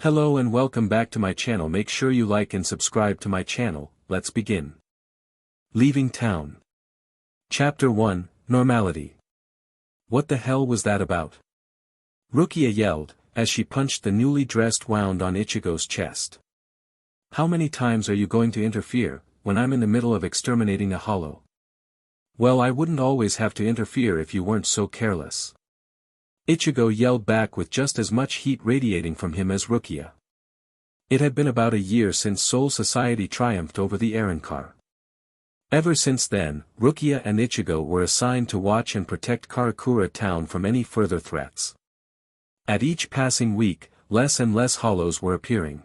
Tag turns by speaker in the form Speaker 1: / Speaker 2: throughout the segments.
Speaker 1: Hello and welcome back to my channel. Make sure you like and subscribe to my channel. Let's begin. Leaving Town. Chapter 1, Normality. What the hell was that about? Rukia yelled, as she punched the newly dressed wound on Ichigo's chest. How many times are you going to interfere, when I'm in the middle of exterminating a hollow? Well, I wouldn't always have to interfere if you weren't so careless. Ichigo yelled back with just as much heat radiating from him as Rukia. It had been about a year since Soul Society triumphed over the Arrancar. Ever since then, Rukia and Ichigo were assigned to watch and protect Karakura town from any further threats. At each passing week, less and less hollows were appearing.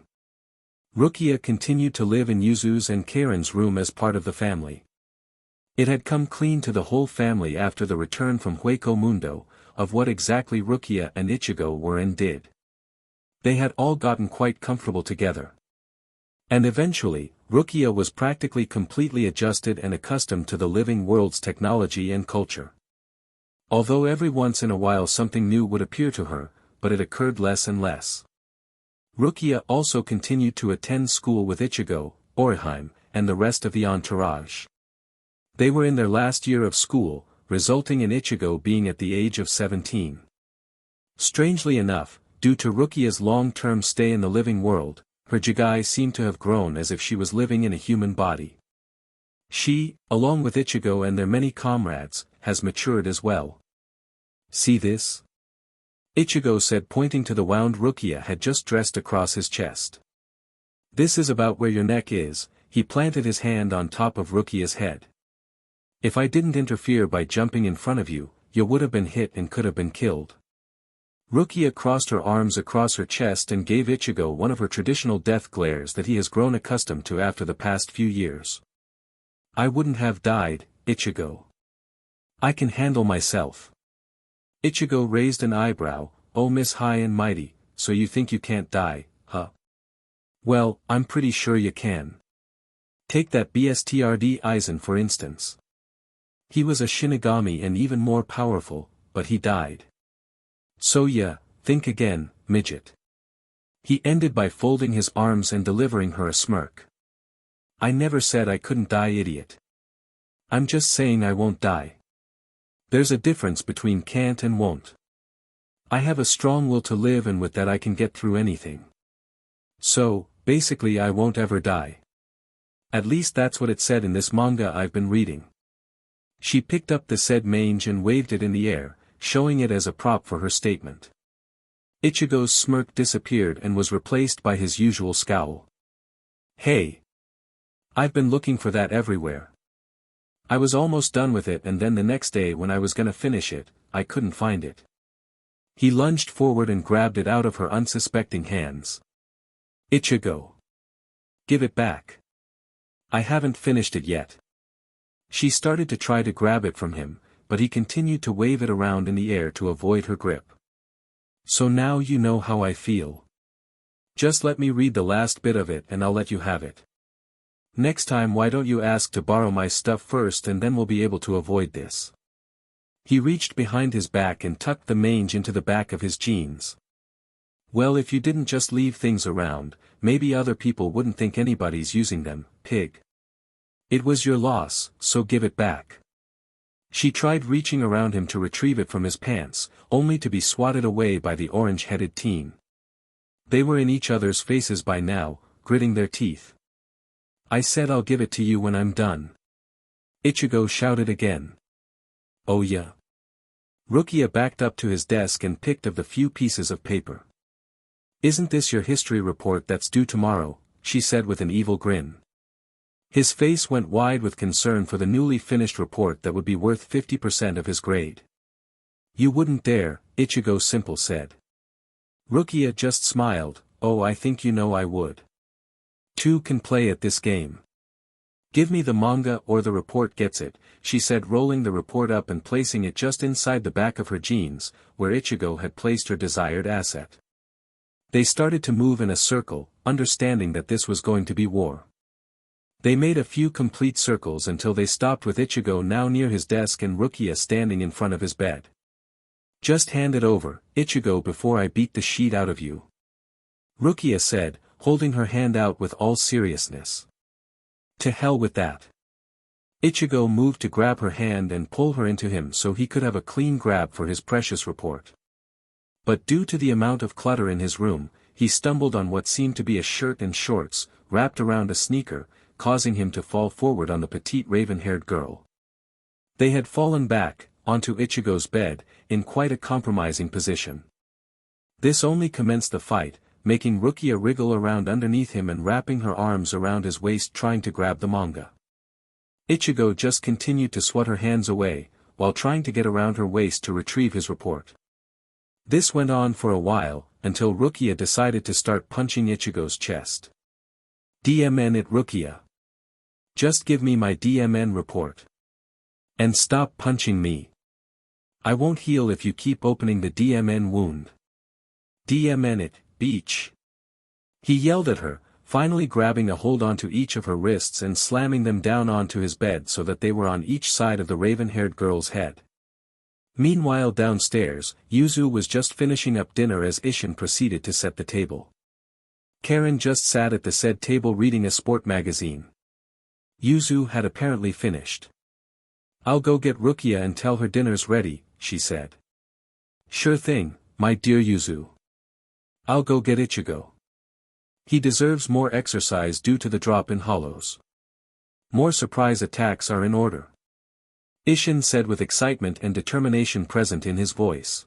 Speaker 1: Rukia continued to live in Yuzu's and Karen's room as part of the family. It had come clean to the whole family after the return from Hueco Mundo, of what exactly Rukia and Ichigo were and did. They had all gotten quite comfortable together. And eventually, Rukia was practically completely adjusted and accustomed to the living world's technology and culture. Although every once in a while something new would appear to her, but it occurred less and less. Rukia also continued to attend school with Ichigo, Orihime, and the rest of the entourage. They were in their last year of school, resulting in Ichigo being at the age of 17. Strangely enough, due to Rukia's long-term stay in the living world, her jigai seemed to have grown as if she was living in a human body. She, along with Ichigo and their many comrades, has matured as well. See this? Ichigo said, pointing to the wound Rukia had just dressed across his chest. This is about where your neck is. He planted his hand on top of Rukia's head. If I didn't interfere by jumping in front of you, you would have been hit and could have been killed. Rukia crossed her arms across her chest and gave Ichigo one of her traditional death glares that he has grown accustomed to after the past few years. I wouldn't have died, Ichigo. I can handle myself. Ichigo raised an eyebrow. Oh, Miss High and Mighty, so you think you can't die, huh? Well, I'm pretty sure you can. Take that Bstrd Aizen for instance. He was a Shinigami and even more powerful, but he died. So yeah, think again, midget. He ended by folding his arms and delivering her a smirk. I never said I couldn't die, idiot. I'm just saying I won't die. There's a difference between can't and won't. I have a strong will to live, and with that I can get through anything. So, basically I won't ever die. At least that's what it said in this manga I've been reading. She picked up the said mange and waved it in the air, showing it as a prop for her statement. Ichigo's smirk disappeared and was replaced by his usual scowl. Hey! I've been looking for that everywhere. I was almost done with it, and then the next day when I was gonna finish it, I couldn't find it. He lunged forward and grabbed it out of her unsuspecting hands. Ichigo! Give it back. I haven't finished it yet. She started to try to grab it from him, but he continued to wave it around in the air to avoid her grip. So now you know how I feel. Just let me read the last bit of it and I'll let you have it. Next time why don't you ask to borrow my stuff first, and then we'll be able to avoid this. He reached behind his back and tucked the mange into the back of his jeans. Well, if you didn't just leave things around, maybe other people wouldn't think anybody's using them, pig. It was your loss, so give it back. She tried reaching around him to retrieve it from his pants, only to be swatted away by the orange-headed teen. They were in each other's faces by now, gritting their teeth. I said I'll give it to you when I'm done. Ichigo shouted again. Oh yeah. Rukia backed up to his desk and picked up the few pieces of paper. Isn't this your history report that's due tomorrow? She said with an evil grin. His face went wide with concern for the newly finished report that would be worth 50% of his grade. You wouldn't dare, Ichigo Simple said. Rukia just smiled. Oh, I think you know I would. Two can play at this game. Give me the manga or the report gets it, she said, rolling the report up and placing it just inside the back of her jeans, where Ichigo had placed her desired asset. They started to move in a circle, understanding that this was going to be war. They made a few complete circles until they stopped with Ichigo now near his desk and Rukia standing in front of his bed. Just hand it over, Ichigo, before I beat the sheet out of you. Rukia said, holding her hand out with all seriousness. To hell with that. Ichigo moved to grab her hand and pull her into him so he could have a clean grab for his precious report. But due to the amount of clutter in his room, he stumbled on what seemed to be a shirt and shorts, wrapped around a sneaker, causing him to fall forward on the petite raven-haired girl. They had fallen back, onto Ichigo's bed, in quite a compromising position. This only commenced the fight, making Rukia wriggle around underneath him and wrapping her arms around his waist trying to grab the manga. Ichigo just continued to swat her hands away, while trying to get around her waist to retrieve his report. This went on for a while, until Rukia decided to start punching Ichigo's chest. DMN it Rukia. Just give me my DMN report. And stop punching me. I won't heal if you keep opening the DMN wound. DMN it, Bleach. He yelled at her, finally grabbing a hold onto each of her wrists and slamming them down onto his bed so that they were on each side of the raven-haired girl's head. Meanwhile downstairs, Yuzu was just finishing up dinner as Ishin proceeded to set the table. Karen just sat at the said table reading a sport magazine. Yuzu had apparently finished. I'll go get Rukia and tell her dinner's ready, she said. Sure thing, my dear Yuzu. I'll go get Ichigo. He deserves more exercise due to the drop in hollows. More surprise attacks are in order. Ishin said with excitement and determination present in his voice.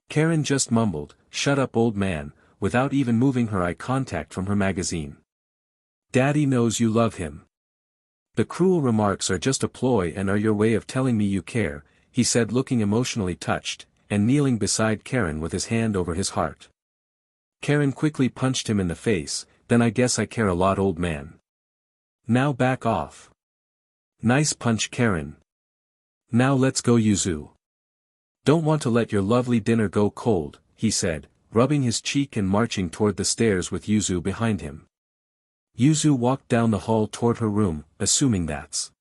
Speaker 1: Karen just mumbled, "Shut up old man," without even moving her eye contact from her magazine. Daddy knows you love him. The cruel remarks are just a ploy and are your way of telling me you care, he said looking emotionally touched, and kneeling beside Karen with his hand over his heart. Karen quickly punched him in the face, "Then I guess I care a lot old man. Now back off." Nice punch Karen. Now let's go Yuzu. Don't want to let your lovely dinner go cold, he said, rubbing his cheek and marching toward the stairs with Yuzu behind him. Yuzu walked down the hall toward her room, assuming that's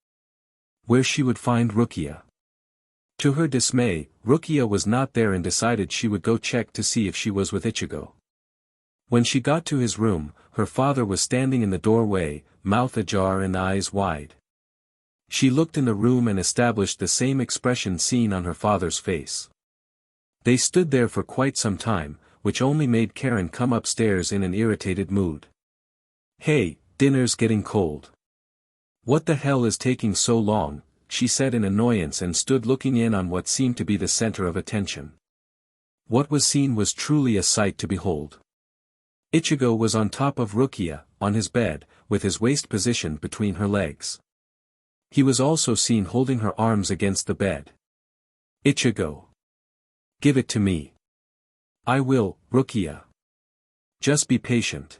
Speaker 1: where she would find Rukia. To her dismay, Rukia was not there and decided she would go check to see if she was with Ichigo. When she got to his room, her father was standing in the doorway, mouth ajar and eyes wide. She looked in the room and established the same expression seen on her father's face. They stood there for quite some time, which only made Karen come upstairs in an irritated mood. Hey, dinner's getting cold. What the hell is taking so long, she said in annoyance and stood looking in on what seemed to be the center of attention. What was seen was truly a sight to behold. Ichigo was on top of Rukia, on his bed, with his waist positioned between her legs. He was also seen holding her arms against the bed. Ichigo. Give it to me. I will, Rukia. Just be patient.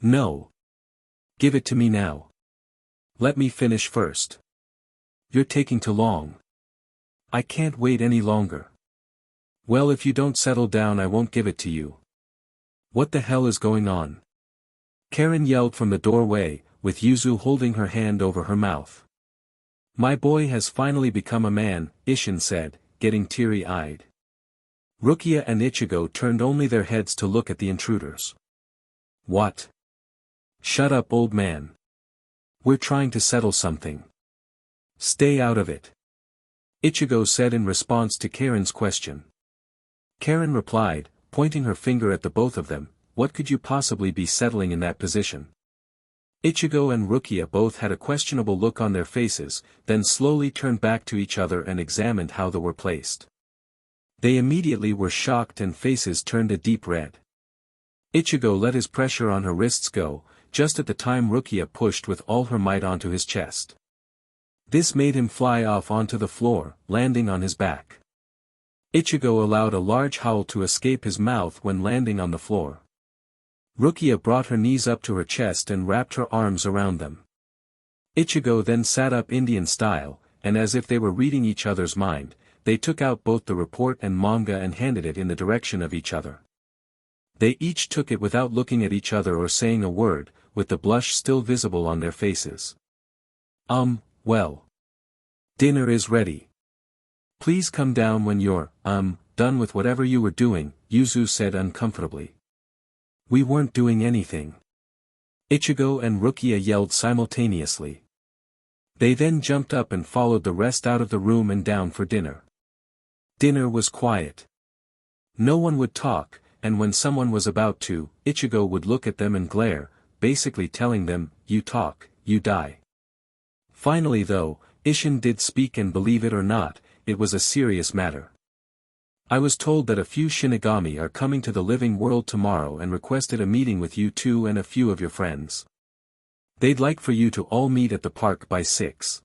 Speaker 1: No. Give it to me now. Let me finish first. You're taking too long. I can't wait any longer. Well, if you don't settle down I won't give it to you. What the hell is going on? Karen yelled from the doorway, with Yuzu holding her hand over her mouth. My boy has finally become a man, Ishin said, getting teary-eyed. Rukia and Ichigo turned only their heads to look at the intruders. What? Shut up old man. We're trying to settle something. Stay out of it. Ichigo said in response to Karen's question. Karen replied, pointing her finger at the both of them, what could you possibly be settling in that position? Ichigo and Rukia both had a questionable look on their faces, then slowly turned back to each other and examined how they were placed. They immediately were shocked and faces turned a deep red. Ichigo let his pressure on her wrists go, just at the time Rukia pushed with all her might onto his chest. This made him fly off onto the floor, landing on his back. Ichigo allowed a large howl to escape his mouth when landing on the floor. Rukia brought her knees up to her chest and wrapped her arms around them. Ichigo then sat up Indian style, and as if they were reading each other's mind, they took out both the report and manga and handed it in the direction of each other. They each took it without looking at each other or saying a word, with the blush still visible on their faces. Well. Dinner is ready. Please come down when you're, done with whatever you were doing, Yuzu said uncomfortably. We weren't doing anything. Ichigo and Rukia yelled simultaneously. They then jumped up and followed the rest out of the room and down for dinner. Dinner was quiet. No one would talk, and when someone was about to, Ichigo would look at them and glare, basically telling them, "You talk, you die." Finally though, Isshin did speak, and believe it or not, it was a serious matter. "I was told that a few Shinigami are coming to the living world tomorrow and requested a meeting with you two and a few of your friends. They'd like for you to all meet at the park by 6.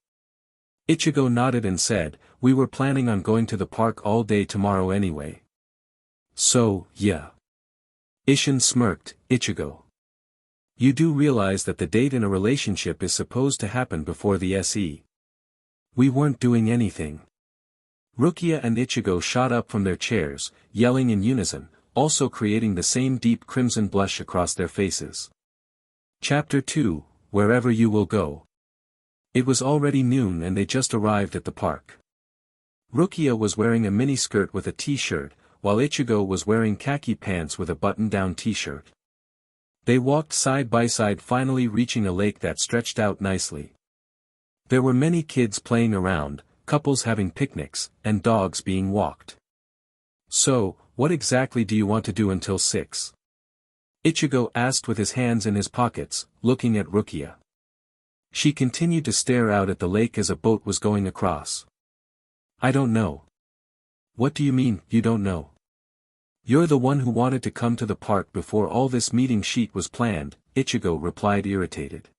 Speaker 1: Ichigo nodded and said, "We were planning on going to the park all day tomorrow anyway. So, yeah." Isshin smirked. "Ichigo. You do realize that the date in a relationship is supposed to happen before the SE. We weren't doing anything." Rukia and Ichigo shot up from their chairs, yelling in unison, also creating the same deep crimson blush across their faces. Chapter 2, Wherever You Will Go. It was already noon and they just arrived at the park. Rukia was wearing a miniskirt with a t-shirt, while Ichigo was wearing khaki pants with a button-down t-shirt. They walked side by side, finally reaching a lake that stretched out nicely. There were many kids playing around, couples having picnics, and dogs being walked. "So, what exactly do you want to do until 6? Ichigo asked with his hands in his pockets, looking at Rukia. She continued to stare out at the lake as a boat was going across. "I don't know." "What do you mean, you don't know? You're the one who wanted to come to the park before all this meeting sheet was planned," Ichigo replied, irritated.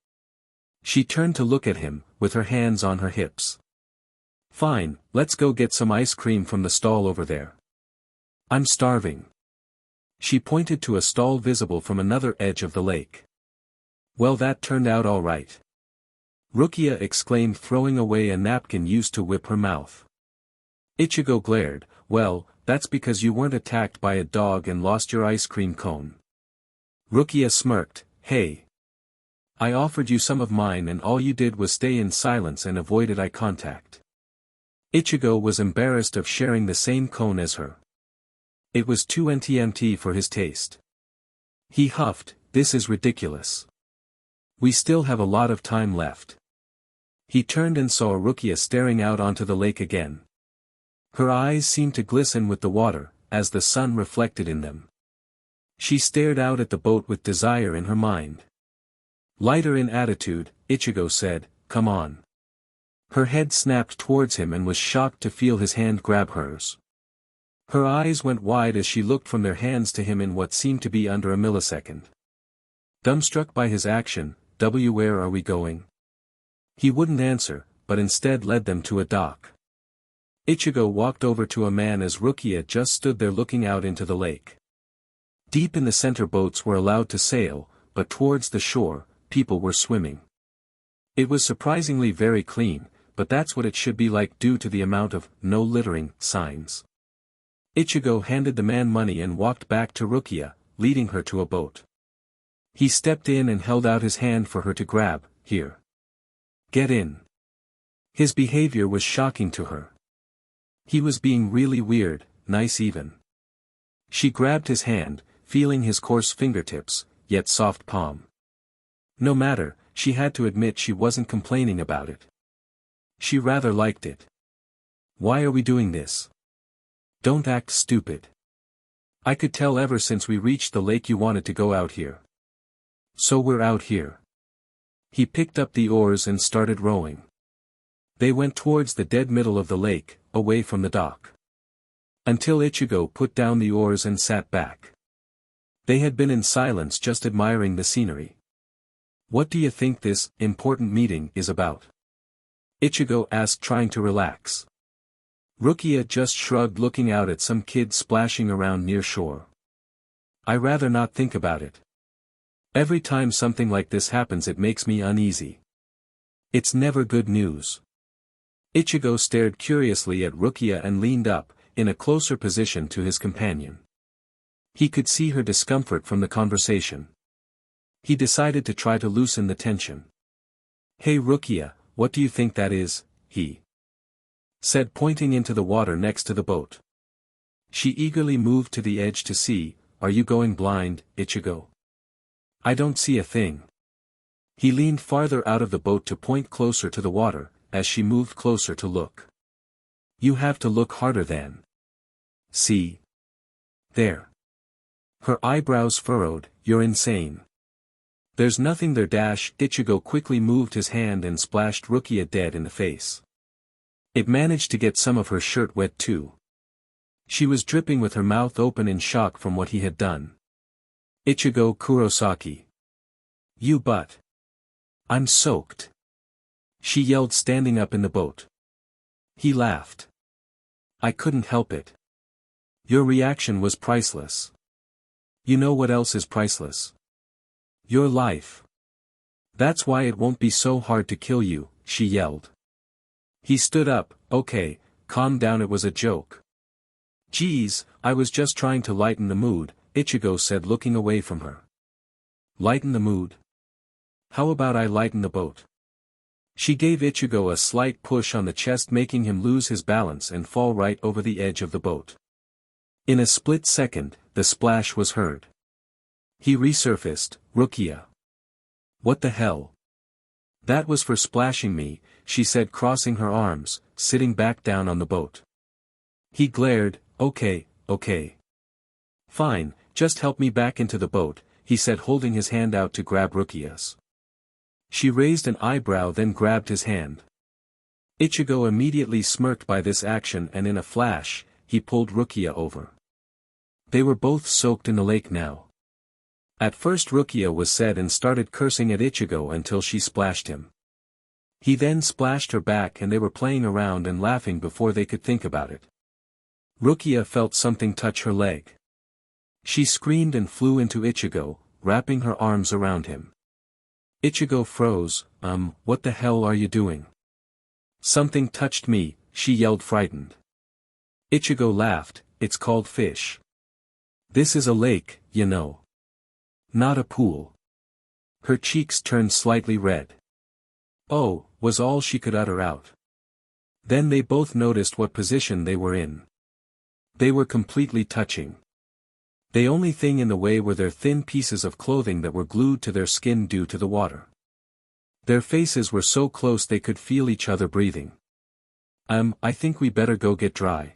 Speaker 1: She turned to look at him, with her hands on her hips. "Fine, let's go get some ice cream from the stall over there. I'm starving." She pointed to a stall visible from another edge of the lake. "Well, that turned out all right," Rukia exclaimed, throwing away a napkin used to whip her mouth. Ichigo glared. "Well, that's because you weren't attacked by a dog and lost your ice cream cone." Rukia smirked. "Hey. I offered you some of mine and all you did was stay in silence and avoided eye contact." Ichigo was embarrassed of sharing the same cone as her. It was too NTMT for his taste. He huffed, "This is ridiculous. We still have a lot of time left." He turned and saw Rukia staring out onto the lake again. Her eyes seemed to glisten with the water, as the sun reflected in them. She stared out at the boat with desire in her mind. Lighter in attitude, Ichigo said, "Come on." Her head snapped towards him and was shocked to feel his hand grab hers. Her eyes went wide as she looked from their hands to him in what seemed to be under a millisecond. Dumbstruck by his action, "Where are we going?" He wouldn't answer, but instead led them to a dock. Ichigo walked over to a man as Rukia just stood there looking out into the lake. Deep in the center, boats were allowed to sail, but towards the shore, people were swimming. It was surprisingly very clean, but that's what it should be like due to the amount of "no littering" signs. Ichigo handed the man money and walked back to Rukia, leading her to a boat. He stepped in and held out his hand for her to grab. "Here. Get in." His behavior was shocking to her. He was being really weird, nice even. She grabbed his hand, feeling his coarse fingertips, yet soft palm. No matter, she had to admit she wasn't complaining about it. She rather liked it. "Why are we doing this? Don't act stupid. I could tell ever since we reached the lake you wanted to go out here. So we're out here." He picked up the oars and started rowing. They went towards the dead middle of the lake, away from the dock. Until Ichigo put down the oars and sat back. They had been in silence, just admiring the scenery. "What do you think this important meeting is about?" Ichigo asked, trying to relax. Rukia just shrugged, looking out at some kids splashing around near shore. "I rather not think about it. Every time something like this happens it makes me uneasy. It's never good news." Ichigo stared curiously at Rukia and leaned up, in a closer position to his companion. He could see her discomfort from the conversation. He decided to try to loosen the tension. "Hey Rukia, what do you think that is?" he said, pointing into the water next to the boat. She eagerly moved to the edge to see. "Are you going blind, Ichigo?" I don't see a thing. He leaned farther out of the boat to point closer to the water, as she moved closer to look. You have to look harder then. See? There. Her eyebrows furrowed, you're insane. There's nothing there. Ichigo quickly moved his hand and splashed Rukia dead in the face. It managed to get some of her shirt wet too. She was dripping with her mouth open in shock from what he had done. Ichigo Kurosaki. You but. I'm soaked. She yelled standing up in the boat. He laughed. I couldn't help it. Your reaction was priceless. You know what else is priceless? Your life. That's why it won't be so hard to kill you, she yelled. He stood up. Okay, calm down, it was a joke. Geez, I was just trying to lighten the mood, Ichigo said looking away from her. Lighten the mood? How about I lighten the boat? She gave Ichigo a slight push on the chest, making him lose his balance and fall right over the edge of the boat. In a split second, the splash was heard. He resurfaced. Rukia. What the hell? That was for splashing me, she said crossing her arms, sitting back down on the boat. He glared. Okay. Fine, just help me back into the boat, he said holding his hand out to grab Rukia's. She raised an eyebrow then grabbed his hand. Ichigo immediately smirked by this action and in a flash, he pulled Rukia over. They were both soaked in the lake now. At first Rukia was sad and started cursing at Ichigo until she splashed him. He then splashed her back and they were playing around and laughing before they could think about it. Rukia felt something touch her leg. She screamed and flew into Ichigo, wrapping her arms around him. Ichigo froze. What the hell are you doing? Something touched me, she yelled frightened. Ichigo laughed. It's called fish. This is a lake, you know. Not a pool. Her cheeks turned slightly red. Oh, was all she could utter out. Then they both noticed what position they were in. They were completely touching. The only thing in the way were their thin pieces of clothing that were glued to their skin due to the water. Their faces were so close they could feel each other breathing. I think we better go get dry.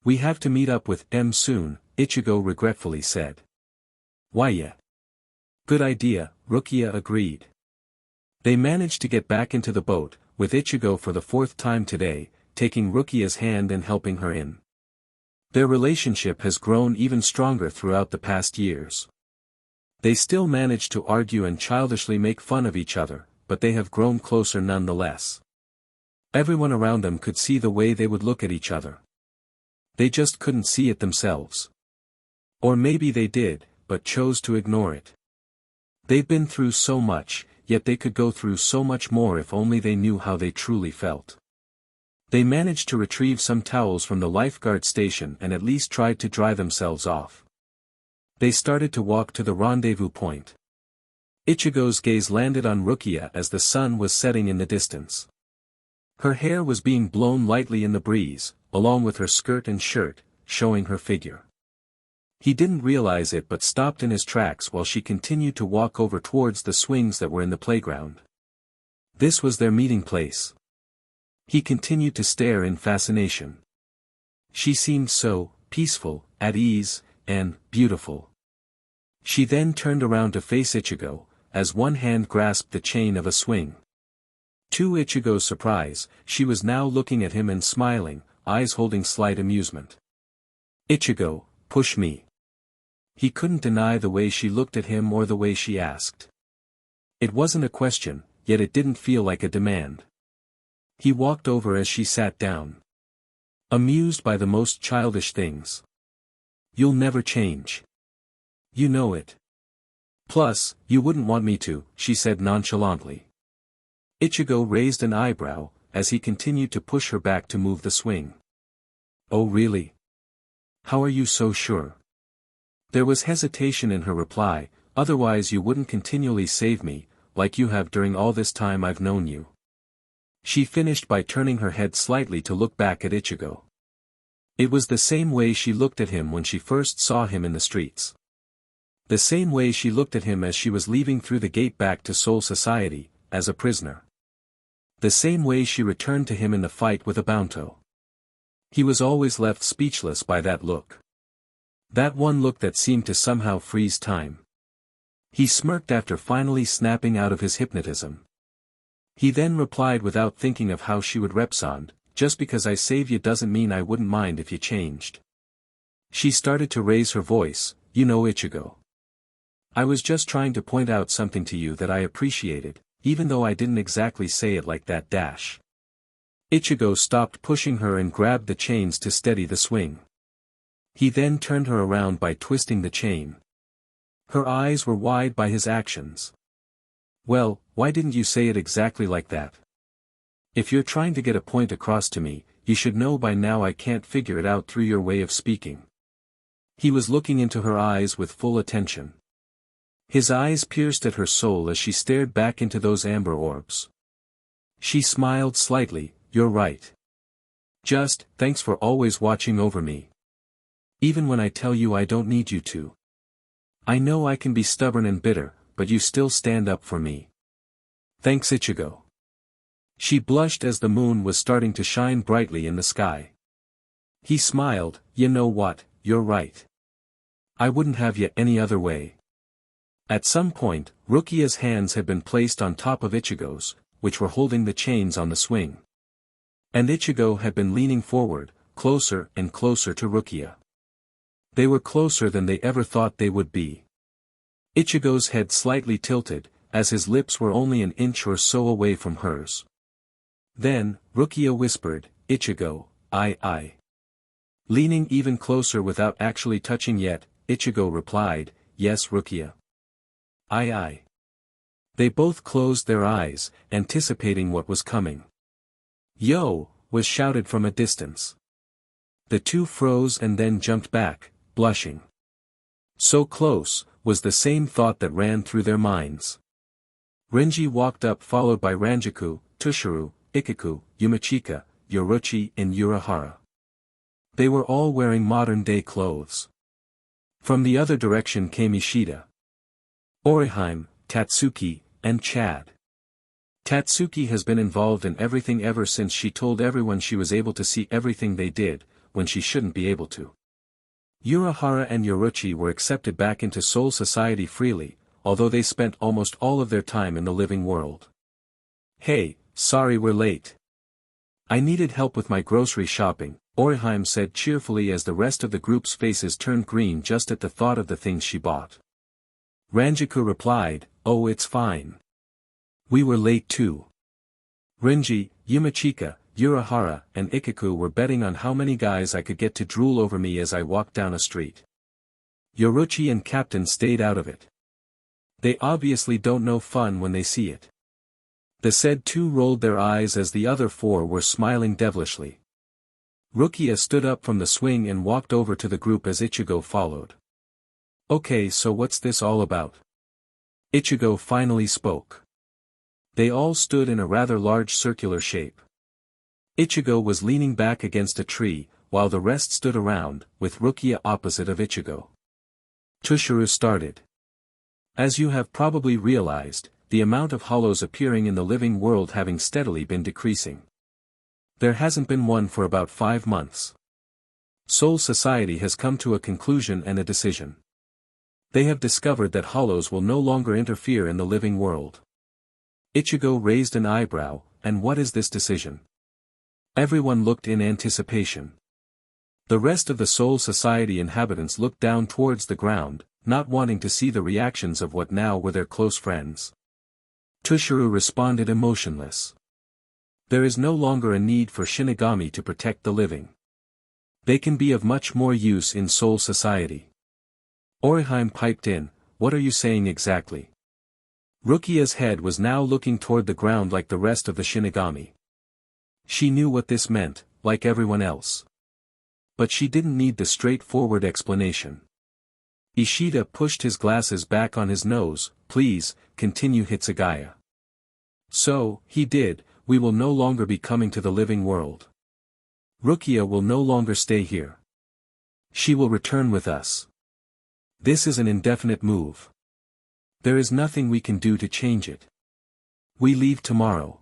Speaker 1: We have to meet up with M soon, Ichigo regretfully said. Why yeah. Good idea, Rukia agreed. They managed to get back into the boat, with Ichigo for the fourth time today, taking Rukia's hand and helping her in. Their relationship has grown even stronger throughout the past years. They still manage to argue and childishly make fun of each other, but they have grown closer nonetheless. Everyone around them could see the way they would look at each other. They just couldn't see it themselves. Or maybe they did, but chose to ignore it. They've been through so much, yet they could go through so much more if only they knew how they truly felt. They managed to retrieve some towels from the lifeguard station and at least tried to dry themselves off. They started to walk to the rendezvous point. Ichigo's gaze landed on Rukia as the sun was setting in the distance. Her hair was being blown lightly in the breeze, along with her skirt and shirt, showing her figure. He didn't realize it but stopped in his tracks while she continued to walk over towards the swings that were in the playground. This was their meeting place. He continued to stare in fascination. She seemed so peaceful, at ease, and beautiful. She then turned around to face Ichigo, as one hand grasped the chain of a swing. To Ichigo's surprise, she was now looking at him and smiling, eyes holding slight amusement. Ichigo, push me. He couldn't deny the way she looked at him or the way she asked. It wasn't a question, yet it didn't feel like a demand. He walked over as she sat down. Amused by the most childish things. You'll never change. You know it. Plus, you wouldn't want me to, she said nonchalantly. Ichigo raised an eyebrow, as he continued to push her back to move the swing. Oh really? How are you so sure? There was hesitation in her reply. Otherwise you wouldn't continually save me, like you have during all this time I've known you. She finished by turning her head slightly to look back at Ichigo. It was the same way she looked at him when she first saw him in the streets. The same way she looked at him as she was leaving through the gate back to Soul Society, as a prisoner. The same way she returned to him in the fight with Abanto. He was always left speechless by that look. That one look that seemed to somehow freeze time. He smirked after finally snapping out of his hypnotism. He then replied without thinking of how she would respond, "Just because I save you doesn't mean I wouldn't mind if you changed." She started to raise her voice, "You know Ichigo. I was just trying to point out something to you that I appreciated, even though I didn't exactly say it like that dash." Ichigo stopped pushing her and grabbed the chains to steady the swing. He then turned her around by twisting the chain. Her eyes were wide by his actions. "Well, why didn't you say it exactly like that? If you're trying to get a point across to me, you should know by now I can't figure it out through your way of speaking." He was looking into her eyes with full attention. His eyes pierced at her soul as she stared back into those amber orbs. She smiled slightly, "You're right. Just, thanks for always watching over me. Even when I tell you I don't need you to. I know I can be stubborn and bitter, but you still stand up for me. Thanks Ichigo." She blushed as the moon was starting to shine brightly in the sky. He smiled, "You know what, you're right. I wouldn't have you any other way." At some point, Rukia's hands had been placed on top of Ichigo's, which were holding the chains on the swing. And Ichigo had been leaning forward, closer and closer to Rukia. They were closer than they ever thought they would be. Ichigo's head slightly tilted, as his lips were only an inch or so away from hers. Then, Rukia whispered, "Ichigo, I." Leaning even closer without actually touching yet, Ichigo replied, "Yes Rukia. I." They both closed their eyes, anticipating what was coming. "Yo!" was shouted from a distance. The two froze and then jumped back, blushing. So close, was the same thought that ran through their minds. Renji walked up followed by Ranjaku, Tushuru, Ikiku, Yumachika, Yoruchi and Urahara. They were all wearing modern-day clothes. From the other direction came Ishida, Orihime, Tatsuki, and Chad. Tatsuki has been involved in everything ever since she told everyone she was able to see everything they did, when she shouldn't be able to. Urahara and Yoruchi were accepted back into Soul Society freely, although they spent almost all of their time in the living world. "Hey, sorry we're late. I needed help with my grocery shopping," Orihime said cheerfully as the rest of the group's faces turned green just at the thought of the things she bought. Ranjaku replied, "Oh it's fine. We were late too." Renji, Yumachika, Urahara, and Ikiku were betting on how many guys I could get to drool over me as I walked down a street. Yoruchi and Captain stayed out of it. They obviously don't know fun when they see it. The said two rolled their eyes as the other four were smiling devilishly. Rukia stood up from the swing and walked over to the group as Ichigo followed. "Okay, so what's this all about?" Ichigo finally spoke. They all stood in a rather large circular shape. Ichigo was leaning back against a tree, while the rest stood around, with Rukia opposite of Ichigo. Tushuru started. "As you have probably realized, the amount of hollows appearing in the living world having steadily been decreasing. There hasn't been one for about 5 months. Soul Society has come to a conclusion and a decision. They have discovered that hollows will no longer interfere in the living world." Ichigo raised an eyebrow, "And what is this decision?" Everyone looked in anticipation. The rest of the Soul Society inhabitants looked down towards the ground, not wanting to see the reactions of what now were their close friends. Tushuru responded emotionless. "There is no longer a need for Shinigami to protect the living. They can be of much more use in Soul Society." Orihime piped in, "What are you saying exactly?" Rukia's head was now looking toward the ground like the rest of the Shinigami. She knew what this meant, like everyone else. But she didn't need the straightforward explanation. Ishida pushed his glasses back on his nose, "Please, continue Hitsugaya." "So, he did, we will no longer be coming to the living world. Rukia will no longer stay here. She will return with us." This is an indefinite move. There is nothing we can do to change it. We leave tomorrow.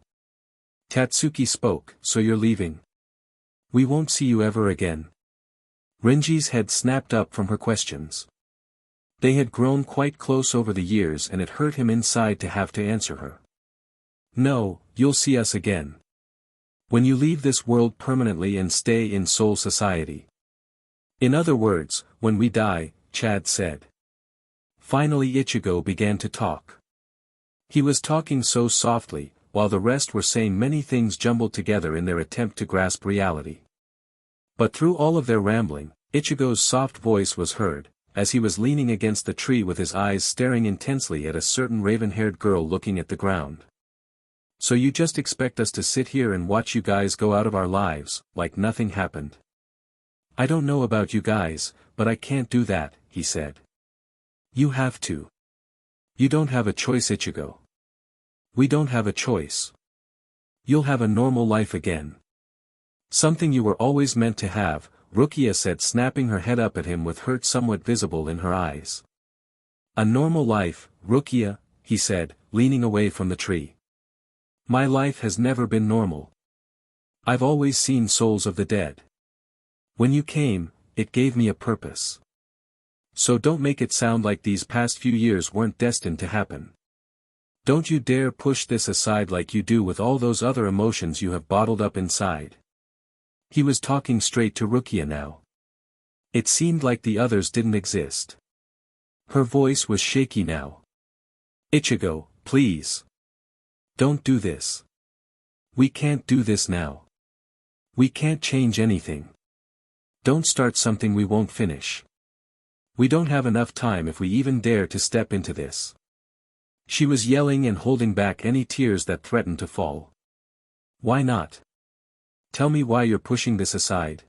Speaker 1: Tatsuki spoke. So you're leaving? We won't see you ever again. Renji's head snapped up from her questions. They had grown quite close over the years and it hurt him inside to have to answer her. No, you'll see us again. When you leave this world permanently and stay in Soul Society. In other words, when we die, Chad said. Finally Ichigo began to talk. He was talking so softly, while the rest were saying many things jumbled together in their attempt to grasp reality. But through all of their rambling, Ichigo's soft voice was heard, as he was leaning against the tree with his eyes staring intensely at a certain raven-haired girl looking at the ground. So you just expect us to sit here and watch you guys go out of our lives, like nothing happened? I don't know about you guys, but I can't do that, he said. You have to. You don't have a choice, Ichigo. We don't have a choice. You'll have a normal life again. Something you were always meant to have, Rukia said, snapping her head up at him with hurt somewhat visible in her eyes. A normal life, Rukia, he said, leaning away from the tree. My life has never been normal. I've always seen souls of the dead. When you came, it gave me a purpose. So don't make it sound like these past few years weren't destined to happen. Don't you dare push this aside like you do with all those other emotions you have bottled up inside. He was talking straight to Rukia now. It seemed like the others didn't exist. Her voice was shaky now. Ichigo, please. Don't do this. We can't do this now. We can't change anything. Don't start something we won't finish. We don't have enough time if we even dare to step into this. She was yelling and holding back any tears that threatened to fall. Why not? Tell me why you're pushing this aside.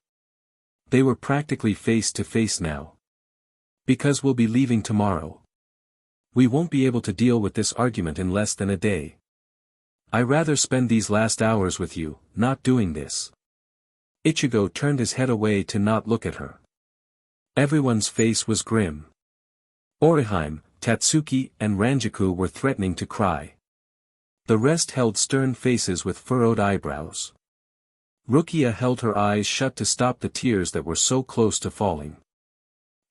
Speaker 1: They were practically face to face now. Because we'll be leaving tomorrow. We won't be able to deal with this argument in less than a day. I'd rather spend these last hours with you, not doing this. Ichigo turned his head away to not look at her. Everyone's face was grim. Orihime, Tatsuki and Ranjaku were threatening to cry. The rest held stern faces with furrowed eyebrows. Rukia held her eyes shut to stop the tears that were so close to falling.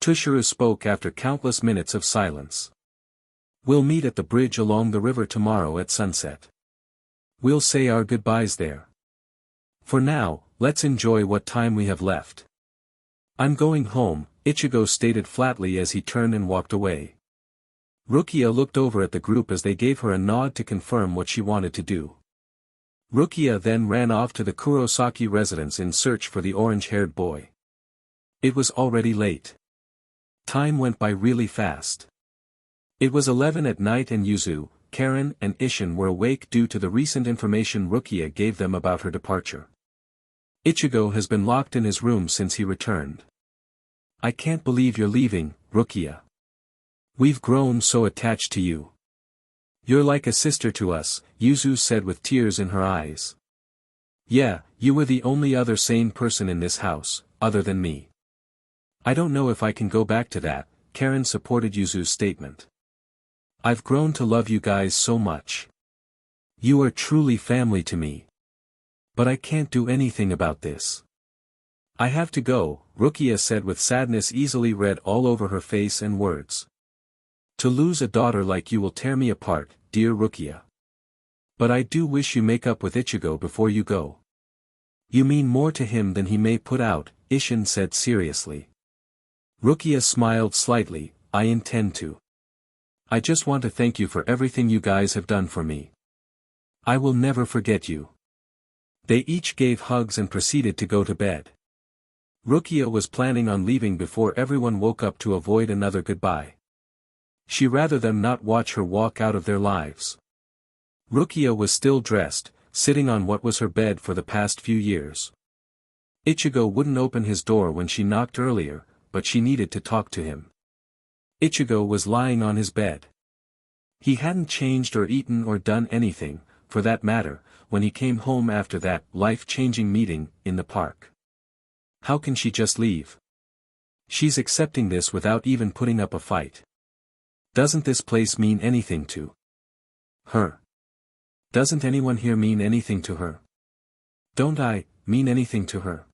Speaker 1: Tushuru spoke after countless minutes of silence. We'll meet at the bridge along the river tomorrow at sunset. We'll say our goodbyes there. For now, let's enjoy what time we have left. I'm going home, Ichigo stated flatly as he turned and walked away. Rukia looked over at the group as they gave her a nod to confirm what she wanted to do. Rukia then ran off to the Kurosaki residence in search for the orange-haired boy. It was already late. Time went by really fast. It was 11 at night and Yuzu, Karen and Ishin were awake due to the recent information Rukia gave them about her departure. Ichigo has been locked in his room since he returned. I can't believe you're leaving, Rukia. We've grown so attached to you. You're like a sister to us, Yuzu said with tears in her eyes. Yeah, you were the only other sane person in this house, other than me. I don't know if I can go back to that, Karen supported Yuzu's statement. I've grown to love you guys so much. You are truly family to me. But I can't do anything about this. I have to go, Rukia said with sadness easily read all over her face and words. To lose a daughter like you will tear me apart, dear Rukia. But I do wish you make up with Ichigo before you go. You mean more to him than he may put out, Ishin said seriously. Rukia smiled slightly, I intend to. I just want to thank you for everything you guys have done for me. I will never forget you. They each gave hugs and proceeded to go to bed. Rukia was planning on leaving before everyone woke up to avoid another goodbye. She'd rather them not watch her walk out of their lives. Rukia was still dressed, sitting on what was her bed for the past few years. Ichigo wouldn't open his door when she knocked earlier, but she needed to talk to him. Ichigo was lying on his bed. He hadn't changed or eaten or done anything, for that matter, when he came home after that life-changing meeting in the park. How can she just leave? She's accepting this without even putting up a fight. Doesn't this place mean anything to her? Doesn't anyone here mean anything to her? Don't I mean anything to her?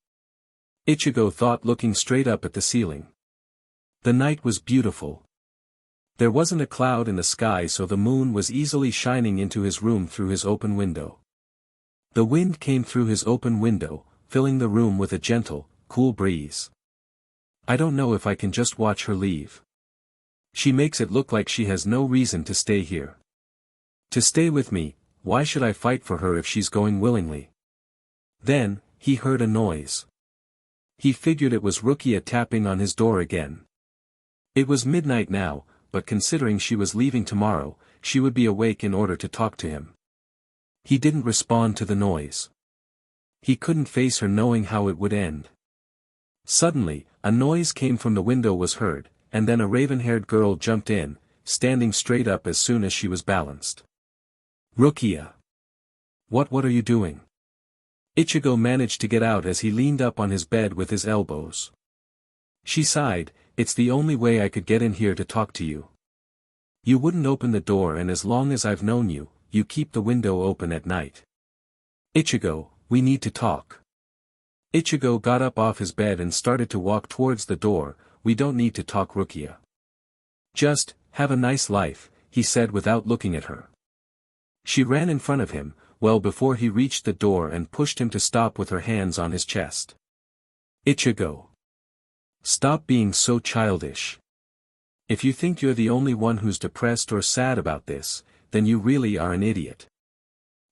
Speaker 1: Ichigo thought, looking straight up at the ceiling. The night was beautiful. There wasn't a cloud in the sky, so the moon was easily shining into his room through his open window. The wind came through his open window, filling the room with a gentle, cool breeze. I don't know if I can just watch her leave. She makes it look like she has no reason to stay here. To stay with me, why should I fight for her if she's going willingly? Then, he heard a noise. He figured it was Rukia tapping on his door again. It was midnight now, but considering she was leaving tomorrow, she would be awake in order to talk to him. He didn't respond to the noise. He couldn't face her knowing how it would end. Suddenly, a noise came from the window was heard, and then a raven-haired girl jumped in, standing straight up as soon as she was balanced. Rukia. What are you doing? Ichigo managed to get out as he leaned up on his bed with his elbows. She sighed, it's the only way I could get in here to talk to you. You wouldn't open the door, and as long as I've known you, you keep the window open at night. Ichigo, we need to talk. Ichigo got up off his bed and started to walk towards the door. We don't need to talk, Rukia. Just, have a nice life, he said without looking at her. She ran in front of him, well before he reached the door, and pushed him to stop with her hands on his chest. Ichigo. Stop being so childish. If you think you're the only one who's depressed or sad about this, then you really are an idiot.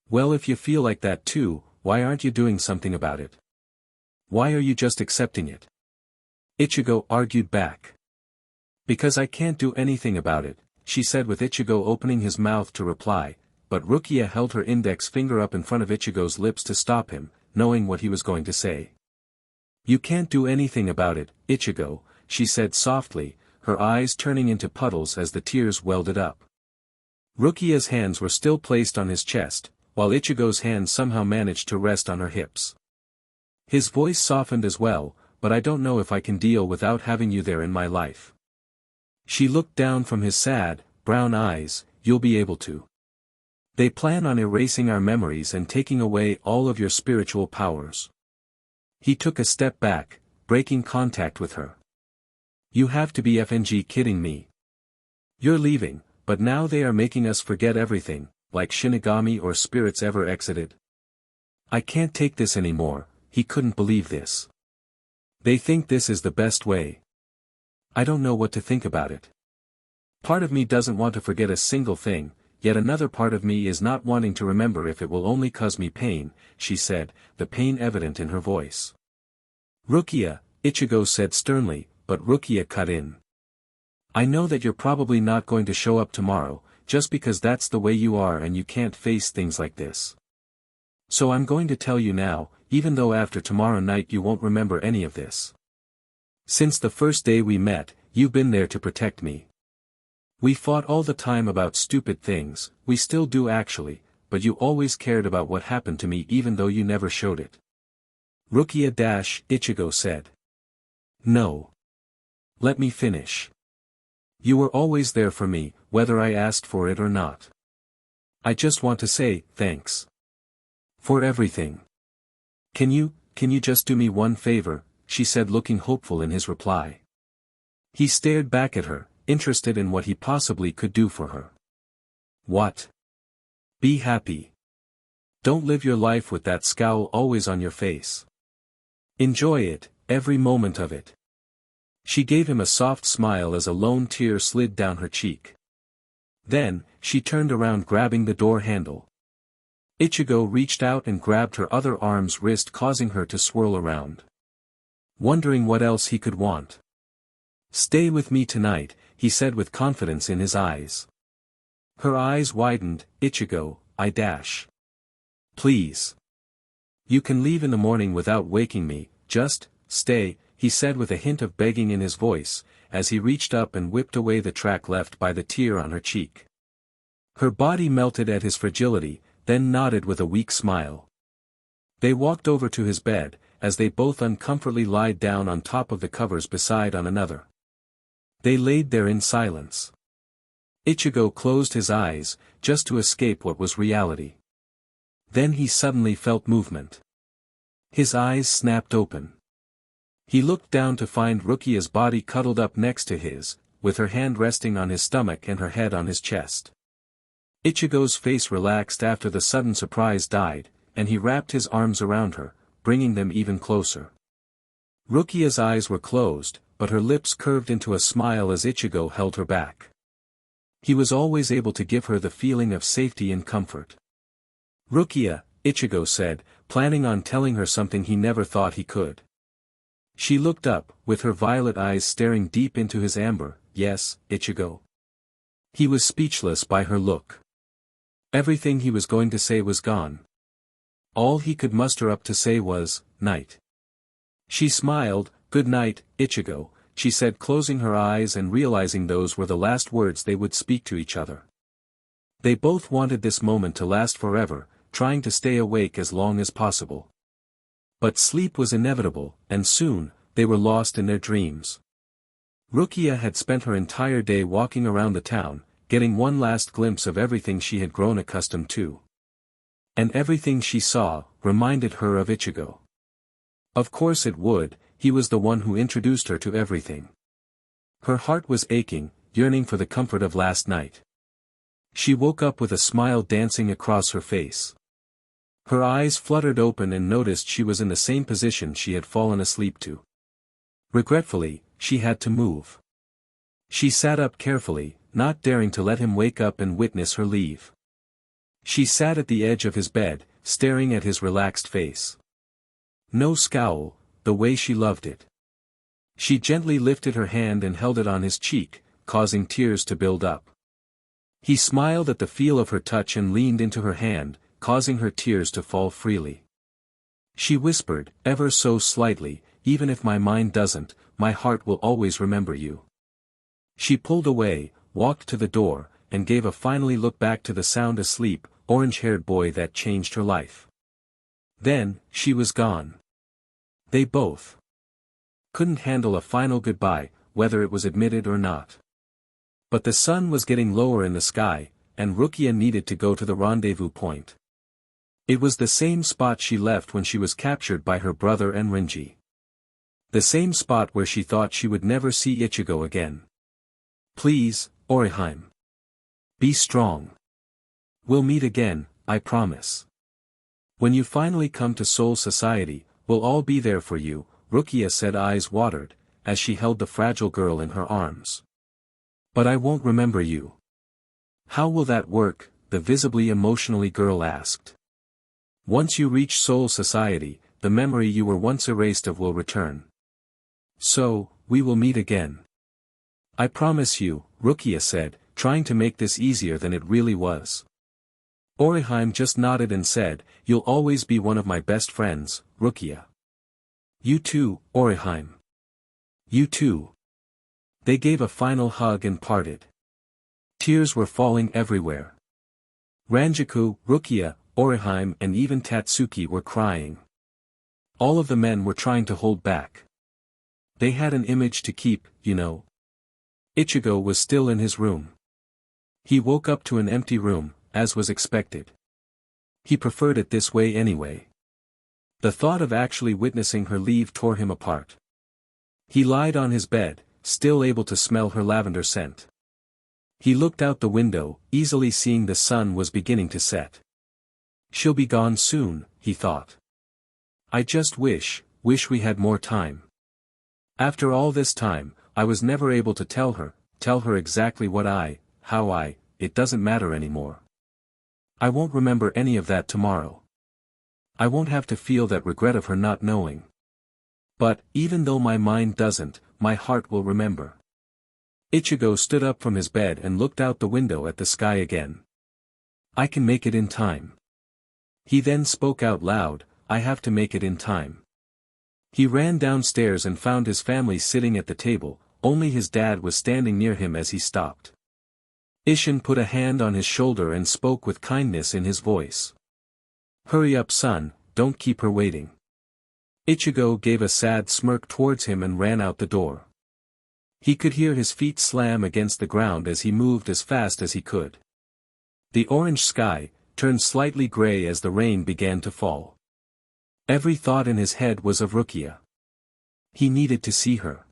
Speaker 1: Well, if you feel like that too, why aren't you doing something about it? Why are you just accepting it? Ichigo argued back. Because I can't do anything about it, she said with Ichigo opening his mouth to reply, but Rukia held her index finger up in front of Ichigo's lips to stop him, knowing what he was going to say. You can't do anything about it, Ichigo, she said softly, her eyes turning into puddles as the tears welded up. Rukia's hands were still placed on his chest, while Ichigo's hands somehow managed to rest on her hips. His voice softened as well, but I don't know if I can deal without having you there in my life. She looked down from his sad, brown eyes. You'll be able to. They plan on erasing our memories and taking away all of your spiritual powers. He took a step back, breaking contact with her. You have to be FNG kidding me. You're leaving, but now they are making us forget everything, like Shinigami or spirits ever exited. I can't take this anymore. He couldn't believe this. They think this is the best way. I don't know what to think about it. Part of me doesn't want to forget a single thing, yet another part of me is not wanting to remember if it will only cause me pain, she said, the pain evident in her voice. Rukia, Ichigo said sternly, but Rukia cut in. I know that you're probably not going to show up tomorrow, just because that's the way you are and you can't face things like this. So I'm going to tell you now, even though after tomorrow night you won't remember any of this. Since the first day we met, you've been there to protect me. We fought all the time about stupid things, we still do actually, but you always cared about what happened to me even though you never showed it. Rukia Ichigo said. No. Let me finish. You were always there for me, whether I asked for it or not. I just want to say, thanks. For everything. Can you just do me one favor, she said looking hopeful in his reply. He stared back at her, interested in what he possibly could do for her. What? Be happy. Don't live your life with that scowl always on your face. Enjoy it, every moment of it. She gave him a soft smile as a lone tear slid down her cheek. Then, she turned around grabbing the door handle. Ichigo reached out and grabbed her other arm's wrist, causing her to swirl around. Wondering what else he could want. Stay with me tonight, he said with confidence in his eyes. Her eyes widened. Ichigo, Please. You can leave in the morning without waking me, just, stay, he said with a hint of begging in his voice, as he reached up and whipped away the track left by the tear on her cheek. Her body melted at his fragility, then nodded with a weak smile. They walked over to his bed, as they both uncomfortably lied down on top of the covers beside on another. They laid there in silence. Ichigo closed his eyes, just to escape what was reality. Then he suddenly felt movement. His eyes snapped open. He looked down to find Rukia's body cuddled up next to his, with her hand resting on his stomach and her head on his chest. Ichigo's face relaxed after the sudden surprise died, and he wrapped his arms around her, bringing them even closer. Rukia's eyes were closed, but her lips curved into a smile as Ichigo held her back. He was always able to give her the feeling of safety and comfort. "Rukia," Ichigo said, planning on telling her something he never thought he could. She looked up, with her violet eyes staring deep into his amber. "Yes, Ichigo." He was speechless by her look. Everything he was going to say was gone. All he could muster up to say was, "Night." She smiled. "Good night, Ichigo," she said, closing her eyes and realizing those were the last words they would speak to each other. They both wanted this moment to last forever, trying to stay awake as long as possible. But sleep was inevitable, and soon, they were lost in their dreams. Rukia had spent her entire day walking around the town, getting one last glimpse of everything she had grown accustomed to. And everything she saw, reminded her of Ichigo. Of course it would, he was the one who introduced her to everything. Her heart was aching, yearning for the comfort of last night. She woke up with a smile dancing across her face. Her eyes fluttered open and noticed she was in the same position she had fallen asleep to. Regretfully, she had to move. She sat up carefully, not daring to let him wake up and witness her leave. She sat at the edge of his bed, staring at his relaxed face. No scowl, the way she loved it. She gently lifted her hand and held it on his cheek, causing tears to build up. He smiled at the feel of her touch and leaned into her hand, causing her tears to fall freely. She whispered, ever so slightly, "Even if my mind doesn't, my heart will always remember you." She pulled away, walked to the door, and gave a finally look back to the sound asleep, orange-haired boy that changed her life. Then, she was gone. They both couldn't handle a final goodbye, whether it was admitted or not. But the sun was getting lower in the sky, and Rukia needed to go to the rendezvous point. It was the same spot she left when she was captured by her brother and Renji. The same spot where she thought she would never see Ichigo again. "Please, Orihime. Be strong. We'll meet again, I promise. When you finally come to Soul Society, we'll all be there for you," Rukia said, eyes watered, as she held the fragile girl in her arms. "But I won't remember you." "How will that work?" the visibly emotionally girl asked. "Once you reach Soul Society, the memory you were once erased of will return. So, we will meet again. I promise you," Rukia said, trying to make this easier than it really was. Orihime just nodded and said, "You'll always be one of my best friends, Rukia." "You too, Orihime." "You too." They gave a final hug and parted. Tears were falling everywhere. Ranjaku, Rukia, Orihime and even Tatsuki were crying. All of the men were trying to hold back. They had an image to keep, you know. Ichigo was still in his room. He woke up to an empty room, as was expected. He preferred it this way anyway. The thought of actually witnessing her leave tore him apart. He lied on his bed, still able to smell her lavender scent. He looked out the window, easily seeing the sun was beginning to set. She'll be gone soon, he thought. I just wish we had more time. After all this time, I was never able to tell her exactly it doesn't matter anymore. I won't remember any of that tomorrow. I won't have to feel that regret of her not knowing. But, even though my mind doesn't, my heart will remember. Ichigo stood up from his bed and looked out the window at the sky again. I can make it in time. He then spoke out loud, I have to make it in time. He ran downstairs and found his family sitting at the table, only his dad was standing near him as he stopped. Ishin put a hand on his shoulder and spoke with kindness in his voice. Hurry up son, don't keep her waiting. Ichigo gave a sad smirk towards him and ran out the door. He could hear his feet slam against the ground as he moved as fast as he could. The orange sky turned slightly gray as the rain began to fall. Every thought in his head was of Rukia. He needed to see her.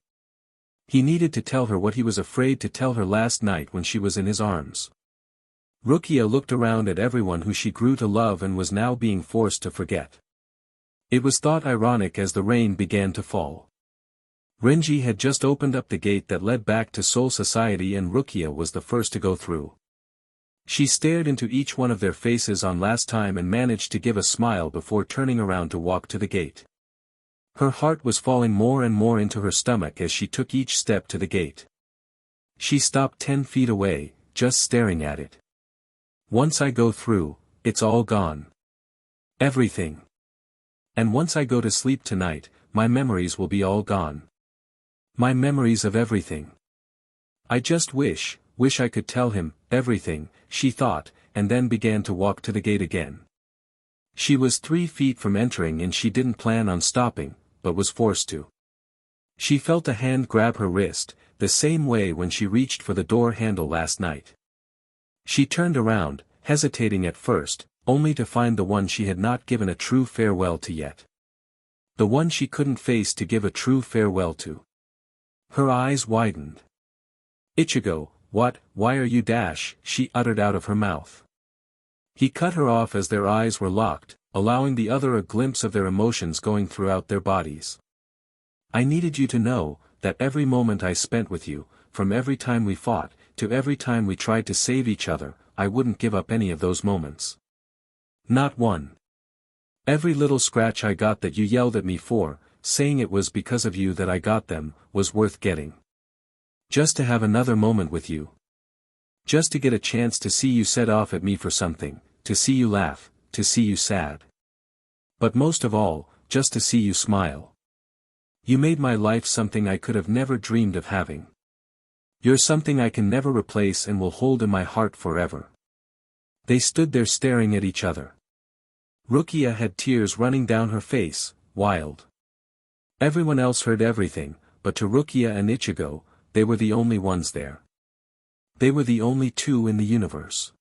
Speaker 1: He needed to tell her what he was afraid to tell her last night when she was in his arms. Rukia looked around at everyone who she grew to love and was now being forced to forget. It was thought ironic as the rain began to fall. Renji had just opened up the gate that led back to Soul Society and Rukia was the first to go through. She stared into each one of their faces on last time and managed to give a smile before turning around to walk to the gate. Her heart was falling more and more into her stomach as she took each step to the gate. She stopped 10 feet away, just staring at it. Once I go through, it's all gone. Everything. And once I go to sleep tonight, my memories will be all gone. My memories of everything. I just wish I could tell him, everything, she thought, and then began to walk to the gate again. She was 3 feet from entering and she didn't plan on stopping, but was forced to. She felt a hand grab her wrist, the same way when she reached for the door handle last night. She turned around, hesitating at first, only to find the one she had not given a true farewell to yet. The one she couldn't face to give a true farewell to. Her eyes widened. Ichigo, why are you she uttered out of her mouth. He cut her off as their eyes were locked, allowing the other a glimpse of their emotions going throughout their bodies. I needed you to know, that every moment I spent with you, from every time we fought, to every time we tried to save each other, I wouldn't give up any of those moments. Not one. Every little scratch I got that you yelled at me for, saying it was because of you that I got them, was worth getting. Just to have another moment with you. Just to get a chance to see you set off at me for something, to see you laugh, to see you sad. But most of all, just to see you smile. You made my life something I could have never dreamed of having. You're something I can never replace and will hold in my heart forever. They stood there staring at each other. Rukia had tears running down her face, wild. Everyone else heard everything, but to Rukia and Ichigo, they were the only ones there. They were the only two in the universe.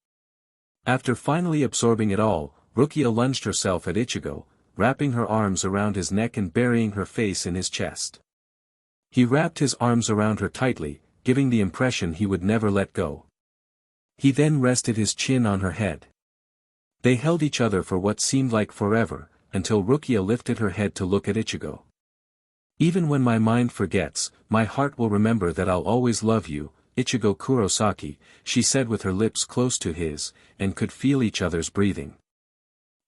Speaker 1: After finally absorbing it all, Rukia lunged herself at Ichigo, wrapping her arms around his neck and burying her face in his chest. He wrapped his arms around her tightly, giving the impression he would never let go. He then rested his chin on her head. They held each other for what seemed like forever, until Rukia lifted her head to look at Ichigo. Even when my mind forgets, my heart will remember that I'll always love you, Ichigo Kurosaki, she said with her lips close to his, and could feel each other's breathing.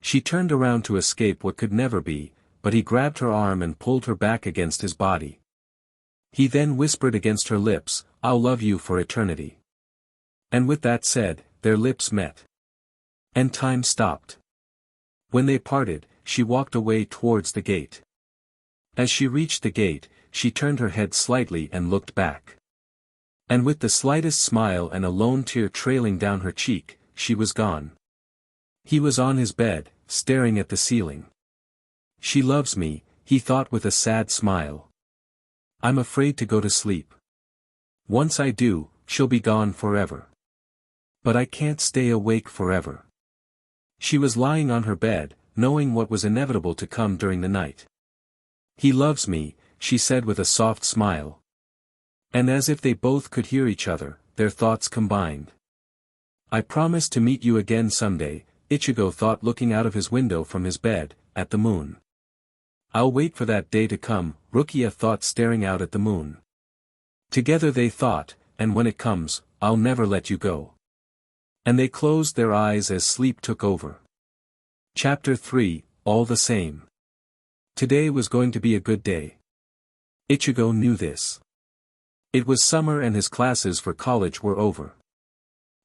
Speaker 1: She turned around to escape what could never be, but he grabbed her arm and pulled her back against his body. He then whispered against her lips, I'll love you for eternity. And with that said, their lips met. And time stopped. When they parted, she walked away towards the gate. As she reached the gate, she turned her head slightly and looked back. And with the slightest smile and a lone tear trailing down her cheek, she was gone. He was on his bed, staring at the ceiling. She loves me, he thought with a sad smile. I'm afraid to go to sleep. Once I do, she'll be gone forever. But I can't stay awake forever. She was lying on her bed, knowing what was inevitable to come during the night. He loves me, she said with a soft smile. And as if they both could hear each other, their thoughts combined. I promise to meet you again someday, Ichigo thought looking out of his window from his bed, at the moon. I'll wait for that day to come, Rukia thought staring out at the moon. Together they thought, and when it comes, I'll never let you go. And they closed their eyes as sleep took over. Chapter 3, All the Same. Today was going to be a good day. Ichigo knew this. It was summer and his classes for college were over.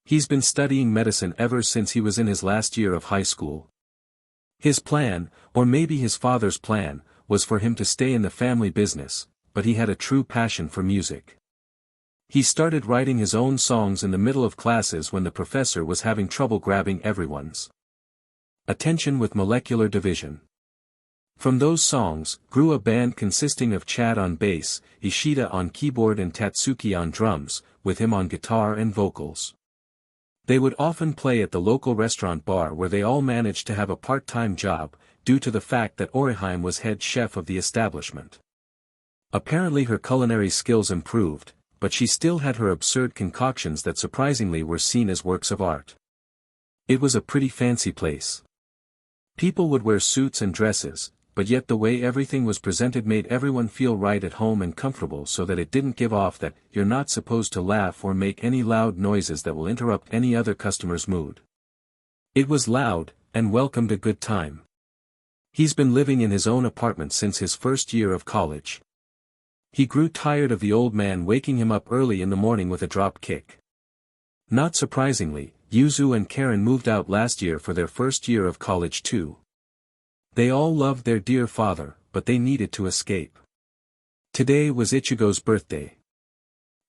Speaker 1: He's been studying medicine ever since he was in his last year of high school. His plan, or maybe his father's plan, was for him to stay in the family business, but he had a true passion for music. He started writing his own songs in the middle of classes when the professor was having trouble grabbing everyone's attention with molecular division. From those songs, grew a band consisting of Chad on bass, Ishida on keyboard and Tatsuki on drums, with him on guitar and vocals. They would often play at the local restaurant bar where they all managed to have a part-time job, due to the fact that Orihime was head chef of the establishment. Apparently her culinary skills improved, but she still had her absurd concoctions that surprisingly were seen as works of art. It was a pretty fancy place. People would wear suits and dresses, but yet the way everything was presented made everyone feel right at home and comfortable, so that it didn't give off that you're not supposed to laugh or make any loud noises that will interrupt any other customer's mood. It was loud, and welcomed a good time. He's been living in his own apartment since his first year of college. He grew tired of the old man waking him up early in the morning with a drop kick. Not surprisingly, Yuzu and Karen moved out last year for their first year of college too. They all loved their dear father, but they needed to escape. Today was Ichigo's birthday.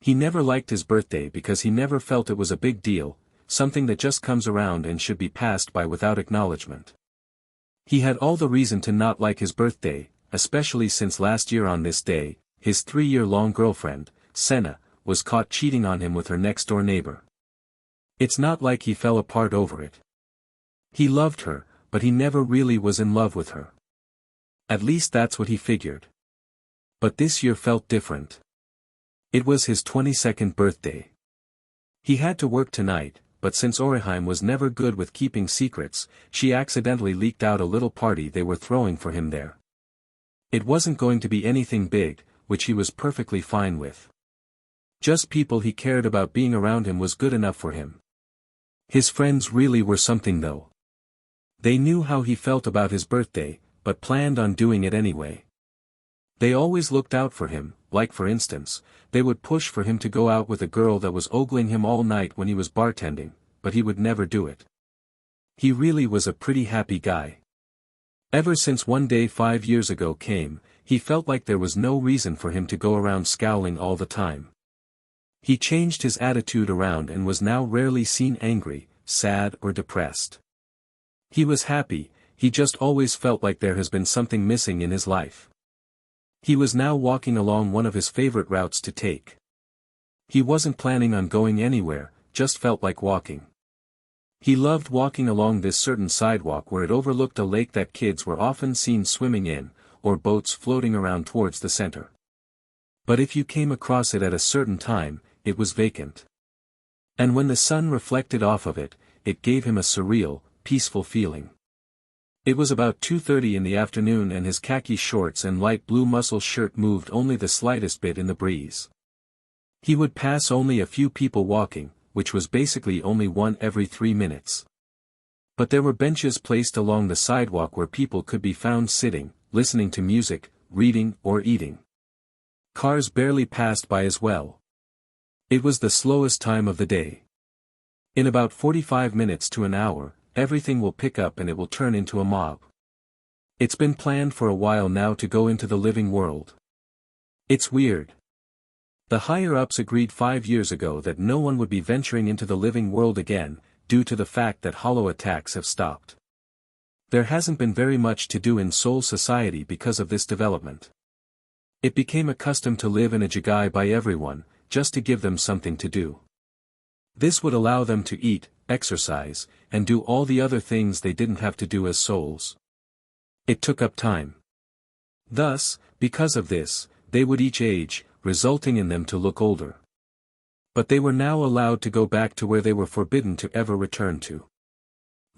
Speaker 1: He never liked his birthday because he never felt it was a big deal, something that just comes around and should be passed by without acknowledgement. He had all the reason to not like his birthday, especially since last year on this day, his 3-year-long girlfriend, Senna, was caught cheating on him with her next-door neighbor. It's not like he fell apart over it. He loved her, but he never really was in love with her. At least that's what he figured. But this year felt different. It was his 22nd birthday. He had to work tonight, but since Orihime was never good with keeping secrets, she accidentally leaked out a little party they were throwing for him there. It wasn't going to be anything big, which he was perfectly fine with. Just people he cared about being around him was good enough for him. His friends really were something though. They knew how he felt about his birthday, but planned on doing it anyway. They always looked out for him, like for instance, they would push for him to go out with a girl that was ogling him all night when he was bartending, but he would never do it. He really was a pretty happy guy. Ever since one day 5 years ago came, he felt like there was no reason for him to go around scowling all the time. He changed his attitude around and was now rarely seen angry, sad or depressed. He was happy, he just always felt like there has been something missing in his life. He was now walking along one of his favorite routes to take. He wasn't planning on going anywhere, just felt like walking. He loved walking along this certain sidewalk where it overlooked a lake that kids were often seen swimming in, or boats floating around towards the center. But if you came across it at a certain time, it was vacant. And when the sun reflected off of it, it gave him a surreal, peaceful feeling. It was about 2:30 in the afternoon and his khaki shorts and light blue muscle shirt moved only the slightest bit in the breeze. He would pass only a few people walking, which was basically only one every 3 minutes. But there were benches placed along the sidewalk where people could be found sitting, listening to music, reading or eating. Cars barely passed by as well. It was the slowest time of the day. In about 45 minutes to an hour, everything will pick up and it will turn into a mob. It's been planned for a while now to go into the living world. It's weird. The higher-ups agreed 5 years ago that no one would be venturing into the living world again, due to the fact that hollow attacks have stopped. There hasn't been very much to do in Seoul society because of this development. It became a custom to live in a jigai by everyone, just to give them something to do. This would allow them to eat, exercise, and do all the other things they didn't have to do as souls. It took up time. Thus, because of this, they would each age, resulting in them to look older. But they were now allowed to go back to where they were forbidden to ever return to.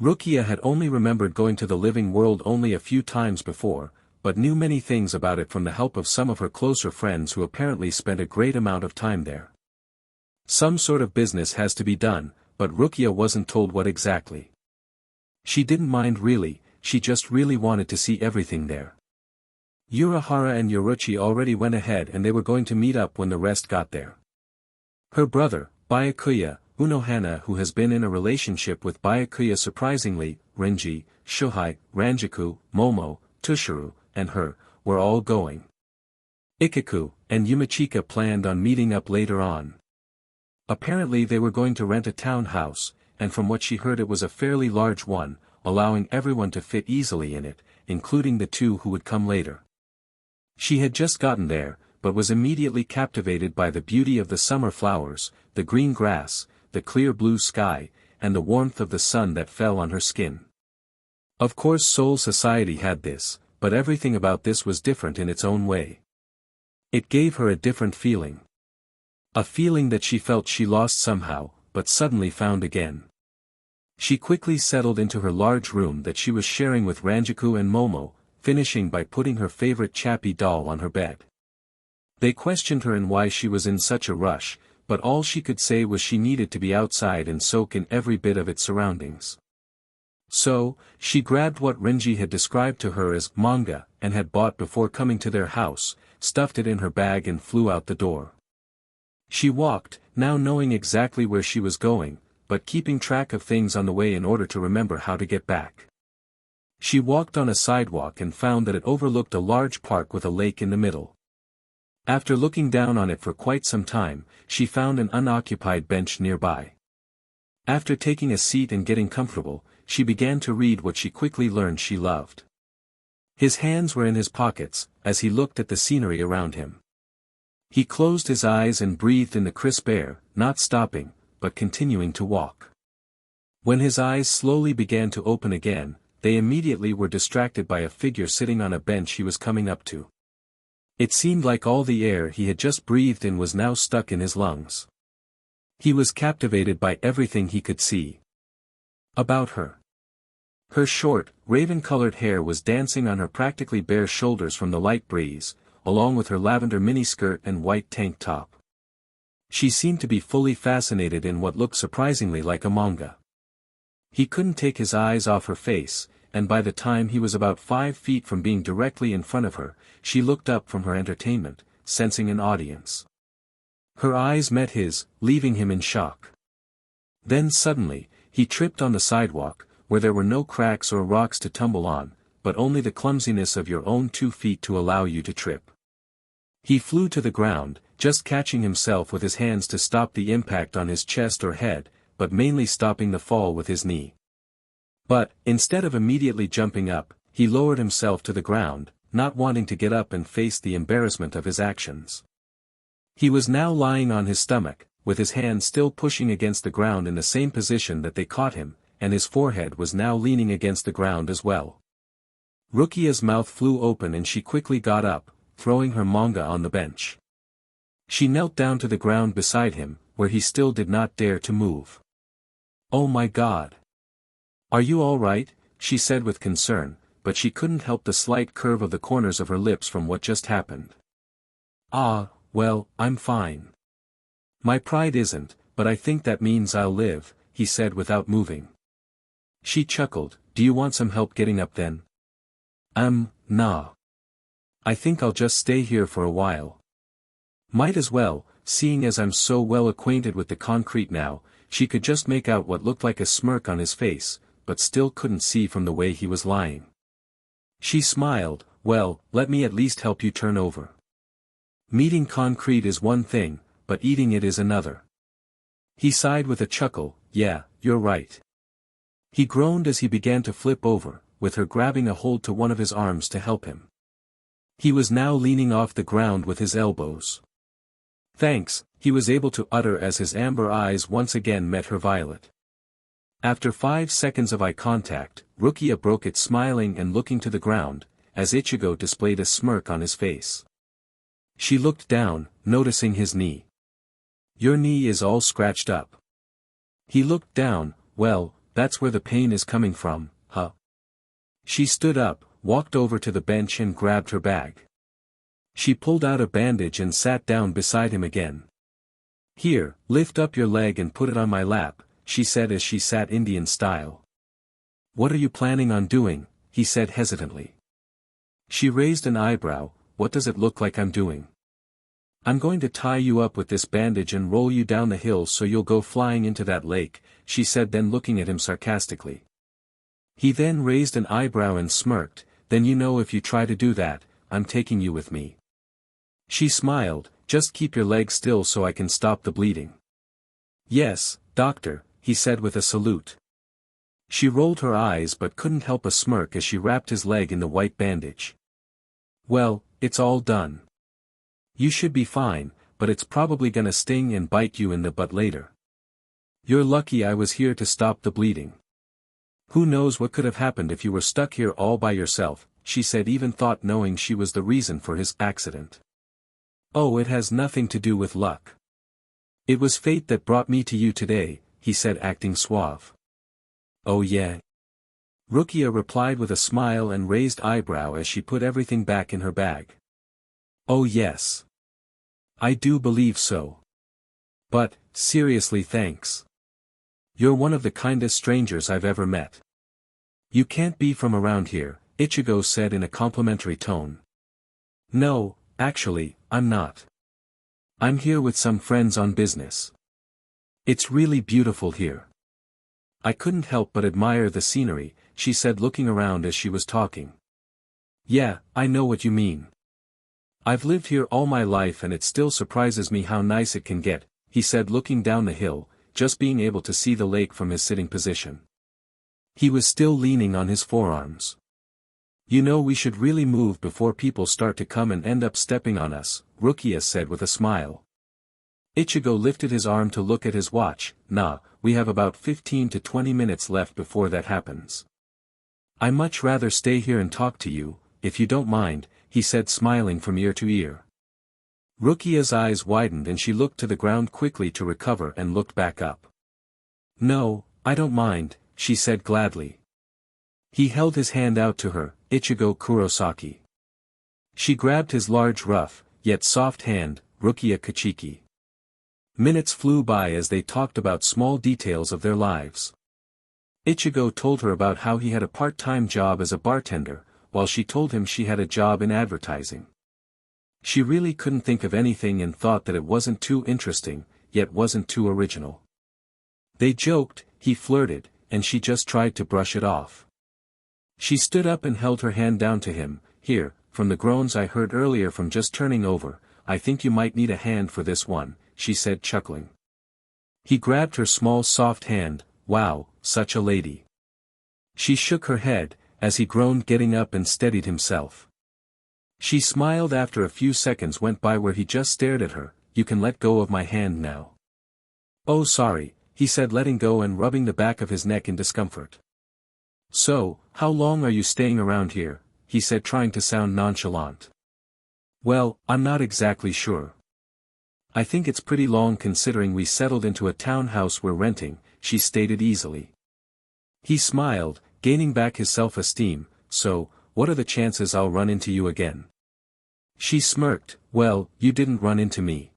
Speaker 1: Rukia had only remembered going to the living world only a few times before, but knew many things about it from the help of some of her closer friends who apparently spent a great amount of time there. Some sort of business has to be done, but Rukia wasn't told what exactly. She didn't mind really, she just really wanted to see everything there. Urahara and Yoruchi already went ahead and they were going to meet up when the rest got there. Her brother, Byakuya, Unohana, who has been in a relationship with Byakuya surprisingly, Renji, Shuhei, Ranjaku, Momo, Tushuru, and her, were all going. Ikaku and Yumichika planned on meeting up later on. Apparently they were going to rent a townhouse, and from what she heard it was a fairly large one, allowing everyone to fit easily in it, including the two who would come later. She had just gotten there, but was immediately captivated by the beauty of the summer flowers, the green grass, the clear blue sky, and the warmth of the sun that fell on her skin. Of course Seoul society had this, but everything about this was different in its own way. It gave her a different feeling. A feeling that she felt she lost somehow, but suddenly found again. She quickly settled into her large room that she was sharing with Ranjaku and Momo, finishing by putting her favorite Chappie doll on her bed. They questioned her and why she was in such a rush, but all she could say was she needed to be outside and soak in every bit of its surroundings. So, she grabbed what Renji had described to her as manga, and had bought before coming to their house, stuffed it in her bag and flew out the door. She walked, now knowing exactly where she was going, but keeping track of things on the way in order to remember how to get back. She walked on a sidewalk and found that it overlooked a large park with a lake in the middle. After looking down on it for quite some time, she found an unoccupied bench nearby. After taking a seat and getting comfortable, she began to read what she quickly learned she loved. His hands were in his pockets, as he looked at the scenery around him. He closed his eyes and breathed in the crisp air, not stopping, but continuing to walk. When his eyes slowly began to open again, they immediately were distracted by a figure sitting on a bench he was coming up to. It seemed like all the air he had just breathed in was now stuck in his lungs. He was captivated by everything he could see about her. Her short, raven-colored hair was dancing on her practically bare shoulders from the light breeze, along with her lavender miniskirt and white tank top. She seemed to be fully fascinated in what looked surprisingly like a manga. He couldn't take his eyes off her face, and by the time he was about 5 feet from being directly in front of her, she looked up from her entertainment, sensing an audience. Her eyes met his, leaving him in shock. Then suddenly, he tripped on the sidewalk, where there were no cracks or rocks to tumble on, but only the clumsiness of your own 2 feet to allow you to trip. He flew to the ground, just catching himself with his hands to stop the impact on his chest or head, but mainly stopping the fall with his knee. But, instead of immediately jumping up, he lowered himself to the ground, not wanting to get up and face the embarrassment of his actions. He was now lying on his stomach, with his hands still pushing against the ground in the same position that they caught him, and his forehead was now leaning against the ground as well. Rukia's mouth flew open and she quickly got up, throwing her manga on the bench. She knelt down to the ground beside him, where he still did not dare to move. "Oh my God! Are you all right?" she said with concern, but she couldn't help the slight curve of the corners of her lips from what just happened. "Ah, well, I'm fine. My pride isn't, but I think that means I'll live," he said without moving. She chuckled. "Do you want some help getting up then?" Nah. I think I'll just stay here for a while." "Might as well, seeing as I'm so well acquainted with the concrete now." She could just make out what looked like a smirk on his face, but still couldn't see from the way he was lying. She smiled. "Well, let me at least help you turn over. Meeting concrete is one thing, but eating it is another." He sighed with a chuckle. "Yeah, you're right." He groaned as he began to flip over, with her grabbing a hold to one of his arms to help him. He was now leaning off the ground with his elbows. "Thanks," he was able to utter as his amber eyes once again met her violet. After 5 seconds of eye contact, Rukia broke it smiling and looking to the ground, as Ichigo displayed a smirk on his face. She looked down, noticing his knee. "Your knee is all scratched up." He looked down. "Well, that's where the pain is coming from, huh?" She stood up, walked over to the bench and grabbed her bag. She pulled out a bandage and sat down beside him again. "Here, lift up your leg and put it on my lap," she said as she sat Indian style. "What are you planning on doing?" he said hesitantly. She raised an eyebrow. "What does it look like I'm doing?" "I'm going to tie you up with this bandage and roll you down the hill so you'll go flying into that lake," she said, then looking at him sarcastically. He then raised an eyebrow and smirked. "Then you know if you try to do that, I'm taking you with me." She smiled. "Just keep your leg still so I can stop the bleeding." "Yes, doctor," he said with a salute. She rolled her eyes but couldn't help a smirk as she wrapped his leg in the white bandage. Well, it's all done. You should be fine, but it's probably gonna sting and bite you in the butt later. You're lucky I was here to stop the bleeding. Who knows what could have happened if you were stuck here all by yourself, she said, even thought knowing she was the reason for his accident. Oh, it has nothing to do with luck. It was fate that brought me to you today, he said, acting suave. Oh yeah? Rukia replied with a smile and raised eyebrow as she put everything back in her bag. Oh yes. I do believe so. But, seriously, thanks. You're one of the kindest strangers I've ever met. You can't be from around here, Ichigo said in a complimentary tone. No, actually, I'm not. I'm here with some friends on business. It's really beautiful here. I couldn't help but admire the scenery, she said, looking around as she was talking. Yeah, I know what you mean. I've lived here all my life and it still surprises me how nice it can get, he said, looking down the hill, just being able to see the lake from his sitting position. He was still leaning on his forearms. You know, we should really move before people start to come and end up stepping on us, Rukia said with a smile. Ichigo lifted his arm to look at his watch. Nah, we have about 15 to 20 minutes left before that happens. I'd much rather stay here and talk to you, if you don't mind, he said, smiling from ear to ear. Rukia's eyes widened and she looked to the ground quickly to recover and looked back up. No, I don't mind, she said gladly. He held his hand out to her, Ichigo Kurosaki. She grabbed his large rough, yet soft hand, Rukia Kachiki. Minutes flew by as they talked about small details of their lives. Ichigo told her about how he had a part-time job as a bartender, while she told him she had a job in advertising. She really couldn't think of anything and thought that it wasn't too interesting, yet wasn't too original. They joked, he flirted, and she just tried to brush it off. She stood up and held her hand down to him. Here, from the groans I heard earlier from just turning over, I think you might need a hand for this one, she said, chuckling. He grabbed her small soft hand. Wow, such a lady. She shook her head, as he groaned, getting up and steadied himself. She smiled. After a few seconds went by where he just stared at her. You can let go of my hand now. Oh sorry, he said, letting go and rubbing the back of his neck in discomfort. So, how long are you staying around here? He said, trying to sound nonchalant. Well, I'm not exactly sure. I think it's pretty long considering we settled into a townhouse we're renting, she stated easily. He smiled, gaining back his self-esteem. So, what are the chances I'll run into you again? She smirked. Well, you didn't run into me.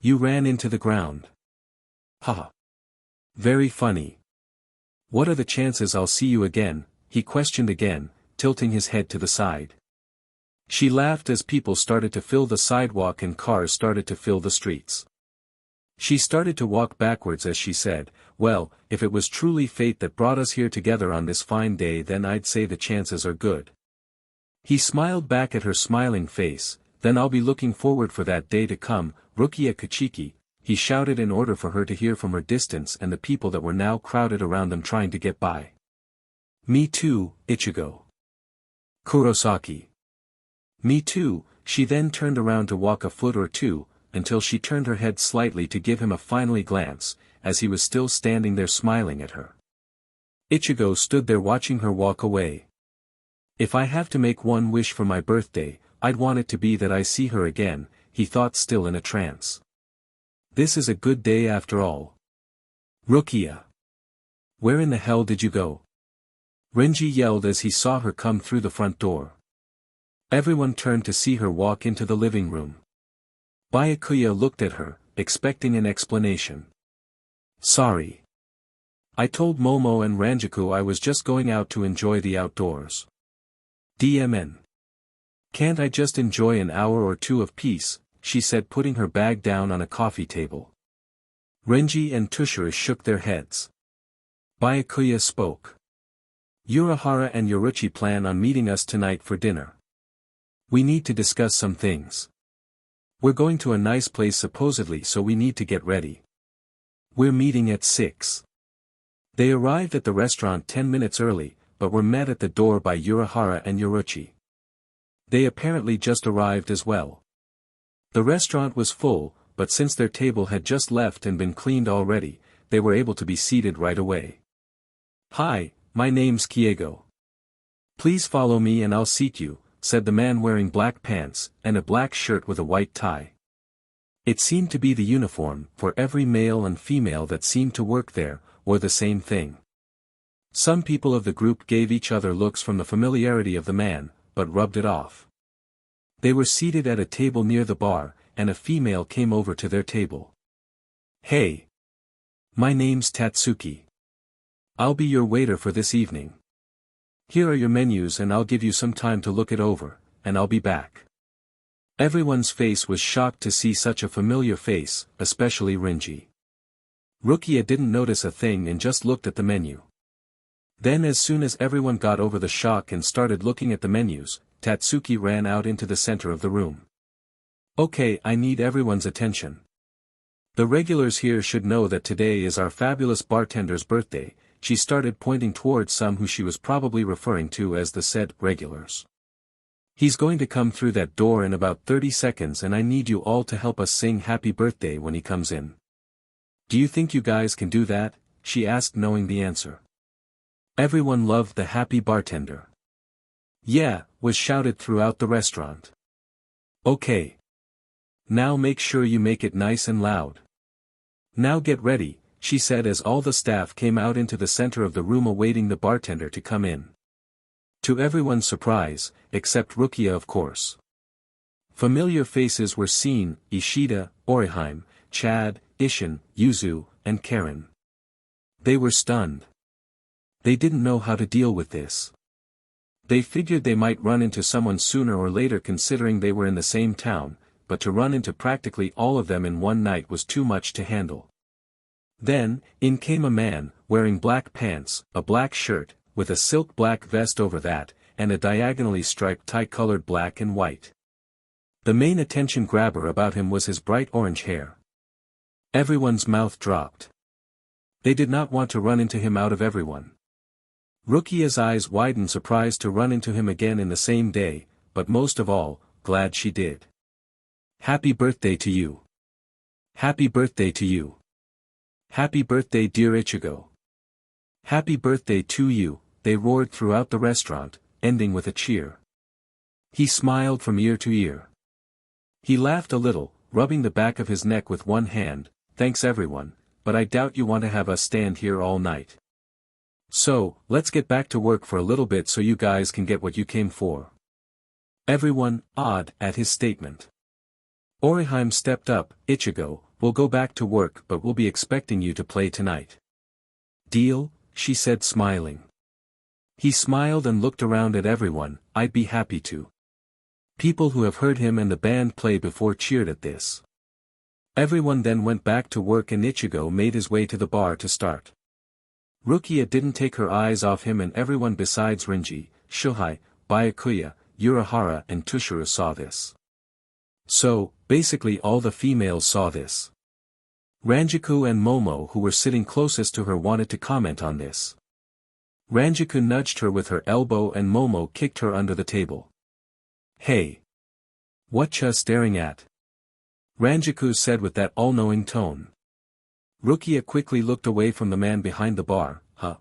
Speaker 1: You ran into the ground. Haha. Very funny. What are the chances I'll see you again? He questioned again, tilting his head to the side. She laughed as people started to fill the sidewalk and cars started to fill the streets. She started to walk backwards as she said, well, if it was truly fate that brought us here together on this fine day, then I'd say the chances are good. He smiled back at her smiling face. Then I'll be looking forward for that day to come, Rukia Kachiki, he shouted in order for her to hear from her distance and the people that were now crowded around them trying to get by. Me too, Ichigo. Kurosaki. Me too. She then turned around to walk a foot or two, until she turned her head slightly to give him a final glance, as he was still standing there smiling at her. Ichigo stood there watching her walk away. If I have to make one wish for my birthday, I'd want it to be that I see her again, he thought, still in a trance. This is a good day after all. Rukia. Where in the hell did you go? Renji yelled as he saw her come through the front door. Everyone turned to see her walk into the living room. Byakuya looked at her, expecting an explanation. Sorry. I told Momo and Ranjaku I was just going out to enjoy the outdoors. DMN. Can't I just enjoy an hour or two of peace, she said, putting her bag down on a coffee table. Renji and Tushira shook their heads. Byakuya spoke. Urahara and Yoruchi plan on meeting us tonight for dinner. We need to discuss some things. We're going to a nice place supposedly, so we need to get ready. We're meeting at 6. They arrived at the restaurant 10 minutes early, but were met at the door by Urahara and Yoruchi. They apparently just arrived as well. The restaurant was full, but since their table had just left and been cleaned already, they were able to be seated right away. "Hi, my name's Ichigo. Please follow me and I'll seat you," said the man wearing black pants and a black shirt with a white tie. It seemed to be the uniform, for every male and female that seemed to work there, wore the same thing. Some people of the group gave each other looks from the familiarity of the man, but rubbed it off. They were seated at a table near the bar, and a female came over to their table. "Hey. My name's Tatsuki. I'll be your waiter for this evening. Here are your menus and I'll give you some time to look it over, and I'll be back." Everyone's face was shocked to see such a familiar face, especially Rinji. Rukia didn't notice a thing and just looked at the menu. Then as soon as everyone got over the shock and started looking at the menus, Tatsuki ran out into the center of the room. "Okay, I need everyone's attention. The regulars here should know that today is our fabulous bartender's birthday." She started pointing towards some who she was probably referring to as the said regulars. "He's going to come through that door in about 30 seconds and I need you all to help us sing happy birthday when he comes in. Do you think you guys can do that?" she asked, knowing the answer. Everyone loved the happy bartender. "Yeah," was shouted throughout the restaurant. "Okay. Now make sure you make it nice and loud. Now get ready," she said as all the staff came out into the center of the room awaiting the bartender to come in. To everyone's surprise, except Rukia of course. Familiar faces were seen: Ishida, Orihime, Chad, Ishin, Yuzu, and Karen. They were stunned. They didn't know how to deal with this. They figured they might run into someone sooner or later considering they were in the same town, but to run into practically all of them in one night was too much to handle. Then, in came a man, wearing black pants, a black shirt, with a silk black vest over that, and a diagonally striped tie colored black and white. The main attention grabber about him was his bright orange hair. Everyone's mouth dropped. They did not want to run into him out of everyone. Rukia's eyes widened, surprised to run into him again in the same day, but most of all, glad she did. "Happy birthday to you. Happy birthday to you. Happy birthday dear Ichigo. Happy birthday to you," they roared throughout the restaurant, ending with a cheer. He smiled from ear to ear. He laughed a little, rubbing the back of his neck with one hand. "Thanks everyone, but I doubt you want to have us stand here all night. So, let's get back to work for a little bit so you guys can get what you came for." Everyone awed at his statement. Orihime stepped up. "Ichigo, we'll go back to work but we'll be expecting you to play tonight. Deal?" she said, smiling. He smiled and looked around at everyone. "I'd be happy to." People who have heard him and the band play before cheered at this. Everyone then went back to work and Ichigo made his way to the bar to start. Rukia didn't take her eyes off him, and everyone besides Rinji, Shuhei, Byakuya, Urahara and Tushuru saw this. So, basically all the females saw this. Ranjiku and Momo, who were sitting closest to her, wanted to comment on this. Ranjiku nudged her with her elbow and Momo kicked her under the table. "Hey! Whatcha staring at?" Ranjiku said with that all-knowing tone. Rukia quickly looked away from the man behind the bar. "Huh?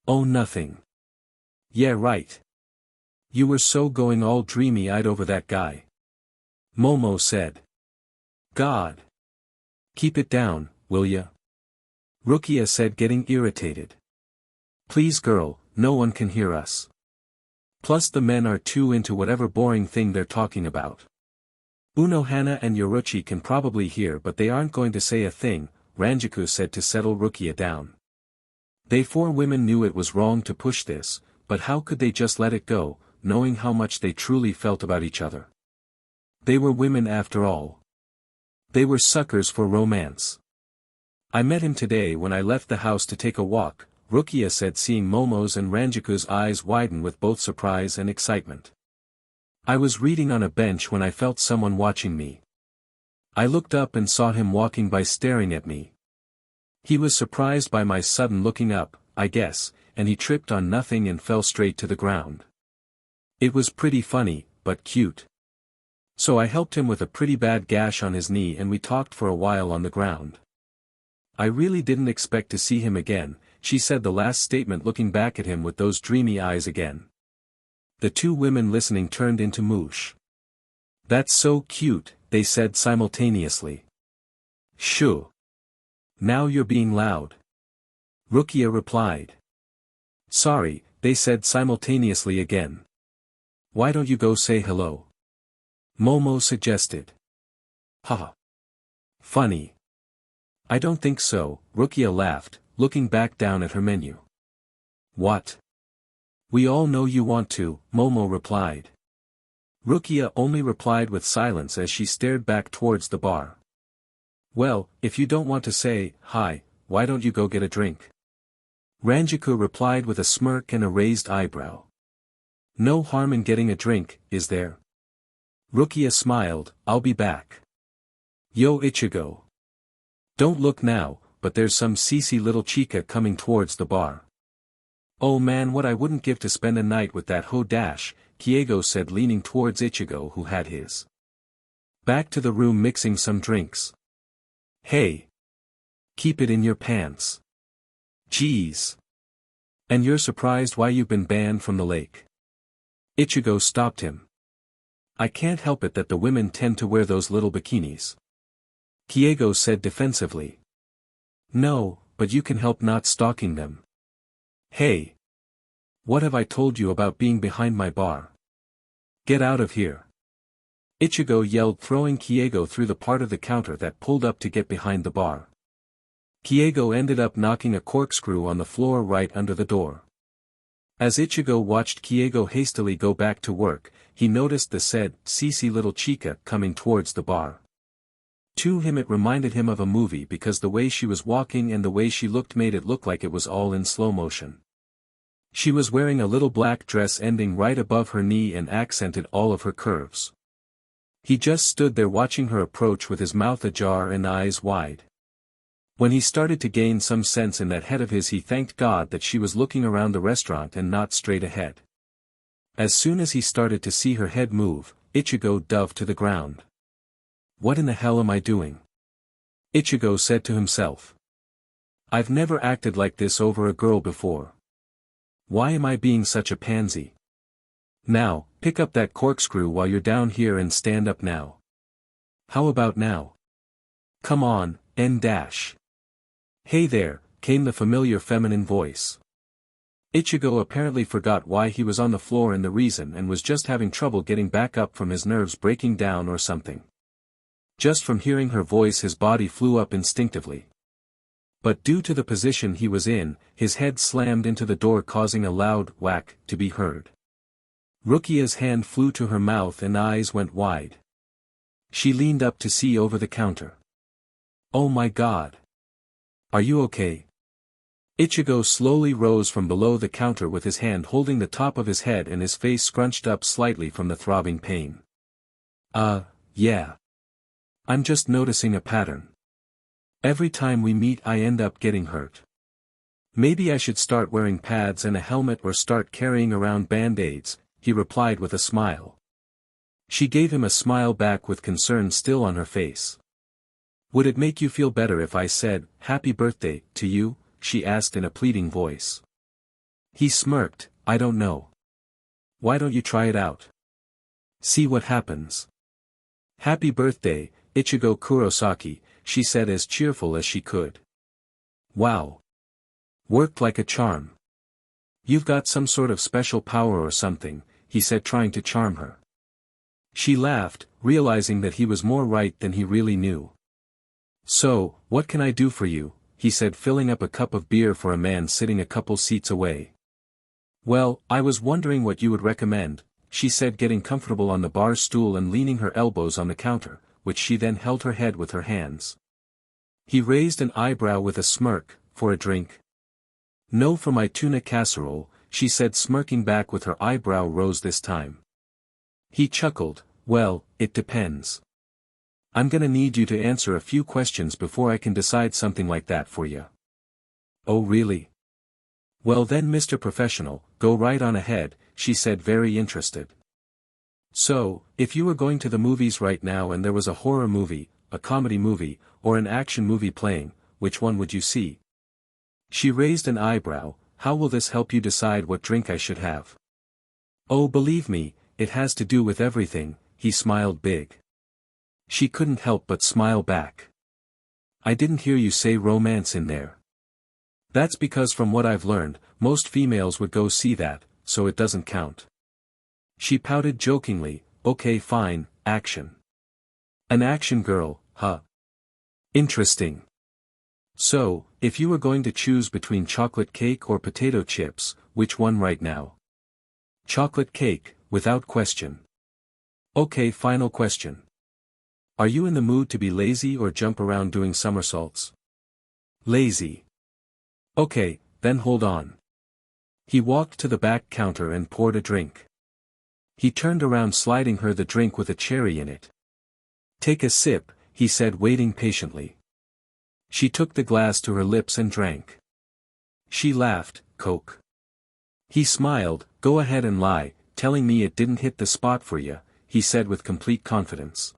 Speaker 1: Oh, nothing. Yeah, right. You were so going all dreamy-eyed over that guy," Momo said. "God. Keep it down, will ya?" Rukia said, getting irritated. "Please girl, no one can hear us. Plus the men are too into whatever boring thing they're talking about. Unohana and Yoruchi can probably hear but they aren't going to say a thing," Ranjiku said to settle Rukia down. They four women knew it was wrong to push this, but how could they just let it go, knowing how much they truly felt about each other? They were women after all. They were suckers for romance. "I met him today when I left the house to take a walk," Rukia said, seeing Momo's and Ranjiku's eyes widen with both surprise and excitement. "I was reading on a bench when I felt someone watching me. I looked up and saw him walking by staring at me. He was surprised by my sudden looking up, I guess, and he tripped on nothing and fell straight to the ground. It was pretty funny, but cute. So I helped him with a pretty bad gash on his knee and we talked for a while on the ground. I really didn't expect to see him again, she said, the last statement looking back at him with those dreamy eyes again. The two women listening turned into mush. That's so cute, they said simultaneously. Shoo. Now you're being loud. Rukia replied. Sorry, they said simultaneously again. Why don't you go say hello? Momo suggested. Haha. Funny. I don't think so, Rukia laughed, looking back down at her menu. What? We all know you want to, Momo replied. Rukia only replied with silence as she stared back towards the bar. Well, if you don't want to say hi, why don't you go get a drink? Ranjiku replied with a smirk and a raised eyebrow. No harm in getting a drink, is there? Rukia smiled, I'll be back. Yo Ichigo. Don't look now, but there's some CC little chica coming towards the bar. Oh man, what I wouldn't give to spend a night with that ho dash, Kiego said, leaning towards Ichigo, who had his back to the room mixing some drinks. Hey. Keep it in your pants. Jeez. And you're surprised why you've been banned from the lake? Ichigo stopped him. I can't help it that the women tend to wear those little bikinis. Kiego said defensively. No, but you can help not stalking them. Hey. What have I told you about being behind my bar? Get out of here. Ichigo yelled, throwing Kiego through the part of the counter that pulled up to get behind the bar. Kiego ended up knocking a corkscrew on the floor right under the door. As Ichigo watched Kiego hastily go back to work, he noticed the said, CC little chica coming towards the bar. To him it reminded him of a movie because the way she was walking and the way she looked made it look like it was all in slow motion. She was wearing a little black dress ending right above her knee and accented all of her curves. He just stood there watching her approach with his mouth ajar and eyes wide. When he started to gain some sense in that head of his, he thanked God that she was looking around the restaurant and not straight ahead. As soon as he started to see her head move, Ichigo dove to the ground. What in the hell am I doing? Ichigo said to himself. I've never acted like this over a girl before. Why am I being such a pansy? Now, pick up that corkscrew while you're down here and stand up now. How about now? Come on, N-. Hey there, came the familiar feminine voice. Ichigo apparently forgot why he was on the floor and the reason, and was just having trouble getting back up from his nerves breaking down or something. Just from hearing her voice his body flew up instinctively. But due to the position he was in, his head slammed into the door causing a loud whack to be heard. Rukia's hand flew to her mouth and eyes went wide. She leaned up to see over the counter. Oh my God. Are you okay? Ichigo slowly rose from below the counter with his hand holding the top of his head and his face scrunched up slightly from the throbbing pain. Yeah. I'm just noticing a pattern. Every time we meet I end up getting hurt. Maybe I should start wearing pads and a helmet or start carrying around band-aids, he replied with a smile. She gave him a smile back with concern still on her face. Would it make you feel better if I said, "Happy birthday," to you? She asked in a pleading voice. He smirked, I don't know. Why don't you try it out? See what happens. Happy birthday, Ichigo Kurosaki, she said as cheerful as she could. Wow. Worked like a charm. You've got some sort of special power or something, he said, trying to charm her. She laughed, realizing that he was more right than he really knew. So, what can I do for you? He said, filling up a cup of beer for a man sitting a couple seats away. Well, I was wondering what you would recommend, she said, getting comfortable on the bar stool and leaning her elbows on the counter, which she then held her head with her hands. He raised an eyebrow with a smirk. For a drink? No, for my tuna casserole, she said, smirking back with her eyebrow rose this time. He chuckled, well, it depends. I'm gonna need you to answer a few questions before I can decide something like that for you. Oh really? Well then Mr. Professional, go right on ahead, she said very interested. So, if you were going to the movies right now and there was a horror movie, a comedy movie, or an action movie playing, which one would you see? She raised an eyebrow. How will this help you decide what drink I should have? Oh believe me, it has to do with everything, he smiled big. She couldn't help but smile back. I didn't hear you say romance in there. That's because from what I've learned, most females would go see that, so it doesn't count. She pouted jokingly, okay fine, action. An action girl, huh? Interesting. So, if you were going to choose between chocolate cake or potato chips, which one right now? Chocolate cake, without question. Okay, final question. Are you in the mood to be lazy or jump around doing somersaults? Lazy. Okay, then hold on. He walked to the back counter and poured a drink. He turned around sliding her the drink with a cherry in it. Take a sip, he said waiting patiently. She took the glass to her lips and drank. She laughed, Coke. He smiled, go ahead and lie, telling me it didn't hit the spot for you, he said with complete confidence.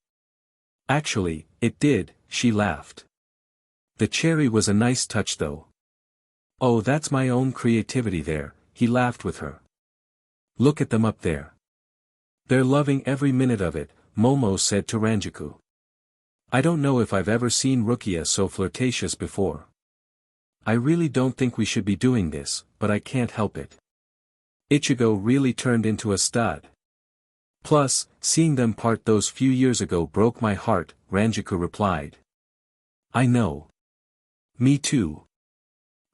Speaker 1: Actually, it did, she laughed. The cherry was a nice touch though. Oh that's my own creativity there, he laughed with her. Look at them up there. They're loving every minute of it, Momo said to Ranjaku. I don't know if I've ever seen Rukia so flirtatious before. I really don't think we should be doing this, but I can't help it. Ichigo really turned into a stud. Plus, seeing them part those few years ago broke my heart, Ranjaku replied. I know. Me too.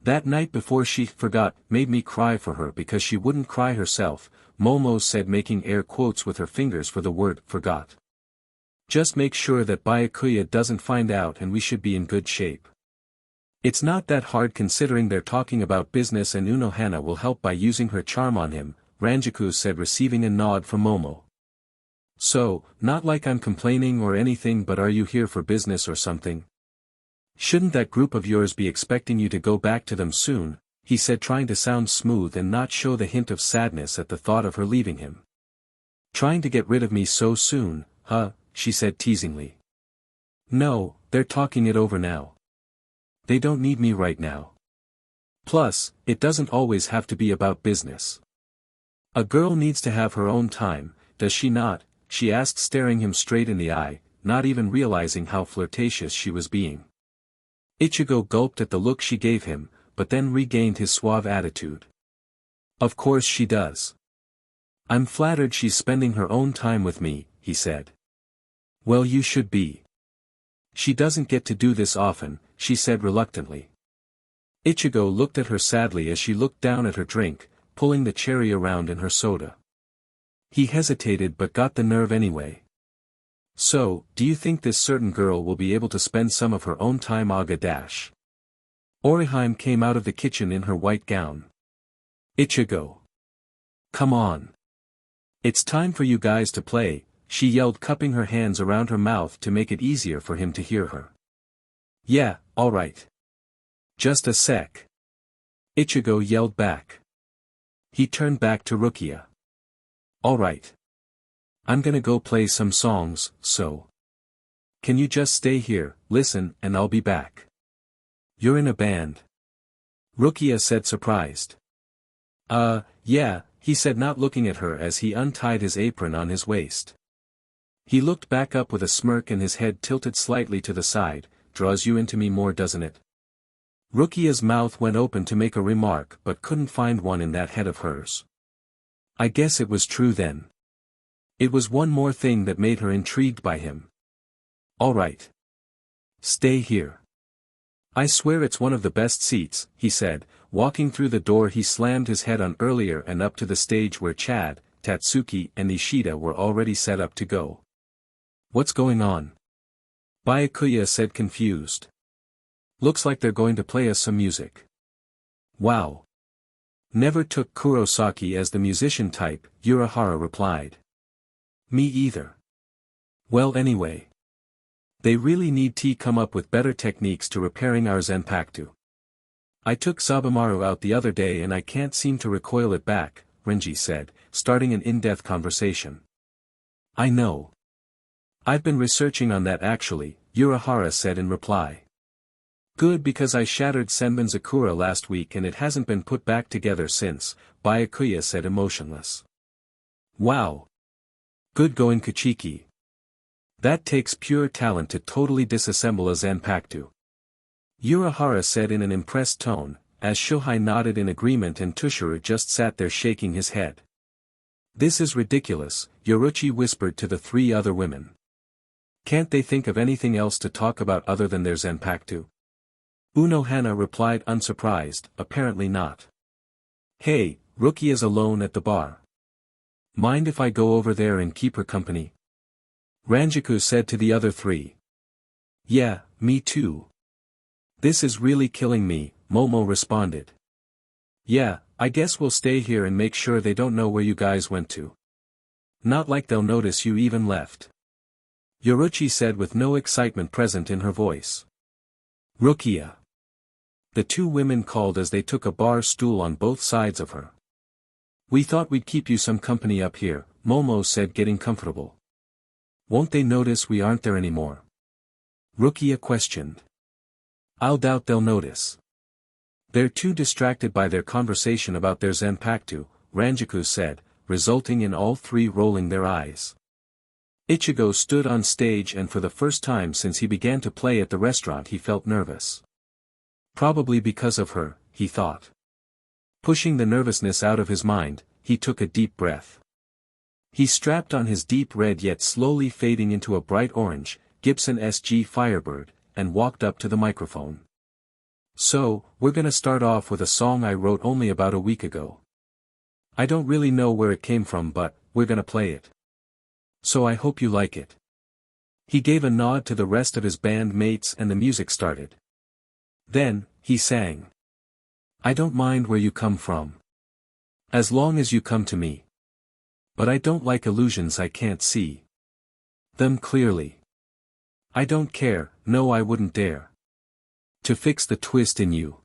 Speaker 1: That night before she forgot made me cry for her because she wouldn't cry herself, Momo said making air quotes with her fingers for the word forgot. Just make sure that Byakuya doesn't find out and we should be in good shape. It's not that hard considering they're talking about business and Unohana will help by using her charm on him, Ranjaku said receiving a nod from Momo. So, not like I'm complaining or anything but are you here for business or something? Shouldn't that group of yours be expecting you to go back to them soon, he said trying to sound smooth and not show the hint of sadness at the thought of her leaving him. Trying to get rid of me so soon, huh? She said teasingly. No, they're talking it over now. They don't need me right now. Plus, it doesn't always have to be about business. A girl needs to have her own time, does she not? She asked staring him straight in the eye, not even realizing how flirtatious she was being. Ichigo gulped at the look she gave him, but then regained his suave attitude. Of course she does. I'm flattered she's spending her own time with me, he said. Well you should be. She doesn't get to do this often, she said reluctantly. Ichigo looked at her sadly as she looked down at her drink, pulling the cherry around in her soda. He hesitated but got the nerve anyway. So, do you think this certain girl will be able to spend some of her own time Aga dash? Orihime came out of the kitchen in her white gown. Ichigo. Come on. It's time for you guys to play, she yelled cupping her hands around her mouth to make it easier for him to hear her. Yeah, alright. Just a sec. Ichigo yelled back. He turned back to Rukia. Alright. I'm gonna go play some songs, so. Can you just stay here, listen, and I'll be back. You're in a band. Rukia said surprised. Yeah, he said not looking at her as he untied his apron on his waist. He looked back up with a smirk and his head tilted slightly to the side, draws you into me more doesn't it? Rukia's mouth went open to make a remark but couldn't find one in that head of hers. I guess it was true then. It was one more thing that made her intrigued by him. Alright. Stay here. I swear it's one of the best seats, he said, walking through the door he slammed his head on earlier and up to the stage where Chad, Tatsuki and Ishida were already set up to go. What's going on? Byakuya said confused. Looks like they're going to play us some music. Wow. Never took Kurosaki as the musician type, Urahara replied. Me either. Well anyway. They really need to come up with better techniques to repairing our Zanpakuto. I took Sabamaru out the other day and I can't seem to recoil it back, Renji said, starting an in-depth conversation. I know. I've been researching on that actually, Urahara said in reply. Good, because I shattered Senbon's Akura last week and it hasn't been put back together since, Byakuya said emotionless. Wow. Good going Kuchiki. That takes pure talent to totally disassemble a Zanpakuto. Urahara said in an impressed tone, as Shohei nodded in agreement and Tushuru just sat there shaking his head. This is ridiculous, Yoruchi whispered to the three other women. Can't they think of anything else to talk about other than their Zanpakuto? Unohana replied unsurprised, apparently not. Hey, Rukia is alone at the bar. Mind if I go over there and keep her company? Ranjaku said to the other three. Yeah, me too. This is really killing me, Momo responded. Yeah, I guess we'll stay here and make sure they don't know where you guys went to. Not like they'll notice you even left. Yoruchi said with no excitement present in her voice. Rukia. The two women called as they took a bar stool on both sides of her. We thought we'd keep you some company up here, Momo said, getting comfortable. Won't they notice we aren't there anymore? Rukia questioned. I'll doubt they'll notice. They're too distracted by their conversation about their Zanpakuto, Ranjaku said, resulting in all three rolling their eyes. Ichigo stood on stage and for the first time since he began to play at the restaurant he felt nervous. Probably because of her, he thought. Pushing the nervousness out of his mind, he took a deep breath. He strapped on his deep red yet slowly fading into a bright orange, Gibson SG Firebird, and walked up to the microphone. So, we're gonna start off with a song I wrote only about a week ago. I don't really know where it came from, but we're gonna play it. So I hope you like it. He gave a nod to the rest of his band mates and the music started. Then, he sang. I don't mind where you come from. As long as you come to me. But I don't like illusions I can't see them clearly. I don't care, no I wouldn't dare to fix the twist in you.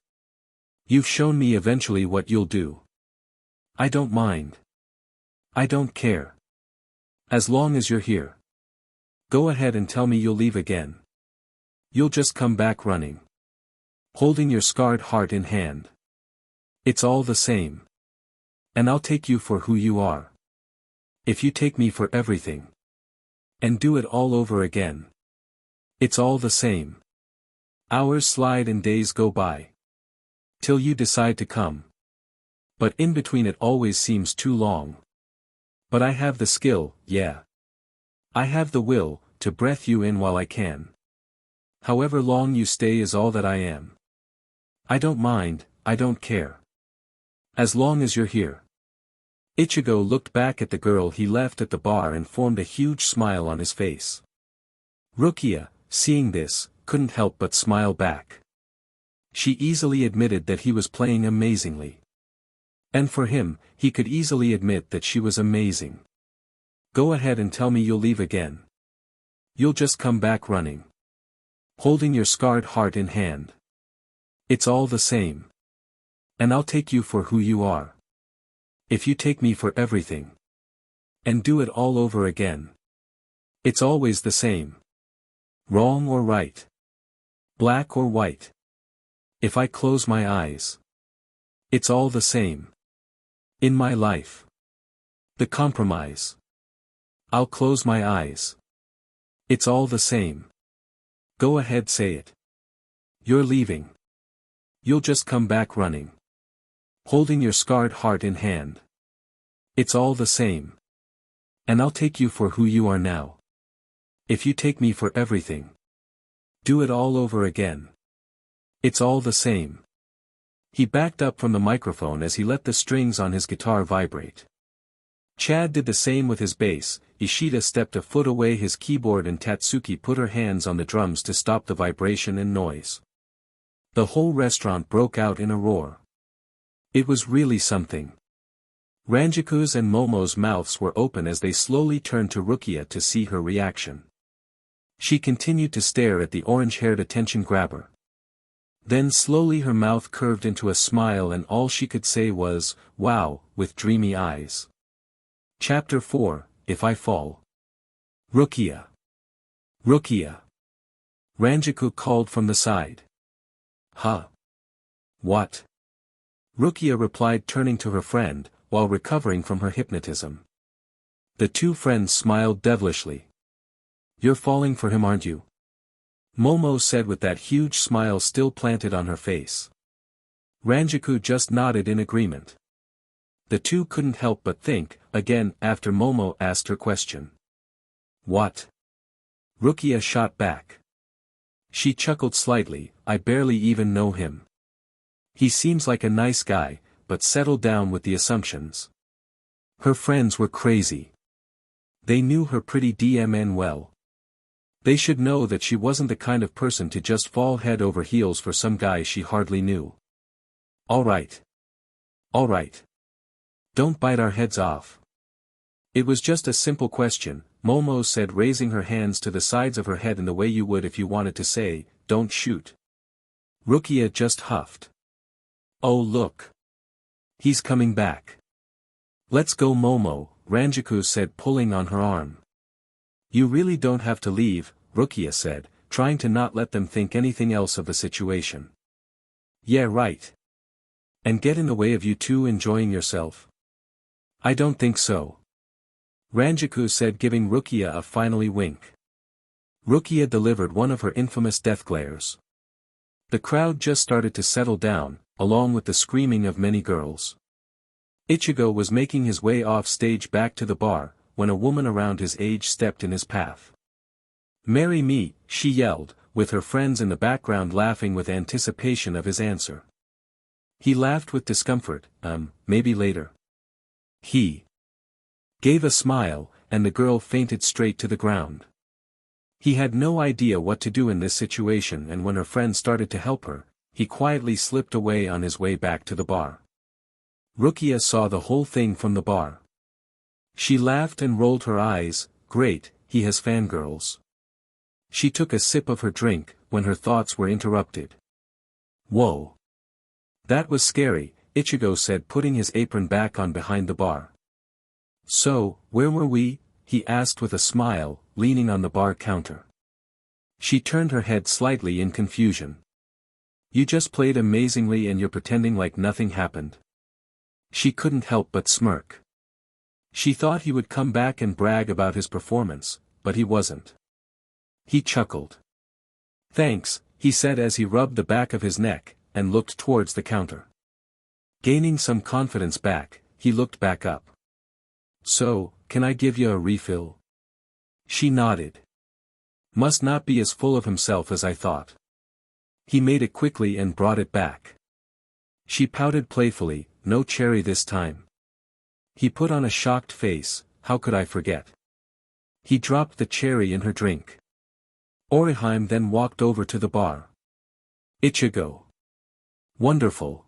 Speaker 1: You've shown me eventually what you'll do. I don't mind. I don't care. As long as you're here. Go ahead and tell me you'll leave again. You'll just come back running. Holding your scarred heart in hand. It's all the same. And I'll take you for who you are. If you take me for everything. And do it all over again. It's all the same. Hours slide and days go by. Till you decide to come. But in between it always seems too long. But I have the skill, yeah. I have the will, to breath you in while I can. However long you stay is all that I am. I don't mind, I don't care. As long as you're here. Ichigo looked back at the girl he left at the bar and formed a huge smile on his face. Rukia, seeing this, couldn't help but smile back. She easily admitted that he was playing amazingly. And for him, he could easily admit that she was amazing. Go ahead and tell me you'll leave again. You'll just come back running. Holding your scarred heart in hand. It's all the same. And I'll take you for who you are. If you take me for everything. And do it all over again. It's always the same. Wrong or right. Black or white. If I close my eyes. It's all the same. In my life. The compromise. I'll close my eyes. It's all the same. Go ahead, say it. You're leaving. You'll just come back running. Holding your scarred heart in hand. It's all the same. And I'll take you for who you are now. If you take me for everything. Do it all over again. It's all the same. He backed up from the microphone as he let the strings on his guitar vibrate. Chad did the same with his bass. Ishida stepped a foot away his keyboard and Tatsuki put her hands on the drums to stop the vibration and noise. The whole restaurant broke out in a roar. It was really something. Ranjaku's and Momo's mouths were open as they slowly turned to Rukia to see her reaction. She continued to stare at the orange-haired attention grabber. Then slowly her mouth curved into a smile and all she could say was, "Wow," with dreamy eyes. Chapter 4, If I Fall. Rukia. Rukia. Ranjaku called from the side. Huh? What? Rukia replied, turning to her friend, while recovering from her hypnotism. The two friends smiled devilishly. You're falling for him, aren't you? Momo said with that huge smile still planted on her face. Ranjaku just nodded in agreement. The two couldn't help but think, again, after Momo asked her question. What? Rukia shot back. She chuckled slightly, I barely even know him. He seems like a nice guy, but settle down with the assumptions. Her friends were crazy. They knew her pretty DMN well. They should know that she wasn't the kind of person to just fall head over heels for some guy she hardly knew. Alright. Alright. Don't bite our heads off. It was just a simple question, Momo said, raising her hands to the sides of her head in the way you would if you wanted to say, don't shoot. Rukia just huffed. Oh look. He's coming back. Let's go, Momo, Ranjaku said, pulling on her arm. You really don't have to leave, Rukia said, trying to not let them think anything else of the situation. Yeah, right. And get in the way of you two enjoying yourself? I don't think so. Ranjaku said, giving Rukia a finally wink. Rukia delivered one of her infamous death glares. The crowd just started to settle down, along with the screaming of many girls. Ichigo was making his way off stage back to the bar, when a woman around his age stepped in his path. Marry me, she yelled, with her friends in the background laughing with anticipation of his answer. He laughed with discomfort, maybe later. He gave a smile, and the girl fainted straight to the ground. He had no idea what to do in this situation, and when her friend started to help her, he quietly slipped away on his way back to the bar. Rukia saw the whole thing from the bar. She laughed and rolled her eyes, great, he has fangirls. She took a sip of her drink, when her thoughts were interrupted. Whoa. That was scary, Ichigo said, putting his apron back on behind the bar. So, where were we? He asked with a smile, leaning on the bar counter. She turned her head slightly in confusion. You just played amazingly and you're pretending like nothing happened. She couldn't help but smirk. She thought he would come back and brag about his performance, but he wasn't. He chuckled. Thanks, he said as he rubbed the back of his neck, and looked towards the counter. Gaining some confidence back, he looked back up. So, can I give you a refill? She nodded. Must not be as full of himself as I thought. He made it quickly and brought it back. She pouted playfully, no cherry this time. He put on a shocked face, how could I forget? He dropped the cherry in her drink. Orihime then walked over to the bar. Ichigo. Wonderful.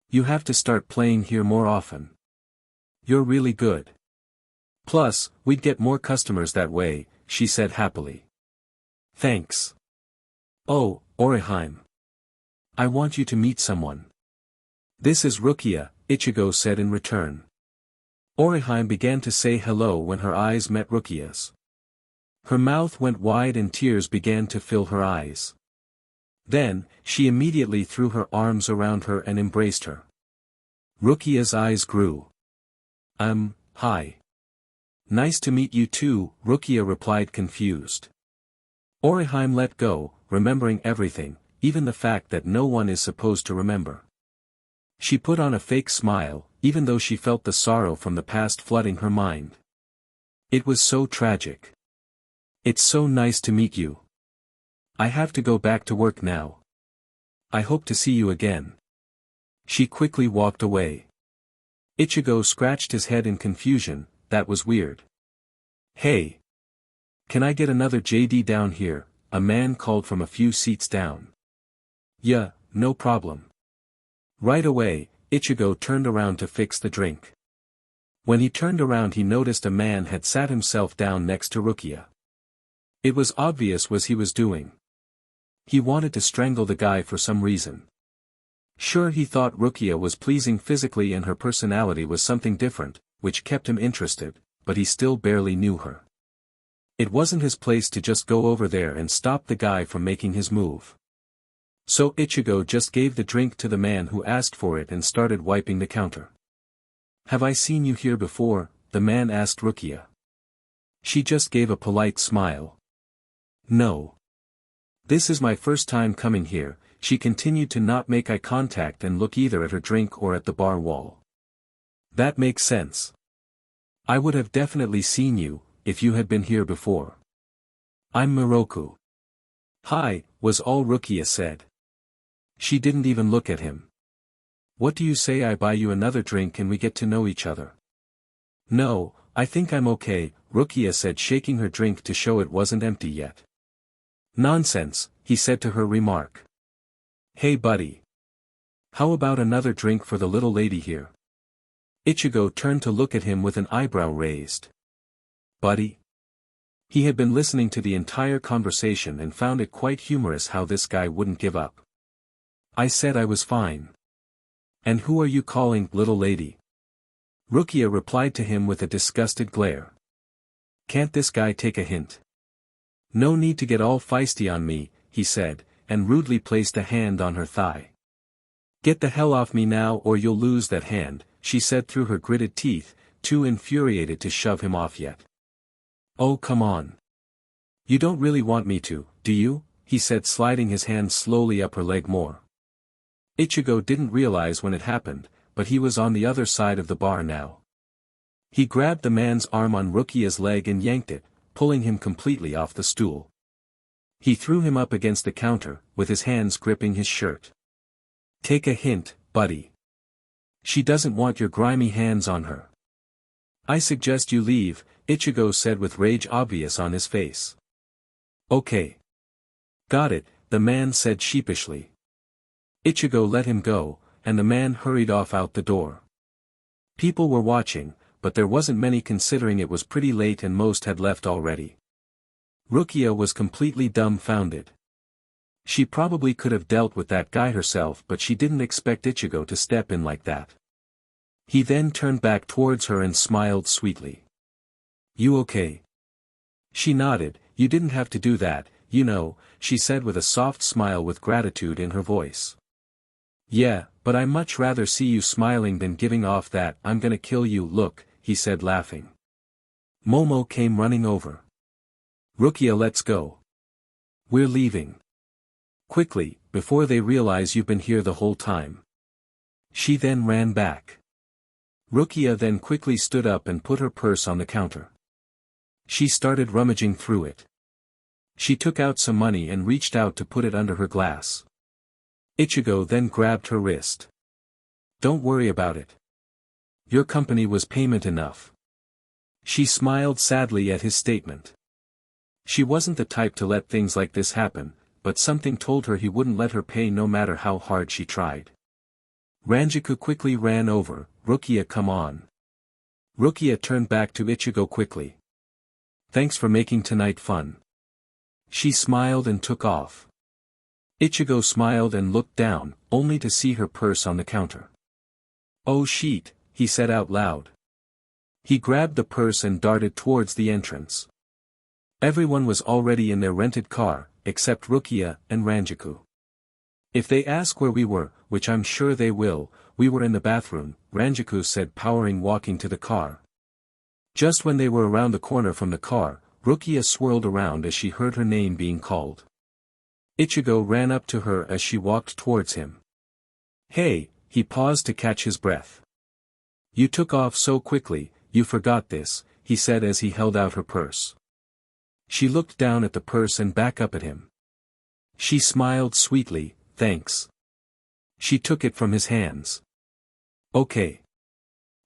Speaker 1: You have to start playing here more often. You're really good. Plus, we'd get more customers that way, she said happily. Thanks. Oh, Orihime. I want you to meet someone. This is Rukia, Ichigo said in return. Orihime began to say hello when her eyes met Rukia's. Her mouth went wide and tears began to fill her eyes. Then, she immediately threw her arms around her and embraced her. Rukia's eyes grew. Hi. Nice to meet you too, Rukia replied confused. Orihime let go, remembering everything, even the fact that no one is supposed to remember. She put on a fake smile, even though she felt the sorrow from the past flooding her mind. It was so tragic. It's so nice to meet you. I have to go back to work now. I hope to see you again. She quickly walked away. Ichigo scratched his head in confusion, that was weird. Hey. Can I get another JD down here? A man called from a few seats down. Yeah, no problem. Right away, Ichigo turned around to fix the drink. When he turned around he noticed a man had sat himself down next to Rukia. It was obvious what he was doing. He wanted to strangle the guy for some reason. Sure, he thought Rukia was pleasing physically and her personality was something different, which kept him interested, but he still barely knew her. It wasn't his place to just go over there and stop the guy from making his move. So Ichigo just gave the drink to the man who asked for it and started wiping the counter. "Have I seen you here before?" the man asked Rukia. She just gave a polite smile. "No. This is my first time coming here." She continued to not make eye contact and look either at her drink or at the bar wall. "That makes sense. I would have definitely seen you, if you had been here before. I'm Miroku." "Hi," was all Rukia said. She didn't even look at him. "What do you say I buy you another drink and we get to know each other?" "No, I think I'm okay," Rukia said, shaking her drink to show it wasn't empty yet. "Nonsense," he said to her remark. "Hey buddy. How about another drink for the little lady here?" Ichigo turned to look at him with an eyebrow raised. "Buddy?" He had been listening to the entire conversation and found it quite humorous how this guy wouldn't give up. "I said I was fine. And who are you calling little lady?" Rukia replied to him with a disgusted glare. "Can't this guy take a hint?" "No need to get all feisty on me," he said, and rudely placed a hand on her thigh. "Get the hell off me now or you'll lose that hand," she said through her gritted teeth, too infuriated to shove him off yet. "Oh come on. You don't really want me to, do you?" he said, sliding his hand slowly up her leg more. Ichigo didn't realize when it happened, but he was on the other side of the bar now. He grabbed the man's arm on Rukia's leg and yanked it, pulling him completely off the stool. He threw him up against the counter, with his hands gripping his shirt. "Take a hint, buddy. She doesn't want your grimy hands on her." "I suggest you leave," Ichigo said with rage obvious on his face. "Okay. Got it," the man said sheepishly. Ichigo let him go, and the man hurried off out the door. People were watching, but there wasn't many considering it was pretty late and most had left already. Rukia was completely dumbfounded. She probably could have dealt with that guy herself, but she didn't expect Ichigo to step in like that. He then turned back towards her and smiled sweetly. "You okay?" She nodded. "You didn't have to do that, you know," she said with a soft smile with gratitude in her voice. "Yeah, but I much rather see you smiling than giving off that 'I'm gonna kill you' look," he said laughing. Momo came running over. "Rukia, let's go. We're leaving. Quickly, before they realize you've been here the whole time." She then ran back. Rukia then quickly stood up and put her purse on the counter. She started rummaging through it. She took out some money and reached out to put it under her glass. Ichigo then grabbed her wrist. "Don't worry about it. Your company was payment enough." She smiled sadly at his statement. She wasn't the type to let things like this happen, but something told her he wouldn't let her pay no matter how hard she tried. Ranjaku quickly ran over. "Rukia, come on." Rukia turned back to Ichigo quickly. "Thanks for making tonight fun." She smiled and took off. Ichigo smiled and looked down, only to see her purse on the counter. "Oh shit," he said out loud. He grabbed the purse and darted towards the entrance. Everyone was already in their rented car, except Rukia and Ranjaku. "If they ask where we were, which I'm sure they will, we were in the bathroom," Ranjaku said, powering walking to the car. Just when they were around the corner from the car, Rukia swirled around as she heard her name being called. Ichigo ran up to her as she walked towards him. "Hey," he paused to catch his breath. "You took off so quickly, you forgot this," he said as he held out her purse. She looked down at the purse and back up at him. She smiled sweetly, "Thanks." She took it from his hands. "Okay.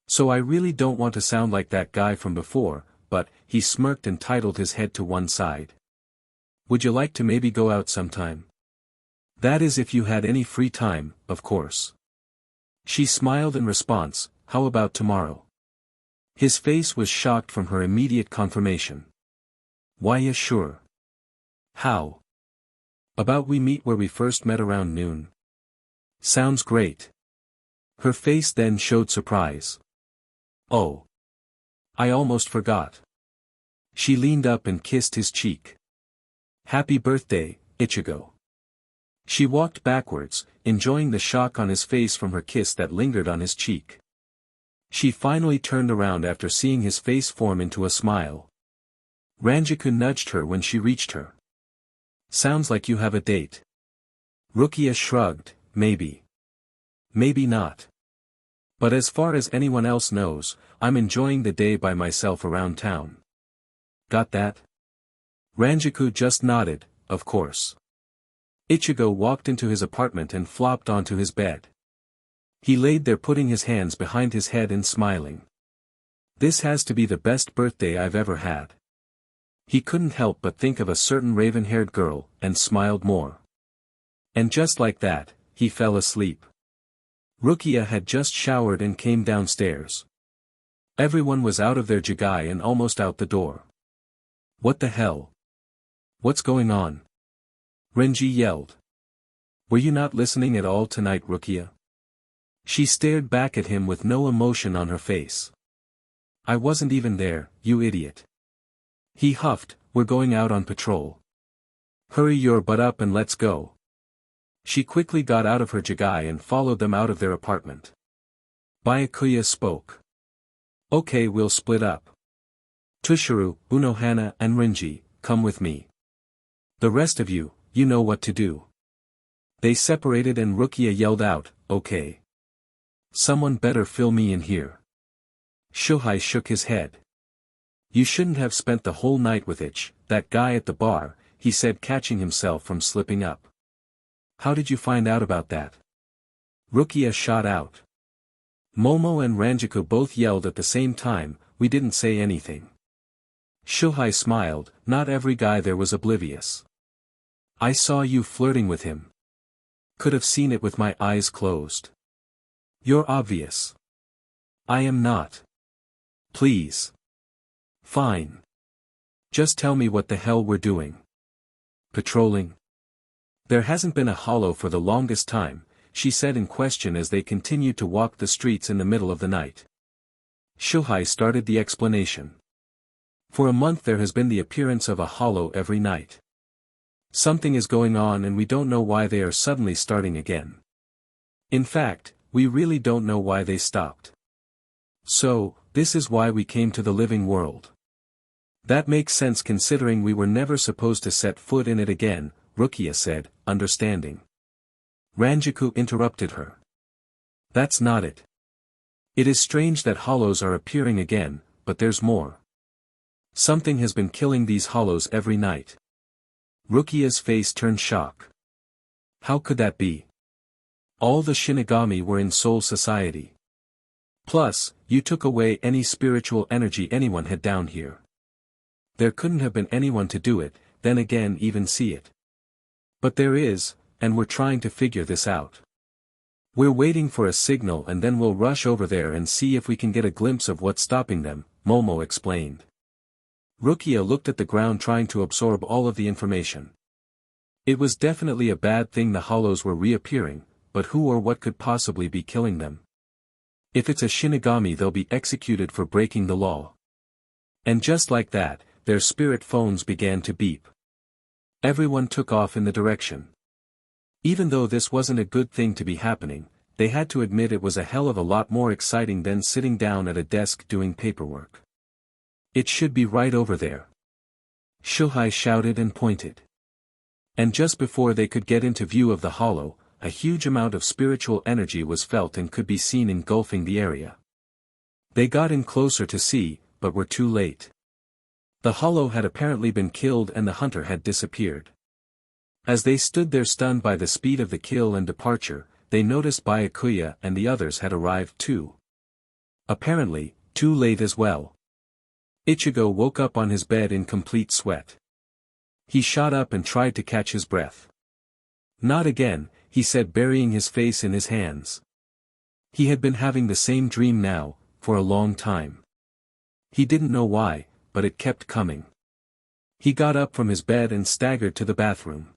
Speaker 1: So I really don't want to sound like that guy from before, but," he smirked and titled his head to one side. "Would you like to maybe go out sometime? That is if you had any free time, of course." She smiled in response, "How about tomorrow?" His face was shocked from her immediate confirmation. "Why, yeah, sure. How about we meet where we first met around noon? Sounds great. Her face then showed surprise. Oh. I almost forgot. She leaned up and kissed his cheek. Happy birthday, Ichigo. She walked backwards, enjoying the shock on his face from her kiss that lingered on his cheek. She finally turned around after seeing his face form into a smile. Ranjaku nudged her when she reached her. Sounds like you have a date. Rukia shrugged, maybe. Maybe not. But as far as anyone else knows, I'm enjoying the day by myself around town. Got that? Ranjaku just nodded, of course. Ichigo walked into his apartment and flopped onto his bed. He laid there putting his hands behind his head and smiling. This has to be the best birthday I've ever had. He couldn't help but think of a certain raven-haired girl, and smiled more. And just like that, he fell asleep. Rukia had just showered and came downstairs. Everyone was out of their jigai and almost out the door. What the hell? What's going on? Renji yelled. Were you not listening at all tonight, Rukia? She stared back at him with no emotion on her face. I wasn't even there, you idiot. He huffed, we're going out on patrol. Hurry your butt up and let's go. She quickly got out of her jigai and followed them out of their apartment. Byakuya spoke. Okay, we'll split up. Tushiru, Unohana and Renji, come with me. The rest of you, you know what to do. They separated and Rukia yelled out, okay. Someone better fill me in here. Shuhei shook his head. You shouldn't have spent the whole night with that guy at the bar, he said, catching himself from slipping up. How did you find out about that? Rukia shot out. Momo and Ranjaku both yelled at the same time, we didn't say anything. Shuhei smiled, not every guy there was oblivious. I saw you flirting with him. Could have seen it with my eyes closed. You're obvious. I am not. Please. Fine. Just tell me what the hell we're doing. Patrolling? There hasn't been a hollow for the longest time, she said in question as they continued to walk the streets in the middle of the night. Shuhei started the explanation. For a month there has been the appearance of a hollow every night. Something is going on and we don't know why they are suddenly starting again. In fact, we really don't know why they stopped. So, this is why we came to the living world. That makes sense considering we were never supposed to set foot in it again, Rukia said, understanding. Ranjaku interrupted her. That's not it. It is strange that hollows are appearing again, but there's more. Something has been killing these hollows every night. Rukia's face turned shock. How could that be? All the Shinigami were in Soul Society. Plus, you took away any spiritual energy anyone had down here. There couldn't have been anyone to do it, then again even see it. But there is, and we're trying to figure this out. We're waiting for a signal and then we'll rush over there and see if we can get a glimpse of what's stopping them, Momo explained. Rukia looked at the ground trying to absorb all of the information. It was definitely a bad thing the hollows were reappearing, but who or what could possibly be killing them? If it's a Shinigami they'll be executed for breaking the law. And just like that, their spirit phones began to beep. Everyone took off in the direction. Even though this wasn't a good thing to be happening, they had to admit it was a hell of a lot more exciting than sitting down at a desk doing paperwork. It should be right over there. Shuhei shouted and pointed. And just before they could get into view of the hollow, a huge amount of spiritual energy was felt and could be seen engulfing the area. They got in closer to see, but were too late. The hollow had apparently been killed and the hunter had disappeared. As they stood there stunned by the speed of the kill and departure, they noticed Byakuya and the others had arrived too. Apparently, too late as well. Ichigo woke up on his bed in complete sweat. He shot up and tried to catch his breath. Not again, he said, burying his face in his hands. He had been having the same dream now, for a long time. He didn't know why, but it kept coming. He got up from his bed and staggered to the bathroom.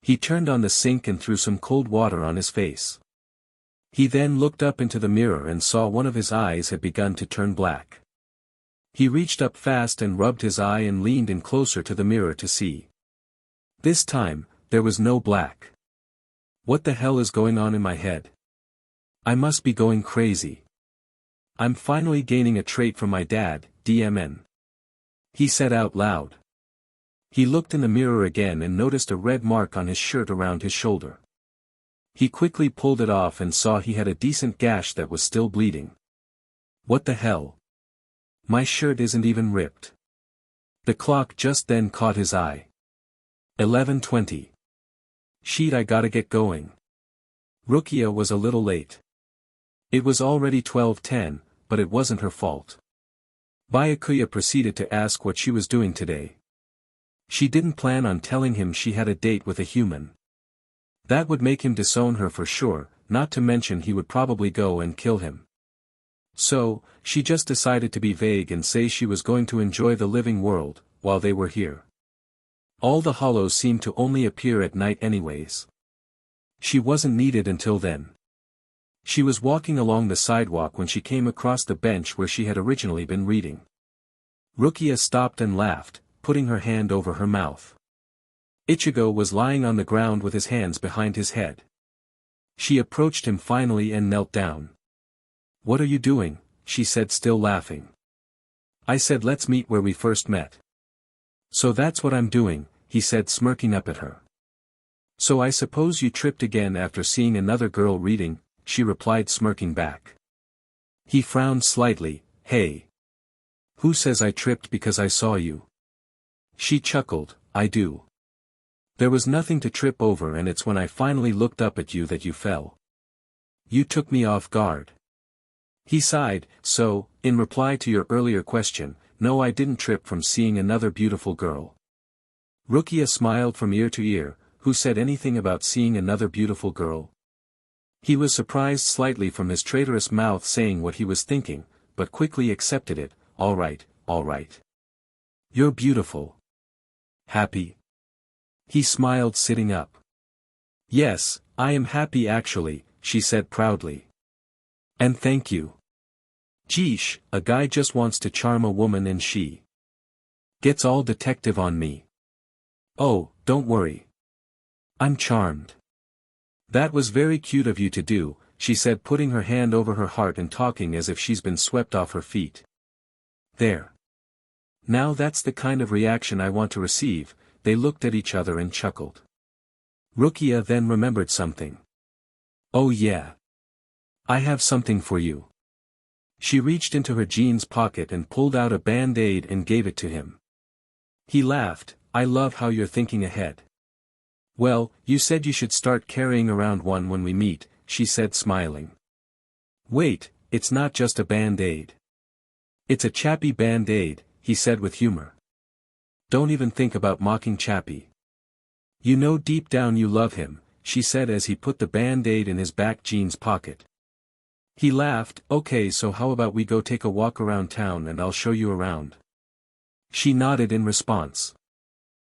Speaker 1: He turned on the sink and threw some cold water on his face. He then looked up into the mirror and saw one of his eyes had begun to turn black. He reached up fast and rubbed his eye and leaned in closer to the mirror to see. This time, there was no black. What the hell is going on in my head? I must be going crazy. I'm finally gaining a trait from my dad, DMN. He said out loud. He looked in the mirror again and noticed a red mark on his shirt around his shoulder. He quickly pulled it off and saw he had a decent gash that was still bleeding. What the hell? My shirt isn't even ripped. The clock just then caught his eye. 11:20. Shit, I gotta get going. Rukia was a little late. It was already 12:10, but it wasn't her fault. Byakuya proceeded to ask what she was doing today. She didn't plan on telling him she had a date with a human. That would make him disown her for sure, not to mention he would probably go and kill him. So, she just decided to be vague and say she was going to enjoy the living world, while they were here. All the hollows seemed to only appear at night anyways. She wasn't needed until then. She was walking along the sidewalk when she came across the bench where she had originally been reading. Rukia stopped and laughed, putting her hand over her mouth. Ichigo was lying on the ground with his hands behind his head. She approached him finally and knelt down. "What are you doing?" she said, still laughing. "I said let's meet where we first met." "So that's what I'm doing," he said, smirking up at her. "So I suppose you tripped again after seeing another girl reading," she replied, smirking back. He frowned slightly. "Hey. Who says I tripped because I saw you?" She chuckled. "I do. There was nothing to trip over, and it's when I finally looked up at you that you fell. You took me off guard." He sighed. "So, in reply to your earlier question, no, I didn't trip from seeing another beautiful girl." Rukia smiled from ear to ear. Who said anything about seeing another beautiful girl? He was surprised slightly from his traitorous mouth saying what he was thinking, but quickly accepted it. All right. You're beautiful. Happy?" He smiled, sitting up. "Yes, I am happy actually," she said proudly. "And thank you. Geesh, a guy just wants to charm a woman and she gets all detective on me." "Oh, don't worry. I'm charmed." "That was very cute of you to do," she said, putting her hand over her heart and talking as if she's been swept off her feet. "There. Now that's the kind of reaction I want to receive." They looked at each other and chuckled. Rukia then remembered something. "Oh yeah. I have something for you." She reached into her jeans pocket and pulled out a band-aid and gave it to him. He laughed. "I love how you're thinking ahead." "Well, you said you should start carrying around one when we meet," she said, smiling. "Wait, it's not just a band-aid. It's a Chappie band-aid," he said with humor. "Don't even think about mocking Chappie. You know deep down you love him," she said as he put the band-aid in his back jeans pocket. He laughed. "Okay, so how about we go take a walk around town and I'll show you around?" She nodded in response.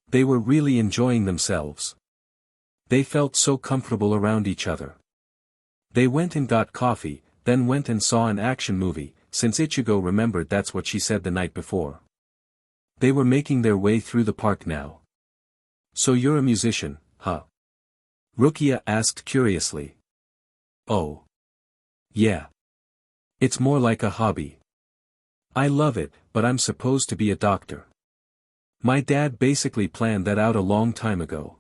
Speaker 1: They were really enjoying themselves. They felt so comfortable around each other. They went and got coffee, then went and saw an action movie, since Ichigo remembered that's what she said the night before. They were making their way through the park now. "So you're a musician, huh?" Rukia asked curiously. "Oh. Yeah. It's more like a hobby. I love it, but I'm supposed to be a doctor. My dad basically planned that out a long time ago.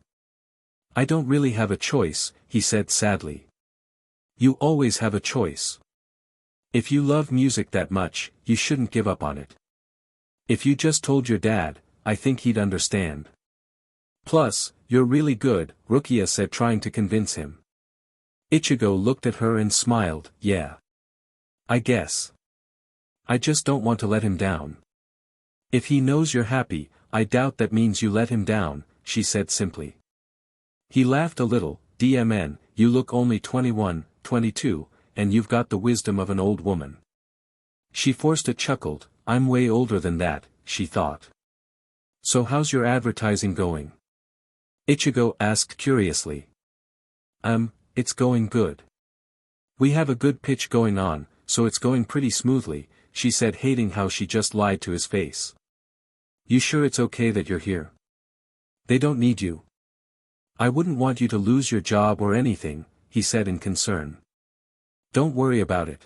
Speaker 1: I don't really have a choice," he said sadly. "You always have a choice. If you love music that much, you shouldn't give up on it. If you just told your dad, I think he'd understand. Plus, you're really good," Rukia said, trying to convince him. Ichigo looked at her and smiled. "Yeah. I guess. I just don't want to let him down." "If he knows you're happy, I doubt that means you let him down," she said simply. He laughed a little. "DMN, you look only 21, 22, and you've got the wisdom of an old woman." She forced a chuckle. "I'm way older than that," she thought. So how's your advertising going? Ichigo asked curiously. It's going good. We have a good pitch going on, so it's going pretty smoothly, she said, hating how she just lied to his face. You sure it's okay that you're here? They don't need you. I wouldn't want you to lose your job or anything, he said in concern. Don't worry about it.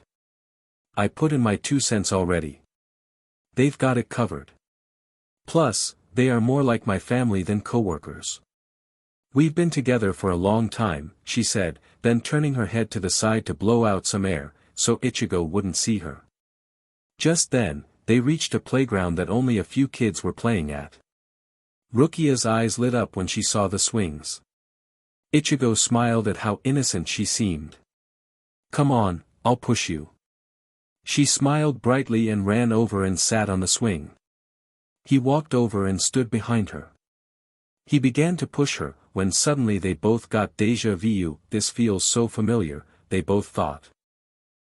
Speaker 1: I put in my 2 cents already. They've got it covered. Plus, they are more like my family than coworkers. We've been together for a long time, she said, then turning her head to the side to blow out some air, so Ichigo wouldn't see her. Just then, they reached a playground that only a few kids were playing at. Rukia's eyes lit up when she saw the swings. Ichigo smiled at how innocent she seemed. Come on, I'll push you. She smiled brightly and ran over and sat on the swing. He walked over and stood behind her. He began to push her, when suddenly they both got déjà vu. This feels so familiar, they both thought.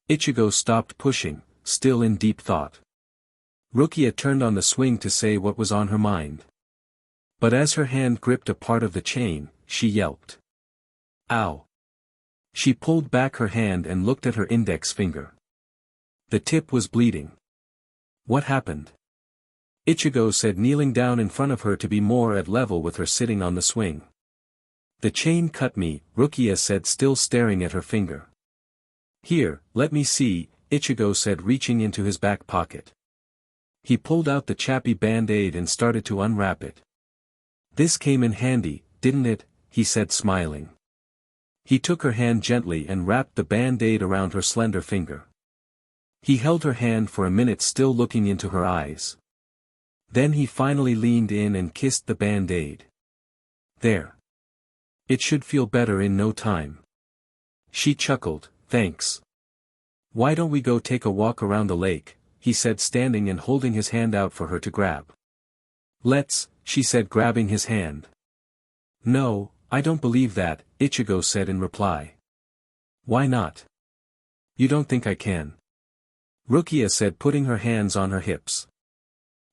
Speaker 1: Ichigo stopped pushing, still in deep thought. Rukia turned on the swing to say what was on her mind. But as her hand gripped a part of the chain, she yelped. Ow! She pulled back her hand and looked at her index finger. The tip was bleeding. What happened? Ichigo said, kneeling down in front of her to be more at level with her sitting on the swing. The chain cut me, Rukia said, still staring at her finger. Here, let me see, Ichigo said, reaching into his back pocket. He pulled out the chappy band-aid and started to unwrap it. This came in handy, didn't it? He said, smiling. He took her hand gently and wrapped the band-aid around her slender finger. He held her hand for a minute, still looking into her eyes. Then he finally leaned in and kissed the band-aid. There. It should feel better in no time. She chuckled, thanks. Why don't we go take a walk around the lake, he said, standing and holding his hand out for her to grab. Let's, she said, grabbing his hand. No, I don't believe that, Ichigo said in reply. Why not? You don't think I can? Rukia said, putting her hands on her hips.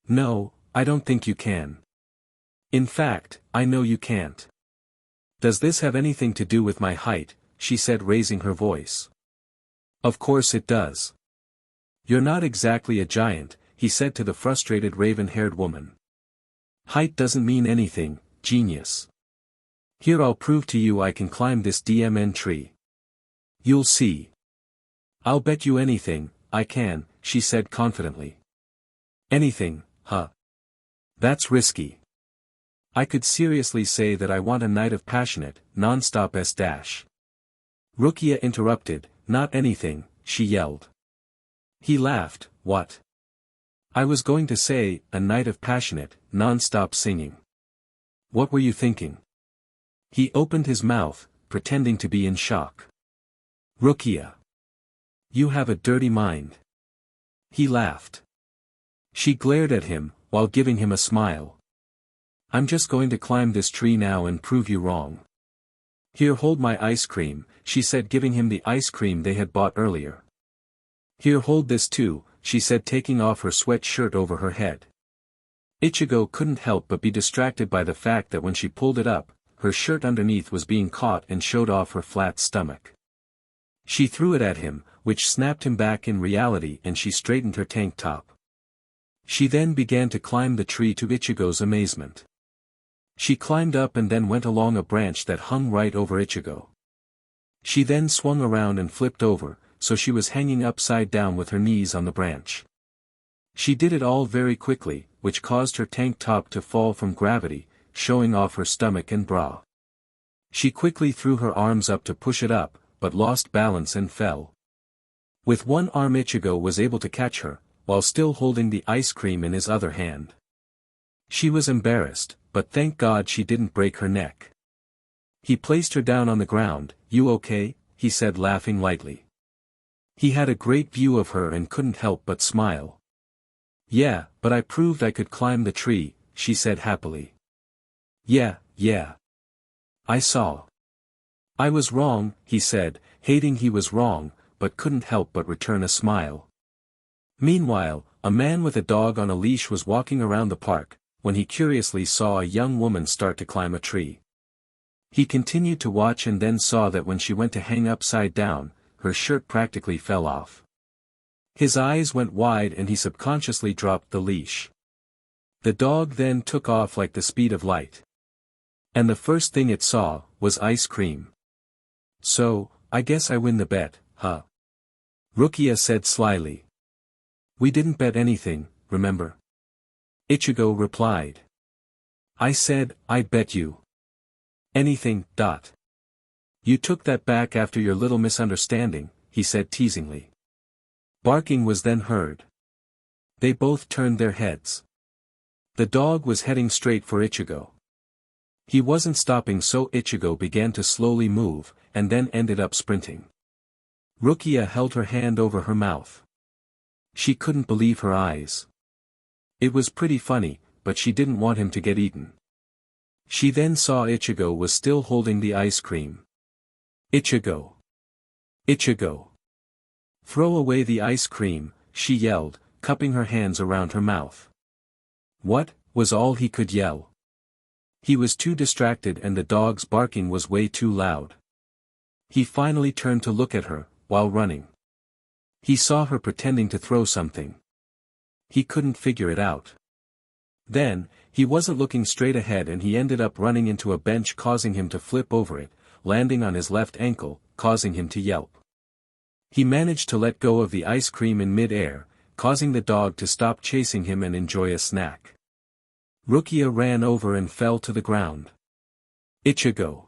Speaker 1: No, I don't think you can. In fact, I know you can't. Does this have anything to do with my height? She said, raising her voice. Of course it does. You're not exactly a giant, he said to the frustrated raven-haired woman. Height doesn't mean anything, genius. Here, I'll prove to you I can climb this DMN tree. You'll see. I'll bet you anything, I can, she said confidently. Anything, huh? That's risky. I could seriously say that I want a night of passionate, non-stop s-. Rukia interrupted, not anything, she yelled. He laughed, what? I was going to say, a night of passionate, non-stop singing. What were you thinking? He opened his mouth, pretending to be in shock. Rukia. You have a dirty mind. He laughed. She glared at him, while giving him a smile. I'm just going to climb this tree now and prove you wrong. Here, hold my ice cream, she said, giving him the ice cream they had bought earlier. Here, hold this too, she said, taking off her sweatshirt over her head. Ichigo couldn't help but be distracted by the fact that when she pulled it up, her shirt underneath was being caught and showed off her flat stomach. She threw it at him, which snapped him back in reality, and she straightened her tank top. She then began to climb the tree, to Ichigo's amazement. She climbed up and then went along a branch that hung right over Ichigo. She then swung around and flipped over, so she was hanging upside down with her knees on the branch. She did it all very quickly, which caused her tank top to fall from gravity, showing off her stomach and bra. She quickly threw her arms up to push it up, but lost balance and fell. With one arm, Ichigo was able to catch her, while still holding the ice cream in his other hand. She was embarrassed, but thank God she didn't break her neck. He placed her down on the ground. You okay? He said, laughing lightly. He had a great view of her and couldn't help but smile. Yeah, but I proved I could climb the tree, she said happily. Yeah. I saw. I was wrong, he said, hating he was wrong, but couldn't help but return a smile. Meanwhile, a man with a dog on a leash was walking around the park, when he curiously saw a young woman start to climb a tree. He continued to watch and then saw that when she went to hang upside down, her shirt practically fell off. His eyes went wide and he subconsciously dropped the leash. The dog then took off like the speed of light. And the first thing it saw was ice cream. "So, I guess I win the bet, huh?" Rukia said slyly. "We didn't bet anything, remember?" Ichigo replied. "I said, I'd bet you anything, dot. You took that back after your little misunderstanding," he said teasingly. Barking was then heard. They both turned their heads. The dog was heading straight for Ichigo. He wasn't stopping, so Ichigo began to slowly move, and then ended up sprinting. Rukia held her hand over her mouth. She couldn't believe her eyes. It was pretty funny, but she didn't want him to get eaten. She then saw Ichigo was still holding the ice cream. "Ichigo! Ichigo! Throw away the ice cream," she yelled, cupping her hands around her mouth. "What?" was all he could yell. He was too distracted and the dog's barking was way too loud. He finally turned to look at her, while running. He saw her pretending to throw something. He couldn't figure it out. Then, he wasn't looking straight ahead and he ended up running into a bench, causing him to flip over it, landing on his left ankle, causing him to yelp. He managed to let go of the ice cream in mid-air, causing the dog to stop chasing him and enjoy a snack. Rukia ran over and fell to the ground. "Ichigo!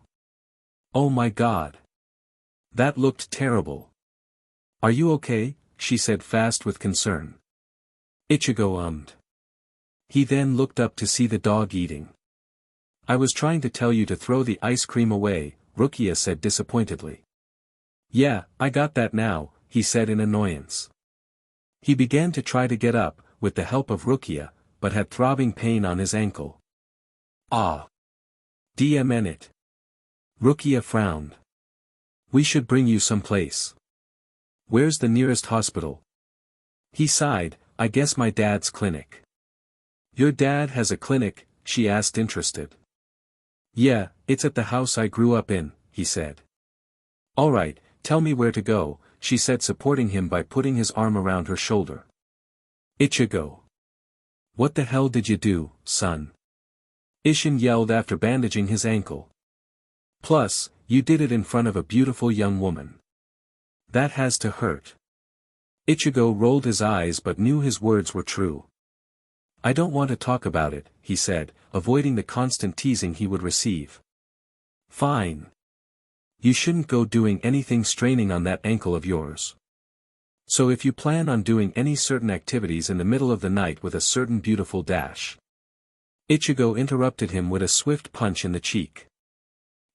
Speaker 1: Oh my god! That looked terrible. Are you okay?" she said fast with concern. Ichigo ummed. He then looked up to see the dog eating. "I was trying to tell you to throw the ice cream away," Rukia said disappointedly. "Yeah, I got that now," he said in annoyance. He began to try to get up, with the help of Rukia, but had throbbing pain on his ankle. "Ah! Damn it!" Rukia frowned. "We should bring you someplace. Where's the nearest hospital?" He sighed, "I guess my dad's clinic." "Your dad has a clinic?" she asked interested. "Yeah, it's at the house I grew up in," he said. "Alright, tell me where to go," she said, supporting him by putting his arm around her shoulder. "Ichigo! What the hell did you do, son?" Ishin yelled after bandaging his ankle. "Plus, you did it in front of a beautiful young woman. That has to hurt." Ichigo rolled his eyes but knew his words were true. "I don't want to talk about it," he said, avoiding the constant teasing he would receive. "Fine. You shouldn't go doing anything straining on that ankle of yours. So if you plan on doing any certain activities in the middle of the night with a certain beautiful dash." Ichigo interrupted him with a swift punch in the cheek.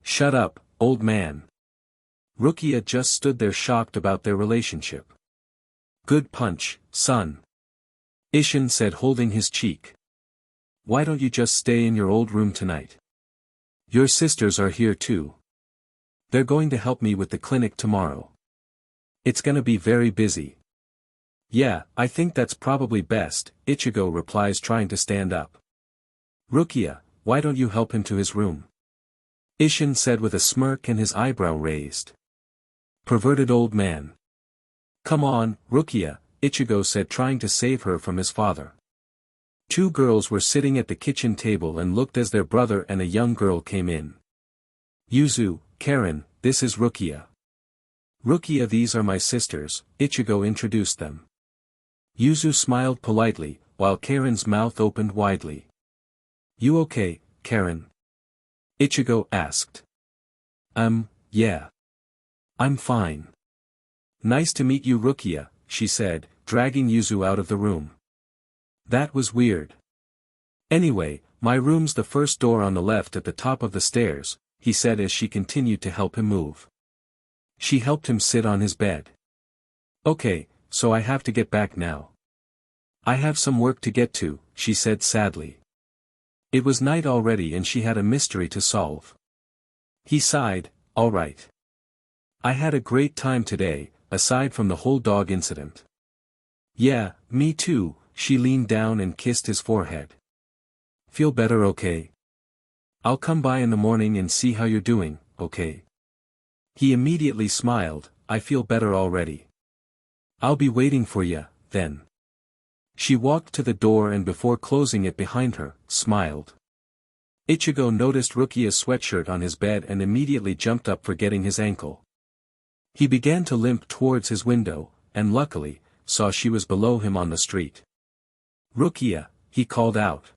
Speaker 1: "Shut up, old man." Rukia just stood there shocked about their relationship. "Good punch, son," Ishin said, holding his cheek. "Why don't you just stay in your old room tonight? Your sisters are here too. They're going to help me with the clinic tomorrow. It's gonna be very busy." "Yeah, I think that's probably best," Ichigo replies, trying to stand up. "Rukia, why don't you help him to his room?" Ishin said with a smirk and his eyebrow raised. "Perverted old man." "Come on, Rukia," Ichigo said, trying to save her from his father. Two girls were sitting at the kitchen table and looked as their brother and a young girl came in. "Yuzu, Karen, this is Rukia." "Rukia, these are my sisters," Ichigo introduced them. Yuzu smiled politely, while Karen's mouth opened widely. "You okay, Karen?" Ichigo asked. Yeah. I'm fine." "Nice to meet you, Rukia," she said, dragging Yuzu out of the room. "That was weird. Anyway, my room's the first door on the left at the top of the stairs," he said as she continued to help him move. She helped him sit on his bed. "Okay, so I have to get back now. I have some work to get to," she said sadly. It was night already and she had a mystery to solve. He sighed, "All right. I had a great time today, aside from the whole dog incident." "Yeah, me too," she leaned down and kissed his forehead. Feel better, okay? I'll come by in the morning and see how you're doing, okay? He immediately smiled, I feel better already. I'll be waiting for ya, then. She walked to the door and before closing it behind her, smiled. Ichigo noticed Rukia's sweatshirt on his bed and immediately jumped up forgetting his ankle. He began to limp towards his window, and luckily, saw she was below him on the street. Rukia, he called out.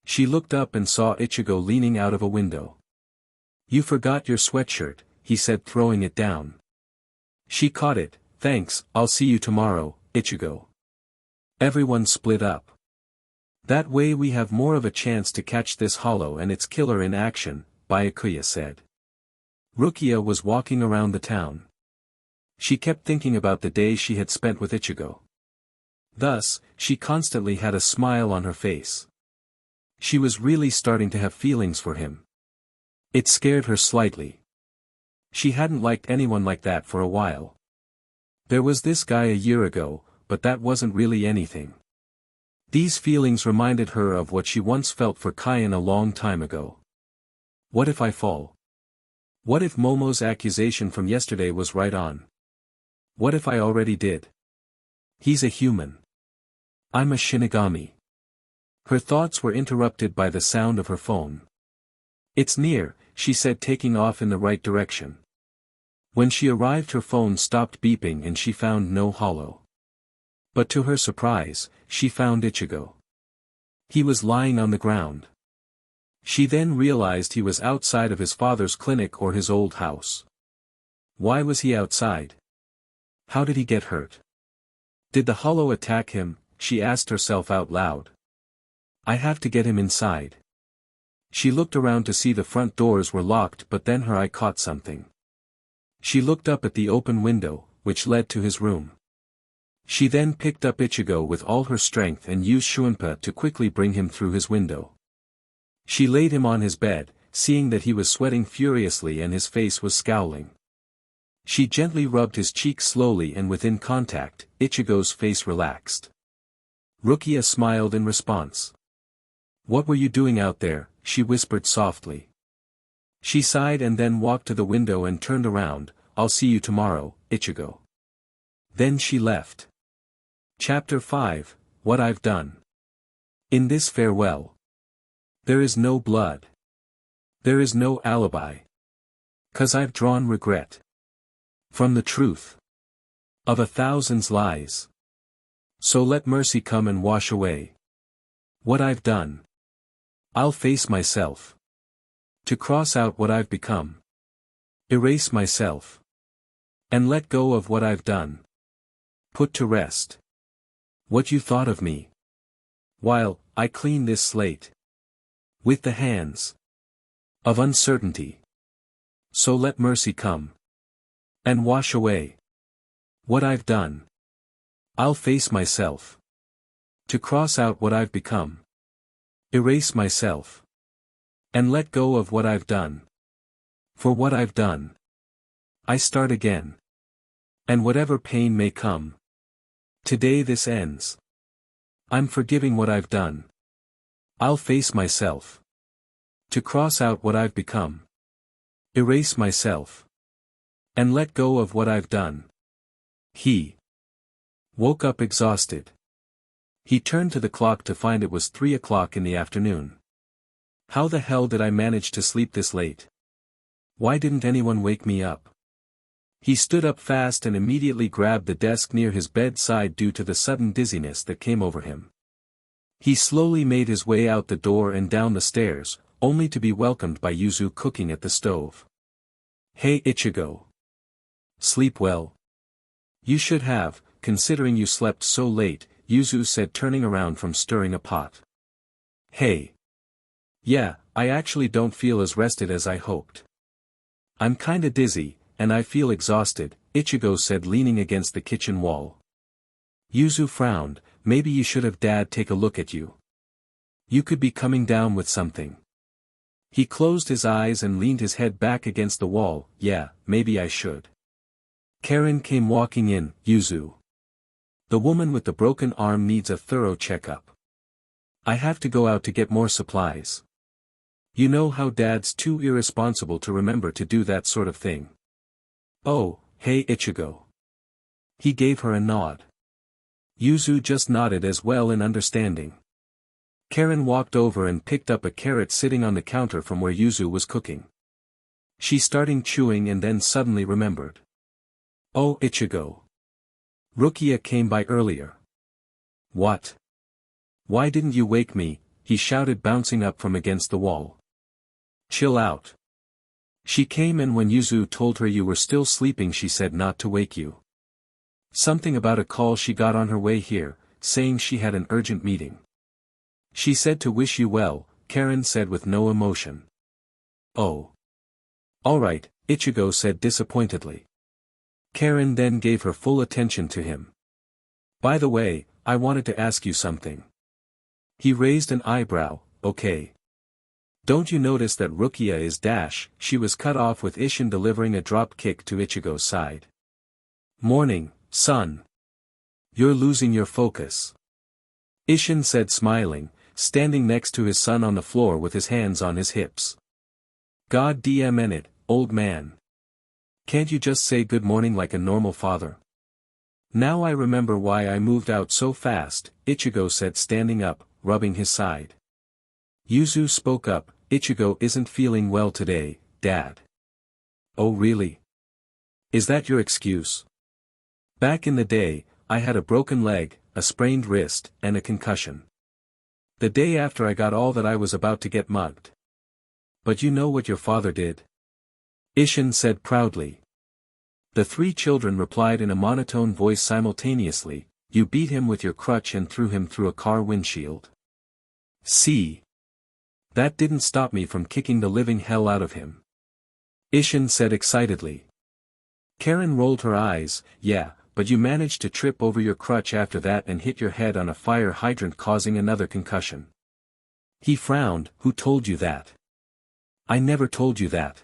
Speaker 1: She looked up and saw Ichigo leaning out of a window. You forgot your sweatshirt, he said throwing it down. She caught it, thanks, I'll see you tomorrow, Ichigo. Everyone split up. That way we have more of a chance to catch this hollow and its killer in action, Byakuya said. Rukia was walking around the town. She kept thinking about the day she had spent with Ichigo. Thus, she constantly had a smile on her face. She was really starting to have feelings for him. It scared her slightly. She hadn't liked anyone like that for a while. There was this guy a year ago, but that wasn't really anything. These feelings reminded her of what she once felt for Kaien a long time ago. What if I fall? What if Momo's accusation from yesterday was right on? What if I already did? He's a human. I'm a Shinigami. Her thoughts were interrupted by the sound of her phone. It's near, she said taking off in the right direction. When she arrived her phone stopped beeping and she found no hollow. But to her surprise, she found Ichigo. He was lying on the ground. She then realized he was outside of his father's clinic or his old house. Why was he outside? How did he get hurt? Did the hollow attack him? She asked herself out loud. I have to get him inside. She looked around to see the front doors were locked but then her eye caught something. She looked up at the open window, which led to his room. She then picked up Ichigo with all her strength and used Shunpa to quickly bring him through his window. She laid him on his bed, seeing that he was sweating furiously and his face was scowling. She gently rubbed his cheek slowly and within contact, Ichigo's face relaxed. Rukia smiled in response. What were you doing out there? She whispered softly. She sighed and then walked to the window and turned around, I'll see you tomorrow, Ichigo. Then she left. Chapter 5, What I've Done. In this farewell. There is no blood. There is no alibi. 'Cause I've drawn regret. From the truth. Of 1,000 lies. So let mercy come and wash away. What I've done. I'll face myself. To cross out what I've become. Erase myself. And let go of what I've done. Put to rest. What you thought of me. While, I clean this slate. With the hands. Of uncertainty. So let mercy come. And wash away. What I've done. I'll face myself. To cross out what I've become. Erase myself. And let go of what I've done. For what I've done. I start again. And whatever pain may come. Today this ends. I'm forgiving what I've done. I'll face myself. To cross out what I've become. Erase myself. And let go of what I've done. He woke up exhausted. He turned to the clock to find it was 3 o'clock in the afternoon. How the hell did I manage to sleep this late? Why didn't anyone wake me up? He stood up fast and immediately grabbed the desk near his bedside due to the sudden dizziness that came over him. He slowly made his way out the door and down the stairs, only to be welcomed by Yuzu cooking at the stove. Hey Ichigo. Sleep well? You should have, considering you slept so late, Yuzu said turning around from stirring a pot. Hey. Yeah, I actually don't feel as rested as I hoped. I'm kinda dizzy, and I feel exhausted, Ichigo said leaning against the kitchen wall. Yuzu frowned, maybe you should have Dad take a look at you. You could be coming down with something. He closed his eyes and leaned his head back against the wall, yeah, maybe I should. Karen came walking in, Yuzu. The woman with the broken arm needs a thorough checkup. I have to go out to get more supplies. You know how Dad's too irresponsible to remember to do that sort of thing. Oh, hey Ichigo. He gave her a nod. Yuzu just nodded as well in understanding. Karen walked over and picked up a carrot sitting on the counter from where Yuzu was cooking. She started chewing and then suddenly remembered. Oh Ichigo. Rukia came by earlier. What? Why didn't you wake me? He shouted, bouncing up from against the wall. Chill out. She came, and when Yuzu told her you were still sleeping she said not to wake you. Something about a call she got on her way here, saying she had an urgent meeting. She said to wish you well, Karen said with no emotion. Oh. Alright, Ichigo said disappointedly. Karen then gave her full attention to him. By the way, I wanted to ask you something. He raised an eyebrow. Okay. Don't you notice that Rukia is dash? She was cut off with Ishin delivering a drop kick to Ichigo's side. Morning, son. You're losing your focus. Ishin said, smiling, standing next to his son on the floor with his hands on his hips. God damn it, old man. Can't you just say good morning like a normal father? Now I remember why I moved out so fast, Ichigo said, standing up, rubbing his side. Yuzu spoke up. Ichigo isn't feeling well today, Dad. Oh really? Is that your excuse? Back in the day, I had a broken leg, a sprained wrist, and a concussion. The day after I got all that I was about to get mugged. But you know what your father did? Ishin said proudly. The three children replied in a monotone voice simultaneously, you beat him with your crutch and threw him through a car windshield. See? That didn't stop me from kicking the living hell out of him. Ishin said excitedly. Karen rolled her eyes. Yeah, but you managed to trip over your crutch after that and hit your head on a fire hydrant, causing another concussion. He frowned. Who told you that? I never told you that.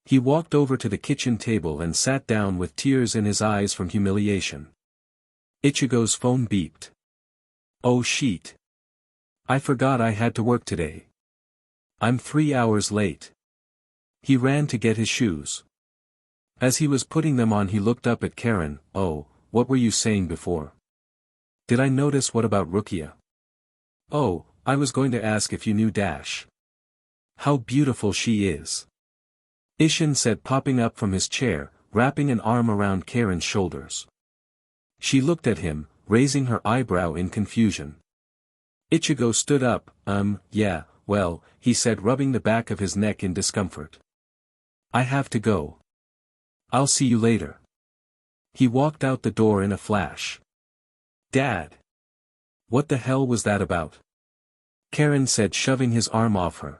Speaker 1: He walked over to the kitchen table and sat down with tears in his eyes from humiliation. Ichigo's phone beeped. Oh shit. I forgot I had to work today. I'm 3 hours late. He ran to get his shoes. As he was putting them on he looked up at Karen. Oh, what were you saying before? Did I notice? What about Rukia? Oh, I was going to ask if you knew Dash. How beautiful she is. Ishin said, popping up from his chair, wrapping an arm around Karen's shoulders. She looked at him, raising her eyebrow in confusion. Ichigo stood up. Yeah, well, he said, rubbing the back of his neck in discomfort. I have to go. I'll see you later. He walked out the door in a flash. Dad! What the hell was that about? Karen said, shoving his arm off her.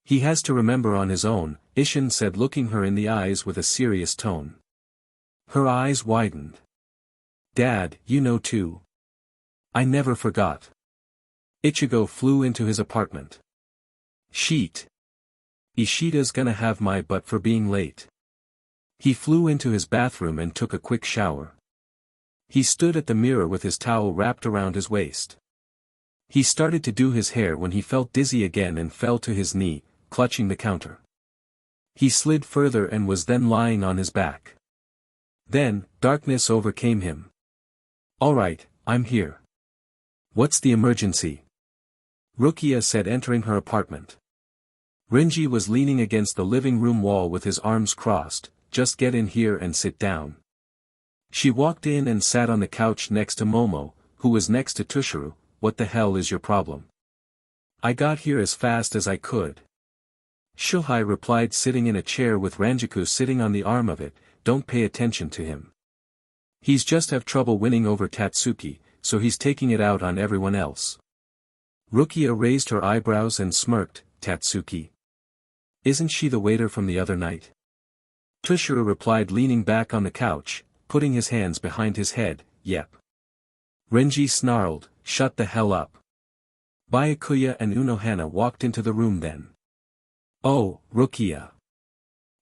Speaker 1: He has to remember on his own, Ishin said, looking her in the eyes with a serious tone. Her eyes widened. Dad, you know too. I never forgot. Ichigo flew into his apartment. Sheet. Ishida's gonna have my butt for being late. He flew into his bathroom and took a quick shower. He stood at the mirror with his towel wrapped around his waist. He started to do his hair when he felt dizzy again and fell to his knee, clutching the counter. He slid further and was then lying on his back. Then, darkness overcame him. Alright, I'm here. What's the emergency? Rukia said, entering her apartment. Renji was leaning against the living room wall with his arms crossed. Just get in here and sit down. She walked in and sat on the couch next to Momo, who was next to Tushuru. What the hell is your problem? I got here as fast as I could. Shuhei replied, sitting in a chair with Ranjiku sitting on the arm of it. Don't pay attention to him. He's just have trouble winning over Tatsuki, so he's taking it out on everyone else. Rukia raised her eyebrows and smirked. Tatsuki? Isn't she the waiter from the other night? Tushuru replied, leaning back on the couch, putting his hands behind his head. Yep. Renji snarled, shut the hell up. Byakuya and Unohana walked into the room then. Oh, Rukia.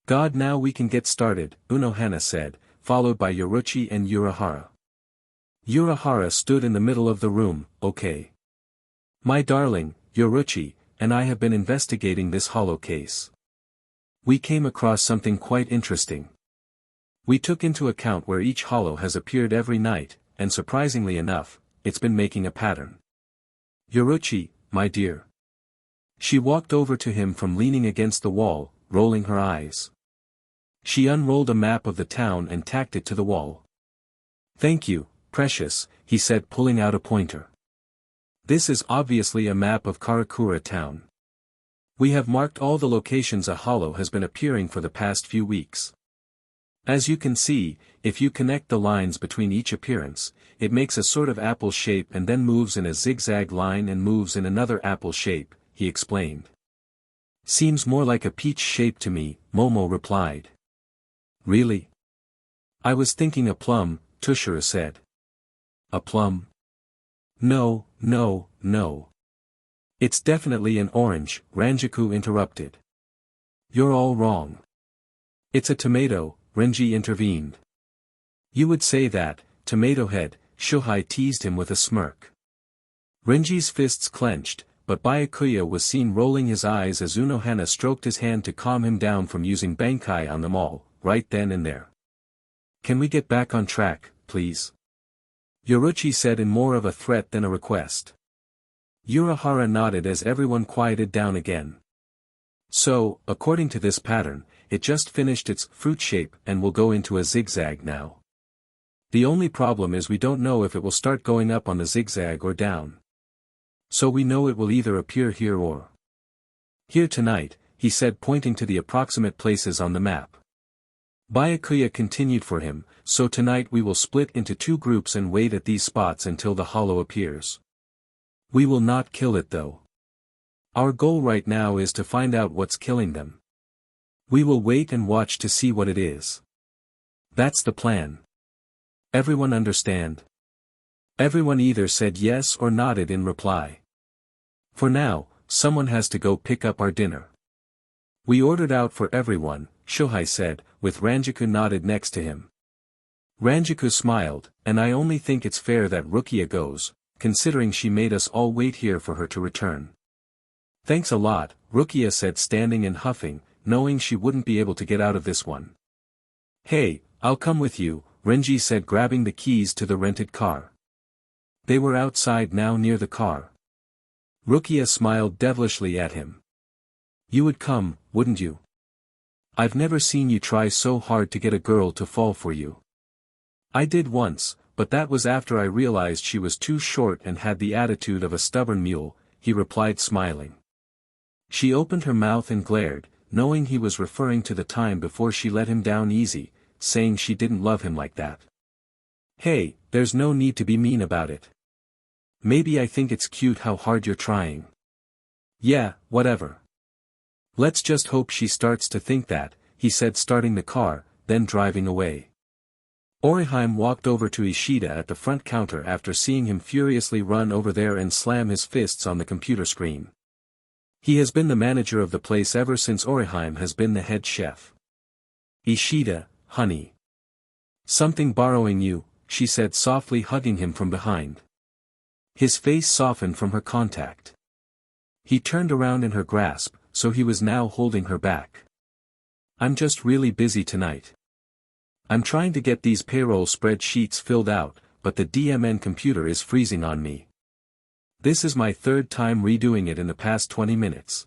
Speaker 1: God, now we can get started, Unohana said, followed by Yoruchi and Urahara. Urahara stood in the middle of the room. Okay. My darling, IchiRuki, and I have been investigating this hollow case. We came across something quite interesting. We took into account where each hollow has appeared every night, and surprisingly enough, it's been making a pattern. IchiRuki, my dear. She walked over to him from leaning against the wall, rolling her eyes. She unrolled a map of the town and tacked it to the wall. Thank you, precious, he said, pulling out a pointer. This is obviously a map of Karakura town. We have marked all the locations a hollow has been appearing for the past few weeks. As you can see, if you connect the lines between each appearance, it makes a sort of apple shape and then moves in a zigzag line and moves in another apple shape, he explained. Seems more like a peach shape to me, Momo replied. Really? I was thinking a plum, Tushiro said. A plum? No, no, no. It's definitely an orange, Ranjaku interrupted. You're all wrong. It's a tomato, Renji intervened. You would say that, tomato head, Shuhei teased him with a smirk. Renji's fists clenched, but Byakuya was seen rolling his eyes as Unohana stroked his hand to calm him down from using Bankai on them all, right then and there. Can we get back on track, please? IchiRuki said in more of a threat than a request. Urahara nodded as everyone quieted down again. So, according to this pattern, it just finished its fruit shape and will go into a zigzag now. The only problem is we don't know if it will start going up on the zigzag or down. So we know it will either appear here or here tonight, he said, pointing to the approximate places on the map. Byakuya continued for him, so tonight we will split into two groups and wait at these spots until the hollow appears. We will not kill it though. Our goal right now is to find out what's killing them. We will wait and watch to see what it is. That's the plan. Everyone understand? Everyone either said yes or nodded in reply. For now, someone has to go pick up our dinner. We ordered out for everyone, Shuhei said, with Ranjaku nodded next to him. Ranjaku smiled, and I only think it's fair that Rukia goes, considering she made us all wait here for her to return. Thanks a lot, Rukia said, standing and huffing, knowing she wouldn't be able to get out of this one. Hey, I'll come with you, Renji said, grabbing the keys to the rented car. They were outside now near the car. Rukia smiled devilishly at him. You would come, wouldn't you? I've never seen you try so hard to get a girl to fall for you. I did once, but that was after I realized she was too short and had the attitude of a stubborn mule, he replied, smiling. She opened her mouth and glared, knowing he was referring to the time before she let him down easy, saying she didn't love him like that. Hey, there's no need to be mean about it. Maybe I think it's cute how hard you're trying. Yeah, whatever. Let's just hope she starts to think that, he said, starting the car, then driving away. Orihime walked over to Ishida at the front counter after seeing him furiously run over there and slam his fists on the computer screen. He has been the manager of the place ever since Orihime has been the head chef. Ishida, honey. Something borrowing you, she said softly, hugging him from behind. His face softened from her contact. He turned around in her grasp, so he was now holding her back. I'm just really busy tonight. I'm trying to get these payroll spreadsheets filled out, but the DMN computer is freezing on me. This is my third time redoing it in the past 20 minutes.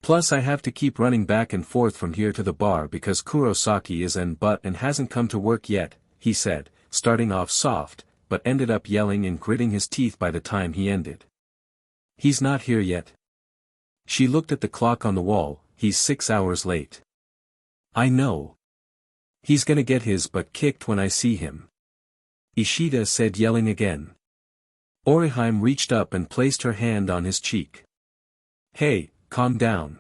Speaker 1: Plus I have to keep running back and forth from here to the bar because Kurosaki is in butt and hasn't come to work yet, he said, starting off soft, but ended up yelling and gritting his teeth by the time he ended. He's not here yet. She looked at the clock on the wall. He's 6 hours late. I know. He's gonna get his butt kicked when I see him. Ishida said, yelling again. Orihime reached up and placed her hand on his cheek. Hey, calm down.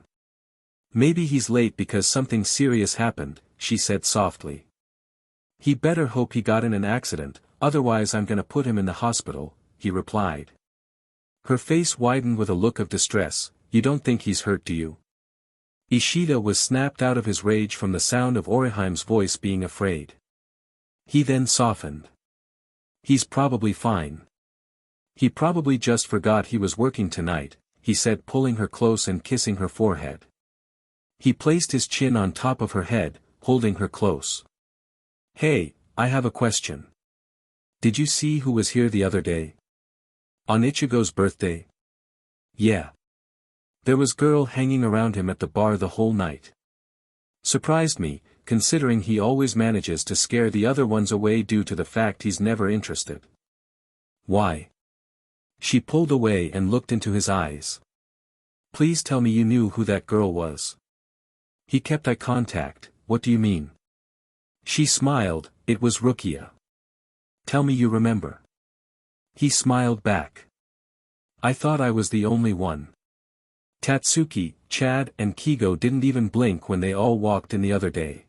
Speaker 1: Maybe he's late because something serious happened, she said softly. He better hope he got in an accident, otherwise I'm gonna put him in the hospital, he replied. Her face widened with a look of distress. You don't think he's hurt, do you? Ishida was snapped out of his rage from the sound of Orihime's voice being afraid. He then softened. He's probably fine. He probably just forgot he was working tonight, he said, pulling her close and kissing her forehead. He placed his chin on top of her head, holding her close. Hey, I have a question. Did you see who was here the other day? On Ichigo's birthday? Yeah. There was girl hanging around him at the bar the whole night. Surprised me, considering he always manages to scare the other ones away due to the fact he's never interested. Why? She pulled away and looked into his eyes. Please tell me you knew who that girl was. He kept eye contact. What do you mean? She smiled. It was Rukia. Tell me you remember. He smiled back. I thought I was the only one. Tatsuki, Chad and Kigo didn't even blink when they all walked in the other day.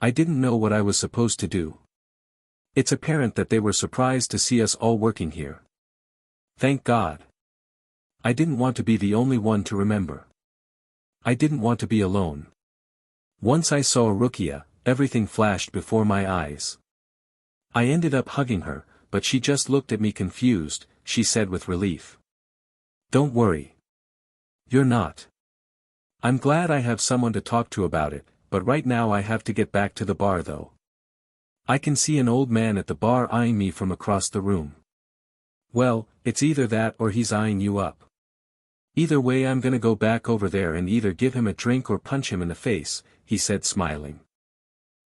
Speaker 1: I didn't know what I was supposed to do. It's apparent that they were surprised to see us all working here. Thank God. I didn't want to be the only one to remember. I didn't want to be alone. Once I saw Rukia, everything flashed before my eyes. I ended up hugging her, but she just looked at me confused, she said with relief. Don't worry. You're not. I'm glad I have someone to talk to about it, but right now I have to get back to the bar though. I can see an old man at the bar eyeing me from across the room. Well, it's either that or he's eyeing you up. Either way I'm gonna go back over there and either give him a drink or punch him in the face, he said smiling.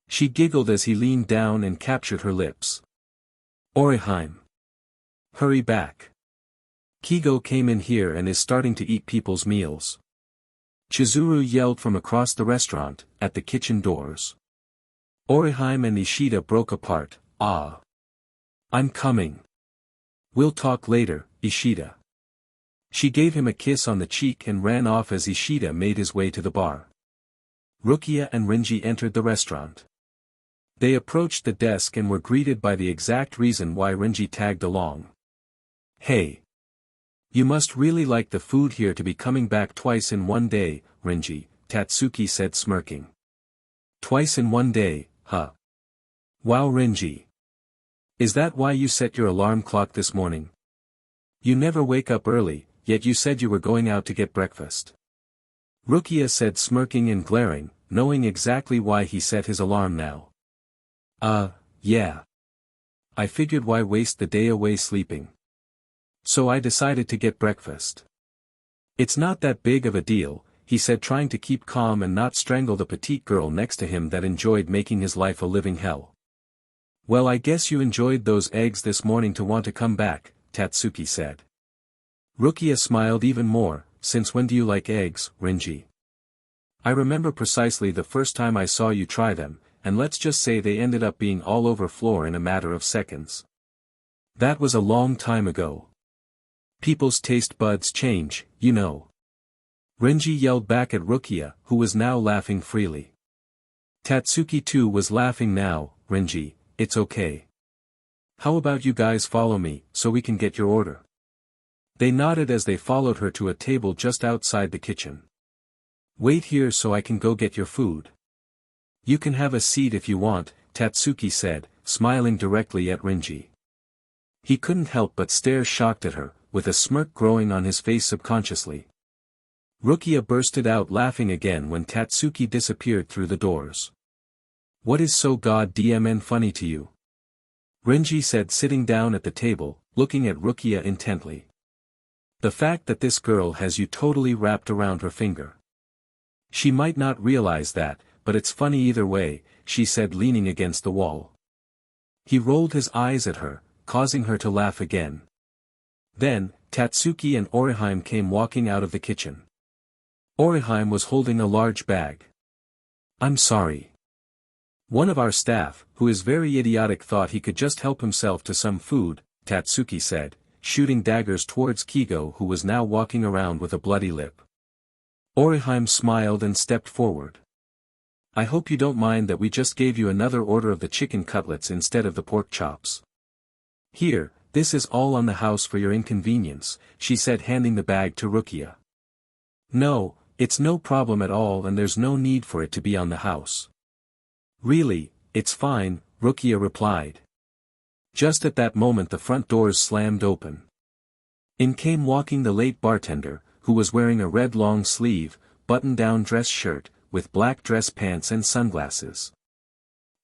Speaker 1: She giggled as he leaned down and captured her lips. Orihime. Hurry back. Kigo came in here and is starting to eat people's meals. Chizuru yelled from across the restaurant, at the kitchen doors. Orihime and Ishida broke apart. Ah. I'm coming. We'll talk later, Ishida. She gave him a kiss on the cheek and ran off as Ishida made his way to the bar. Rukia and Renji entered the restaurant. They approached the desk and were greeted by the exact reason why Renji tagged along. Hey. You must really like the food here to be coming back twice in one day, Renji, Tatsuki said smirking. Twice in one day, huh? Wow Renji. Is that why you set your alarm clock this morning? You never wake up early, yet you said you were going out to get breakfast. Rukia said smirking and glaring, knowing exactly why he set his alarm now. Yeah. I figured why waste the day away sleeping. So I decided to get breakfast. It's not that big of a deal, he said trying to keep calm and not strangle the petite girl next to him that enjoyed making his life a living hell. Well I guess you enjoyed those eggs this morning to want to come back, Tatsuki said. Rukia smiled even more, since when do you like eggs, Renji? I remember precisely the first time I saw you try them, and let's just say they ended up being all over floor in a matter of seconds. That was a long time ago. People's taste buds change, you know. Renji yelled back at Rukia, who was now laughing freely. Tatsuki too was laughing now. Renji, it's okay. How about you guys follow me, so we can get your order? They nodded as they followed her to a table just outside the kitchen. Wait here so I can go get your food. You can have a seat if you want, Tatsuki said, smiling directly at Renji. He couldn't help but stare shocked at her, with a smirk growing on his face subconsciously. Rukia bursted out laughing again when Tatsuki disappeared through the doors. What is so goddamn funny to you? Renji said sitting down at the table, looking at Rukia intently. The fact that this girl has you totally wrapped around her finger. She might not realize that, but it's funny either way, she said leaning against the wall. He rolled his eyes at her, causing her to laugh again. Then, Tatsuki and Orihime came walking out of the kitchen. Orihime was holding a large bag. I'm sorry. One of our staff, who is very idiotic, thought he could just help himself to some food, Tatsuki said, shooting daggers towards Kigo who was now walking around with a bloody lip. Orihime smiled and stepped forward. I hope you don't mind that we just gave you another order of the chicken cutlets instead of the pork chops. Here, this is all on the house for your inconvenience, she said handing the bag to Rukia. No, it's no problem at all and there's no need for it to be on the house. Really, it's fine, Rukia replied. Just at that moment the front doors slammed open. In came walking the late bartender, who was wearing a red long-sleeve, button-down dress shirt, with black dress pants and sunglasses.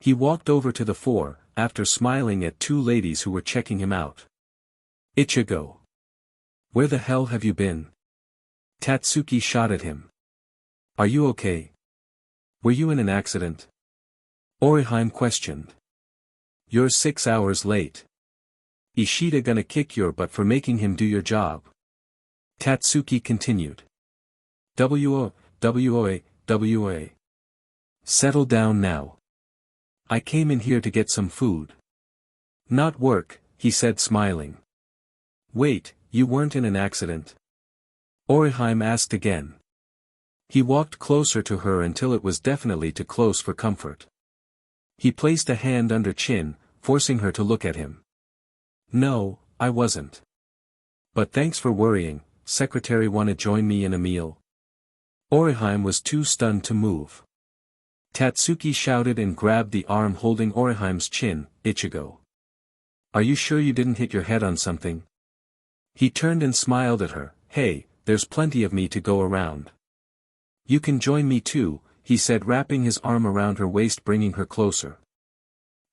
Speaker 1: He walked over to the fore, after smiling at two ladies who were checking him out. Ichigo. Where the hell have you been? Tatsuki shot at him. Are you okay? Were you in an accident? Orihime questioned. You're 6 hours late. Ishida gonna kick your butt for making him do your job. Tatsuki continued. W.A. Settle down now. I came in here to get some food. Not work, he said smiling. Wait, you weren't in an accident? Orihime asked again. He walked closer to her until it was definitely too close for comfort. He placed a hand under chin, forcing her to look at him. No, I wasn't. But thanks for worrying. Secretary wanna join me in a meal? Orihime was too stunned to move. Tatsuki shouted and grabbed the arm holding Orihime's chin. Ichigo. Are you sure you didn't hit your head on something? He turned and smiled at her. Hey, there's plenty of me to go around. You can join me too, he said, wrapping his arm around her waist, bringing her closer.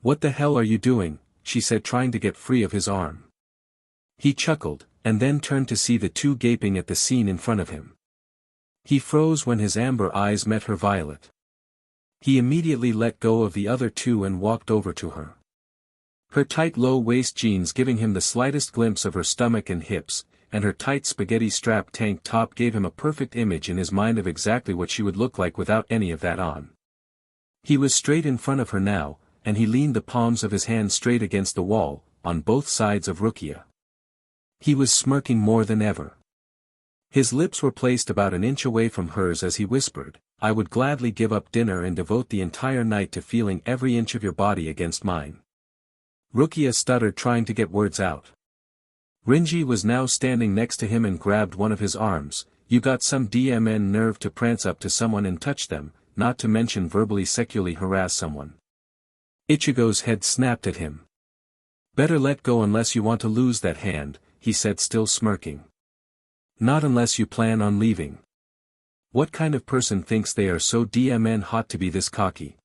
Speaker 1: What the hell are you doing? She said, trying to get free of his arm. He chuckled, and then turned to see the two gaping at the scene in front of him. He froze when his amber eyes met her violet. He immediately let go of the other two and walked over to her. Her tight low-waist jeans giving him the slightest glimpse of her stomach and hips, and her tight spaghetti-strap tank top gave him a perfect image in his mind of exactly what she would look like without any of that on. He was straight in front of her now, and he leaned the palms of his hands straight against the wall, on both sides of Rukia. He was smirking more than ever. His lips were placed about an inch away from hers as he whispered, I would gladly give up dinner and devote the entire night to feeling every inch of your body against mine. Rukia stuttered, trying to get words out. Rinji was now standing next to him and grabbed one of his arms. You got some DMN nerve to prance up to someone and touch them, not to mention verbally sexually harass someone. Ichigo's head snapped at him. Better let go unless you want to lose that hand, he said, still smirking. Not unless you plan on leaving. What kind of person thinks they are so DMN hot to be this cocky?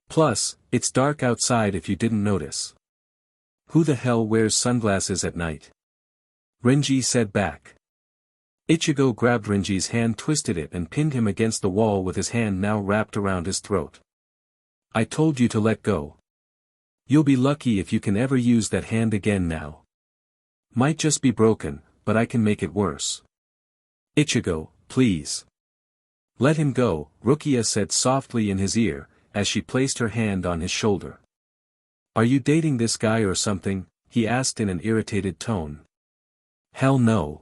Speaker 1: Plus, it's dark outside if you didn't notice. Who the hell wears sunglasses at night? Rinji said back. Ichigo grabbed Rinji's hand, twisted it and pinned him against the wall with his hand now wrapped around his throat. I told you to let go. You'll be lucky if you can ever use that hand again now. Might just be broken, but I can make it worse. Ichigo, please. Let him go, Rukia said softly in his ear, as she placed her hand on his shoulder. Are you dating this guy or something? He asked in an irritated tone. Hell no.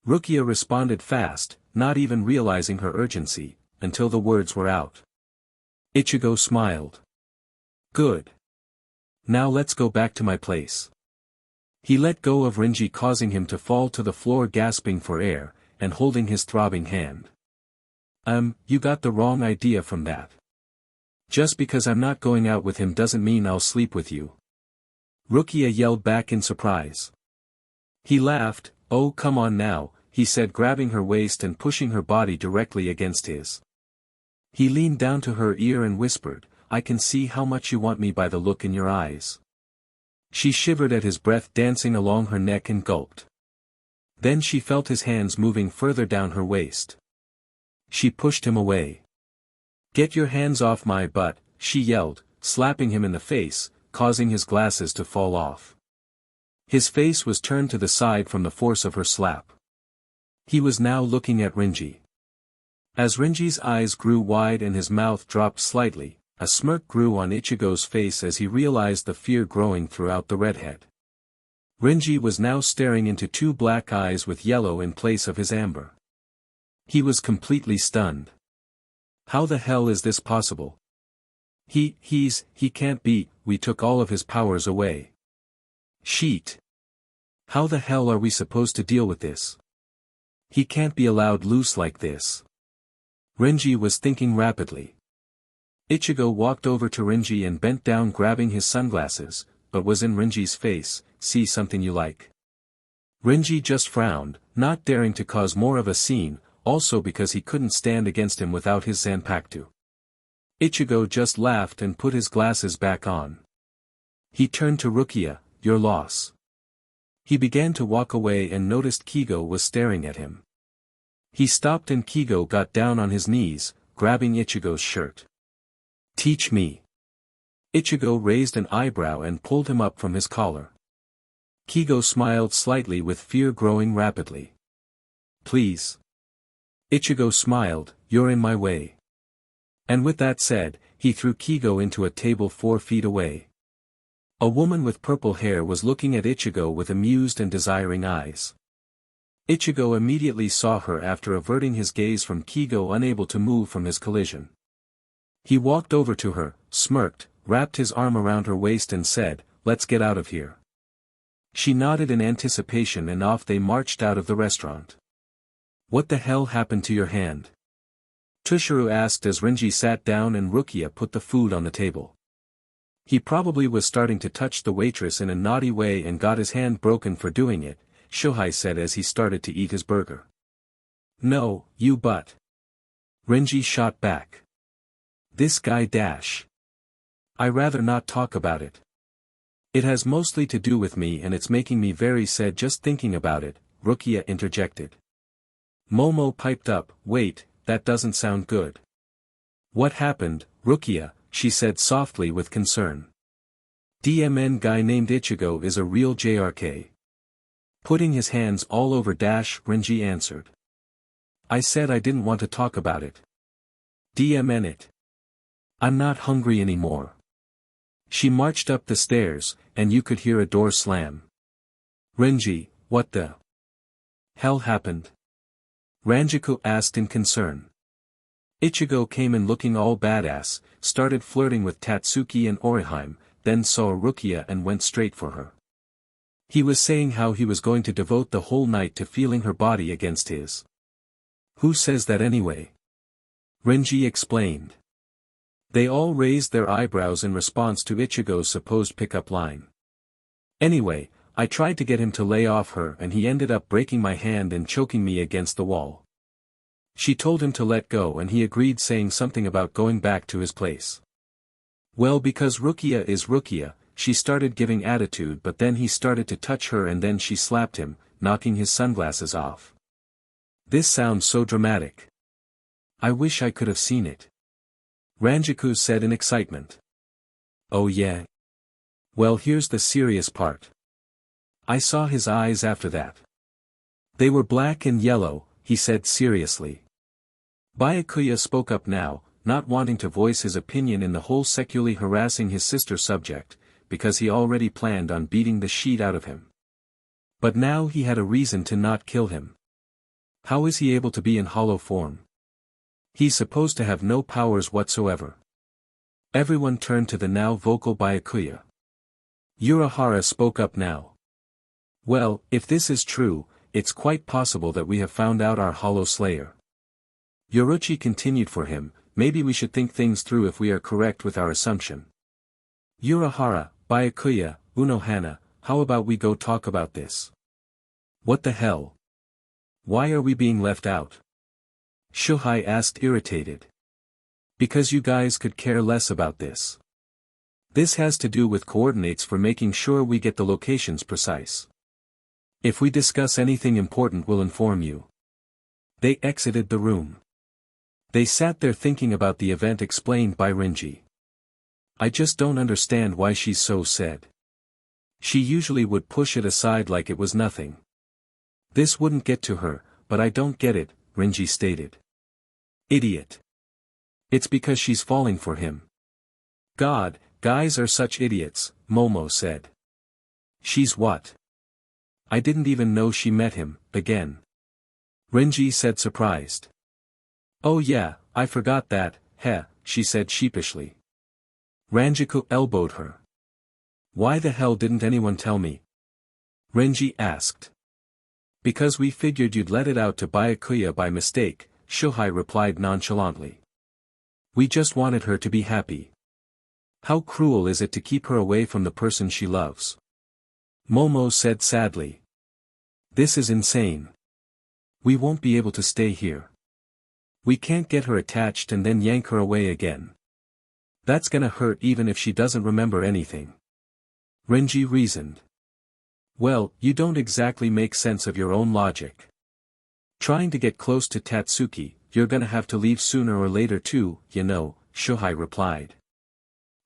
Speaker 1: Rukia responded fast, not even realizing her urgency, until the words were out. Ichigo smiled. Good. Now let's go back to my place. He let go of Rinji, causing him to fall to the floor, gasping for air, and holding his throbbing hand. You got the wrong idea from that. Just because I'm not going out with him doesn't mean I'll sleep with you. Rukia yelled back in surprise. He laughed. Oh, come on now, he said, grabbing her waist and pushing her body directly against his. He leaned down to her ear and whispered, I can see how much you want me by the look in your eyes. She shivered at his breath dancing along her neck and gulped. Then she felt his hands moving further down her waist. She pushed him away. Get your hands off my butt, she yelled, slapping him in the face, causing his glasses to fall off. His face was turned to the side from the force of her slap. He was now looking at Rinji. As Rinji's eyes grew wide and his mouth dropped slightly, a smirk grew on Ichigo's face as he realized the fear growing throughout the redhead. Rinji was now staring into two black eyes with yellow in place of his amber. He was completely stunned. How the hell is this possible? He can't be, we took all of his powers away. Sheet. How the hell are we supposed to deal with this? He can't be allowed loose like this. Rinji was thinking rapidly. Ichigo walked over to Rinji and bent down, grabbing his sunglasses, but was in Rinji's face. See something you like? Renji just frowned, not daring to cause more of a scene, also because he couldn't stand against him without his Zanpakuto. Ichigo just laughed and put his glasses back on. He turned to Rukia, "Your loss." He began to walk away and noticed Kigo was staring at him. He stopped and Kigo got down on his knees, grabbing Ichigo's shirt. "Teach me." Ichigo raised an eyebrow and pulled him up from his collar. Kigo smiled slightly with fear growing rapidly. "Please." Ichigo smiled, "You're in my way." And with that said, he threw Kigo into a table 4 feet away. A woman with purple hair was looking at Ichigo with amused and desiring eyes. Ichigo immediately saw her after averting his gaze from Kigo, unable to move from his collision. He walked over to her, smirked, wrapped his arm around her waist and said, "Let's get out of here." She nodded in anticipation and off they marched out of the restaurant. "What the hell happened to your hand?" Tushiro asked as Renji sat down and Rukia put the food on the table. "He probably was starting to touch the waitress in a naughty way and got his hand broken for doing it," Shohei said as he started to eat his burger. "No, you but." Renji shot back. "This guy dash. I rather not talk about it. It has mostly to do with me and it's making me very sad just thinking about it," Rukia interjected. Momo piped up, "Wait, that doesn't sound good." "What happened, Rukia?" she said softly with concern. "DMN guy named Ichigo is a real JRK. Putting his hands all over dash," Renji answered. "I said I didn't want to talk about it. DMN it. I'm not hungry anymore." She marched up the stairs, and you could hear a door slam. "Renji, what the hell happened?" Ranjiko asked in concern. Ichigo came in looking all badass, started flirting with Tatsuki and Orihime, then saw Rukia and went straight for her. He was saying how he was going to devote the whole night to feeling her body against his. "Who says that anyway?" Renji explained. They all raised their eyebrows in response to Ichigo's supposed pickup line. "Anyway, I tried to get him to lay off her and he ended up breaking my hand and choking me against the wall. She told him to let go and he agreed, saying something about going back to his place. Well, because Rukia is Rukia, she started giving attitude, but then he started to touch her and then she slapped him, knocking his sunglasses off. This sounds so dramatic. I wish I could have seen it." Ranjiku said in excitement. "Oh yeah? Well, here's the serious part. I saw his eyes after that. They were black and yellow," he said seriously. Byakuya spoke up now, not wanting to voice his opinion in the whole sexually harassing his sister subject, because he already planned on beating the shit out of him. But now he had a reason to not kill him. How is he able to be in hollow form? He's supposed to have no powers whatsoever. Everyone turned to the now vocal Byakuya. Urahara spoke up now. "Well, if this is true, it's quite possible that we have found out our Hollow Slayer." Yoruchi continued for him, "Maybe we should think things through if we are correct with our assumption." Urahara, Byakuya, Unohana, how about we go talk about this? What the hell? Why are we being left out? Shohei asked, irritated. Because you guys could care less about this. This has to do with coordinates for making sure we get the locations precise. If we discuss anything important, we'll inform you. They exited the room. They sat there thinking about the event explained by Renji. I just don't understand why she's so sad. She usually would push it aside like it was nothing. This wouldn't get to her, but I don't get it, Renji stated. Idiot. It's because she's falling for him. God, guys are such idiots, Momo said. She's what? I didn't even know she met him, again. Renji said, surprised. Oh yeah, I forgot that, heh, she said sheepishly. Ranjiko elbowed her. Why the hell didn't anyone tell me? Renji asked. Because we figured you'd let it out to Byakuya by mistake, Shohei replied nonchalantly. We just wanted her to be happy. How cruel is it to keep her away from the person she loves? Momo said sadly. This is insane. We won't be able to stay here. We can't get her attached and then yank her away again. That's gonna hurt even if she doesn't remember anything. Renji reasoned. Well, you don't exactly make sense of your own logic. Trying to get close to Tatsuki, you're gonna have to leave sooner or later too, you know, Shohei replied.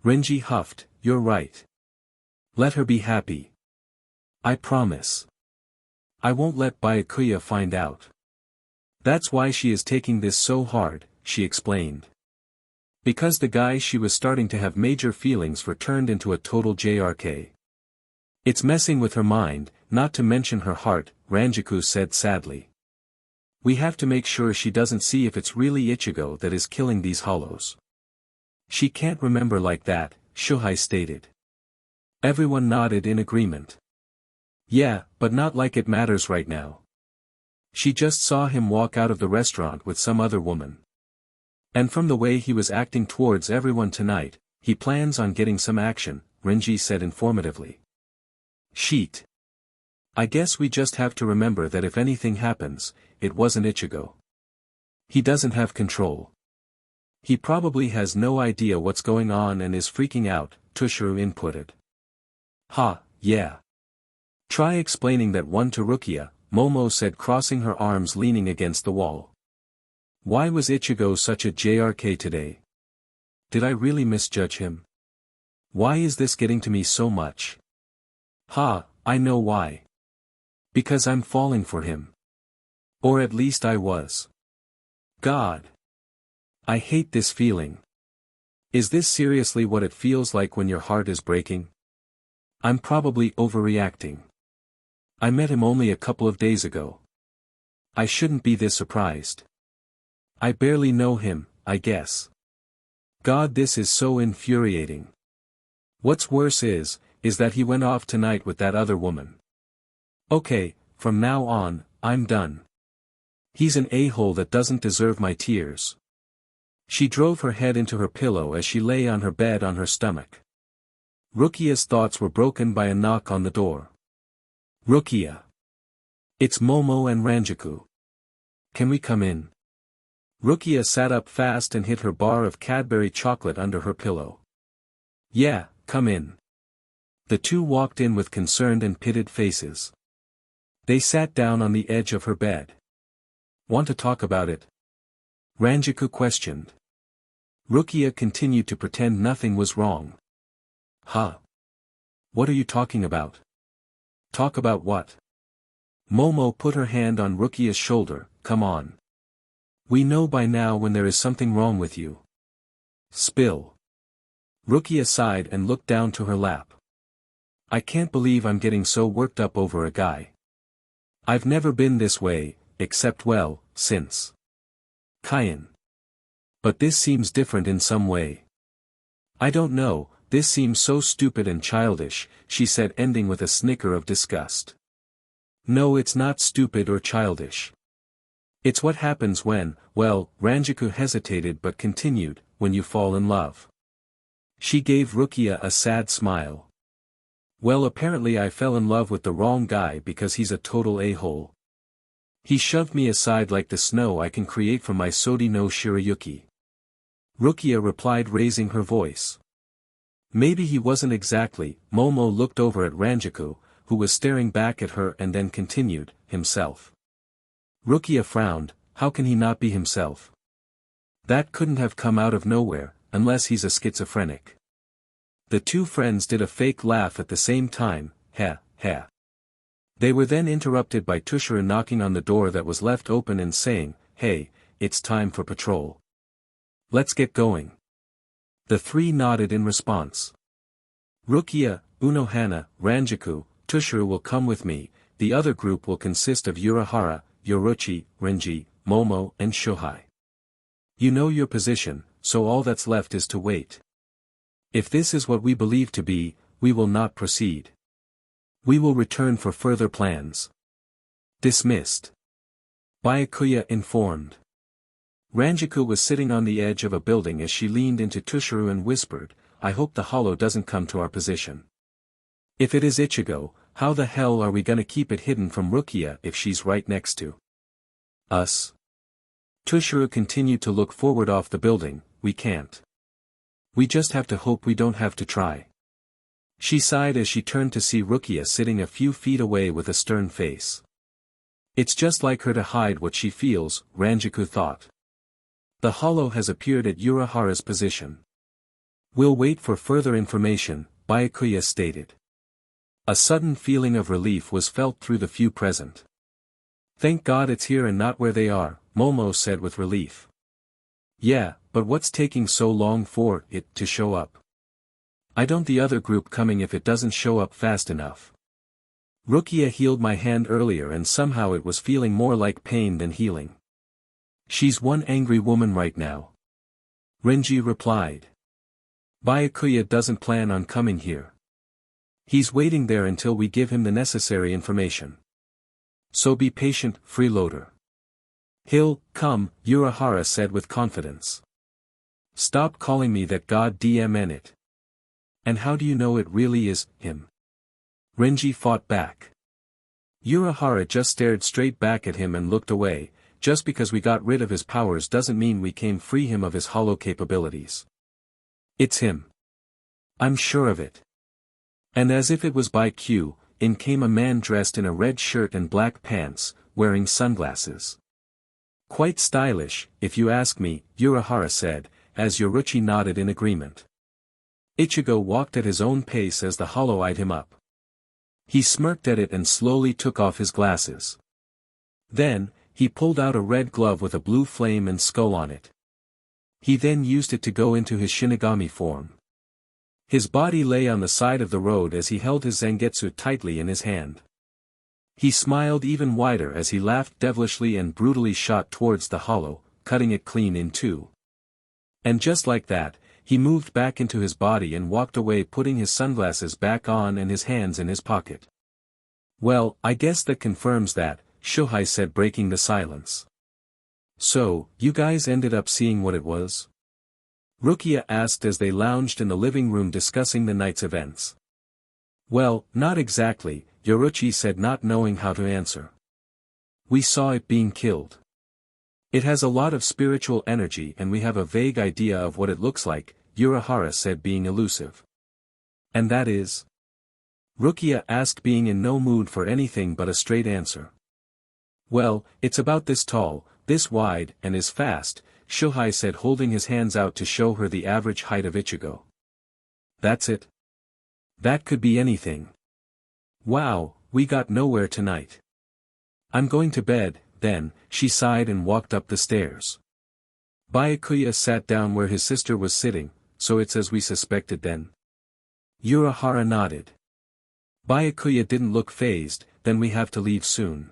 Speaker 1: Renji huffed, you're right. Let her be happy. I promise. I won't let Byakuya find out. That's why she is taking this so hard, she explained. Because the guy she was starting to have major feelings for turned into a total JRK. It's messing with her mind, not to mention her heart, Ranjaku said sadly. We have to make sure she doesn't see if it's really Ichigo that is killing these hollows. She can't remember like that, Shohei stated. Everyone nodded in agreement. Yeah, but not like it matters right now. She just saw him walk out of the restaurant with some other woman. And from the way he was acting towards everyone tonight, he plans on getting some action, Renji said informatively. Sheet. I guess we just have to remember that if anything happens, it wasn't Ichigo. He doesn't have control. He probably has no idea what's going on and is freaking out, Tushuru inputted. Ha, yeah. Try explaining that one to Rukia, Momo said crossing her arms leaning against the wall. Why was Ichigo such a JRK today? Did I really misjudge him? Why is this getting to me so much? Ha, I know why. Because I'm falling for him. Or at least I was. God. I hate this feeling. Is this seriously what it feels like when your heart is breaking? I'm probably overreacting. I met him only a couple of days ago. I shouldn't be this surprised. I barely know him, I guess. God, this is so infuriating. What's worse is that he went off tonight with that other woman. Okay, from now on, I'm done. He's an a-hole that doesn't deserve my tears. She drove her head into her pillow as she lay on her bed on her stomach. Rukia's thoughts were broken by a knock on the door. Rukia. It's Momo and Ranjaku. Can we come in? Rukia sat up fast and hid her bar of Cadbury chocolate under her pillow. Yeah, come in. The two walked in with concerned and pitted faces. They sat down on the edge of her bed. Want to talk about it? Ranjaku questioned. Rukia continued to pretend nothing was wrong. Huh? What are you talking about? Talk about what? Momo put her hand on Rukia's shoulder, come on. We know by now when there is something wrong with you. Spill. Rukia sighed and looked down to her lap. I can't believe I'm getting so worked up over a guy. I've never been this way, except well, since Kyan. But this seems different in some way. I don't know, this seems so stupid and childish, she said, ending with a snicker of disgust. No, it's not stupid or childish. It's what happens when, well, Ranjaku hesitated but continued, when you fall in love. She gave Rukia a sad smile. Well, apparently I fell in love with the wrong guy because he's a total a-hole. He shoved me aside like the snow I can create from my Sodi no Shirayuki. Rukia replied, raising her voice. Maybe he wasn't exactly. Momo looked over at Ranjaku, who was staring back at her, and then continued, himself. Rukia frowned. How can he not be himself? That couldn't have come out of nowhere, unless he's a schizophrenic. The two friends did a fake laugh at the same time, heh, heh. They were then interrupted by Tushuru knocking on the door that was left open and saying, hey, it's time for patrol. Let's get going. The three nodded in response. Rukia, Unohana, Ranjaku, Tushuru will come with me. The other group will consist of Urahara, Yoruchi, Renji, Momo and Shohei. You know your position, so all that's left is to wait. If this is what we believe to be, we will not proceed. We will return for further plans. Dismissed. Byakuya informed. Ranjaku was sitting on the edge of a building as she leaned into Tushuru and whispered, I hope the hollow doesn't come to our position. If it is Ichigo, How the hell are we gonna keep it hidden from Rukia if she's right next to us? Tushiro continued to look forward off the building. We can't. We just have to hope we don't have to try. She sighed as she turned to see Rukia sitting a few feet away with a stern face. It's just like her to hide what she feels, Ranjaku thought. The hollow has appeared at Urahara's position. We'll wait for further information, Byakuya stated. A sudden feeling of relief was felt through the few present. Thank God it's here and not where they are, Momo said with relief. Yeah, but what's taking so long for it to show up? I don't the other group coming if it doesn't show up fast enough. Rukia healed my hand earlier and somehow it was feeling more like pain than healing. She's one angry woman right now. Renji replied. Byakuya doesn't plan on coming here. He's waiting there until we give him the necessary information. So be patient, freeloader. He'll come, Urahara said with confidence. Stop calling me that goddamn it. And how do you know it really is him? Renji fought back. Urahara just stared straight back at him and looked away. Just because we got rid of his powers doesn't mean we can free him of his hollow capabilities. It's him. I'm sure of it. And as if it was by cue, in came a man dressed in a red shirt and black pants, wearing sunglasses. Quite stylish, if you ask me, Urahara said, as Yoruchi nodded in agreement. Ichigo walked at his own pace as the hollow eyed him up. He smirked at it and slowly took off his glasses. Then, he pulled out a red glove with a blue flame and skull on it. He then used it to go into his Shinigami form. His body lay on the side of the road as he held his Zangetsu tightly in his hand. He smiled even wider as he laughed devilishly and brutally shot towards the hollow, cutting it clean in two. And just like that, he moved back into his body and walked away putting his sunglasses back on and his hands in his pocket. Well, I guess that confirms that, Shohei said breaking the silence. So, you guys ended up seeing what it was? Rukia asked as they lounged in the living room discussing the night's events. Well, not exactly, Yoruchi said not knowing how to answer. We saw it being killed. It has a lot of spiritual energy and we have a vague idea of what it looks like, Urahara said being elusive. And that is? Rukia asked being in no mood for anything but a straight answer. Well, it's about this tall, this wide, and is fast, Shohei said holding his hands out to show her the average height of Ichigo. That's it? That could be anything. Wow, we got nowhere tonight. I'm going to bed, then, she sighed and walked up the stairs. Byakuya sat down where his sister was sitting, so it's as we suspected then. Urahara nodded. Byakuya didn't look fazed, then we have to leave soon.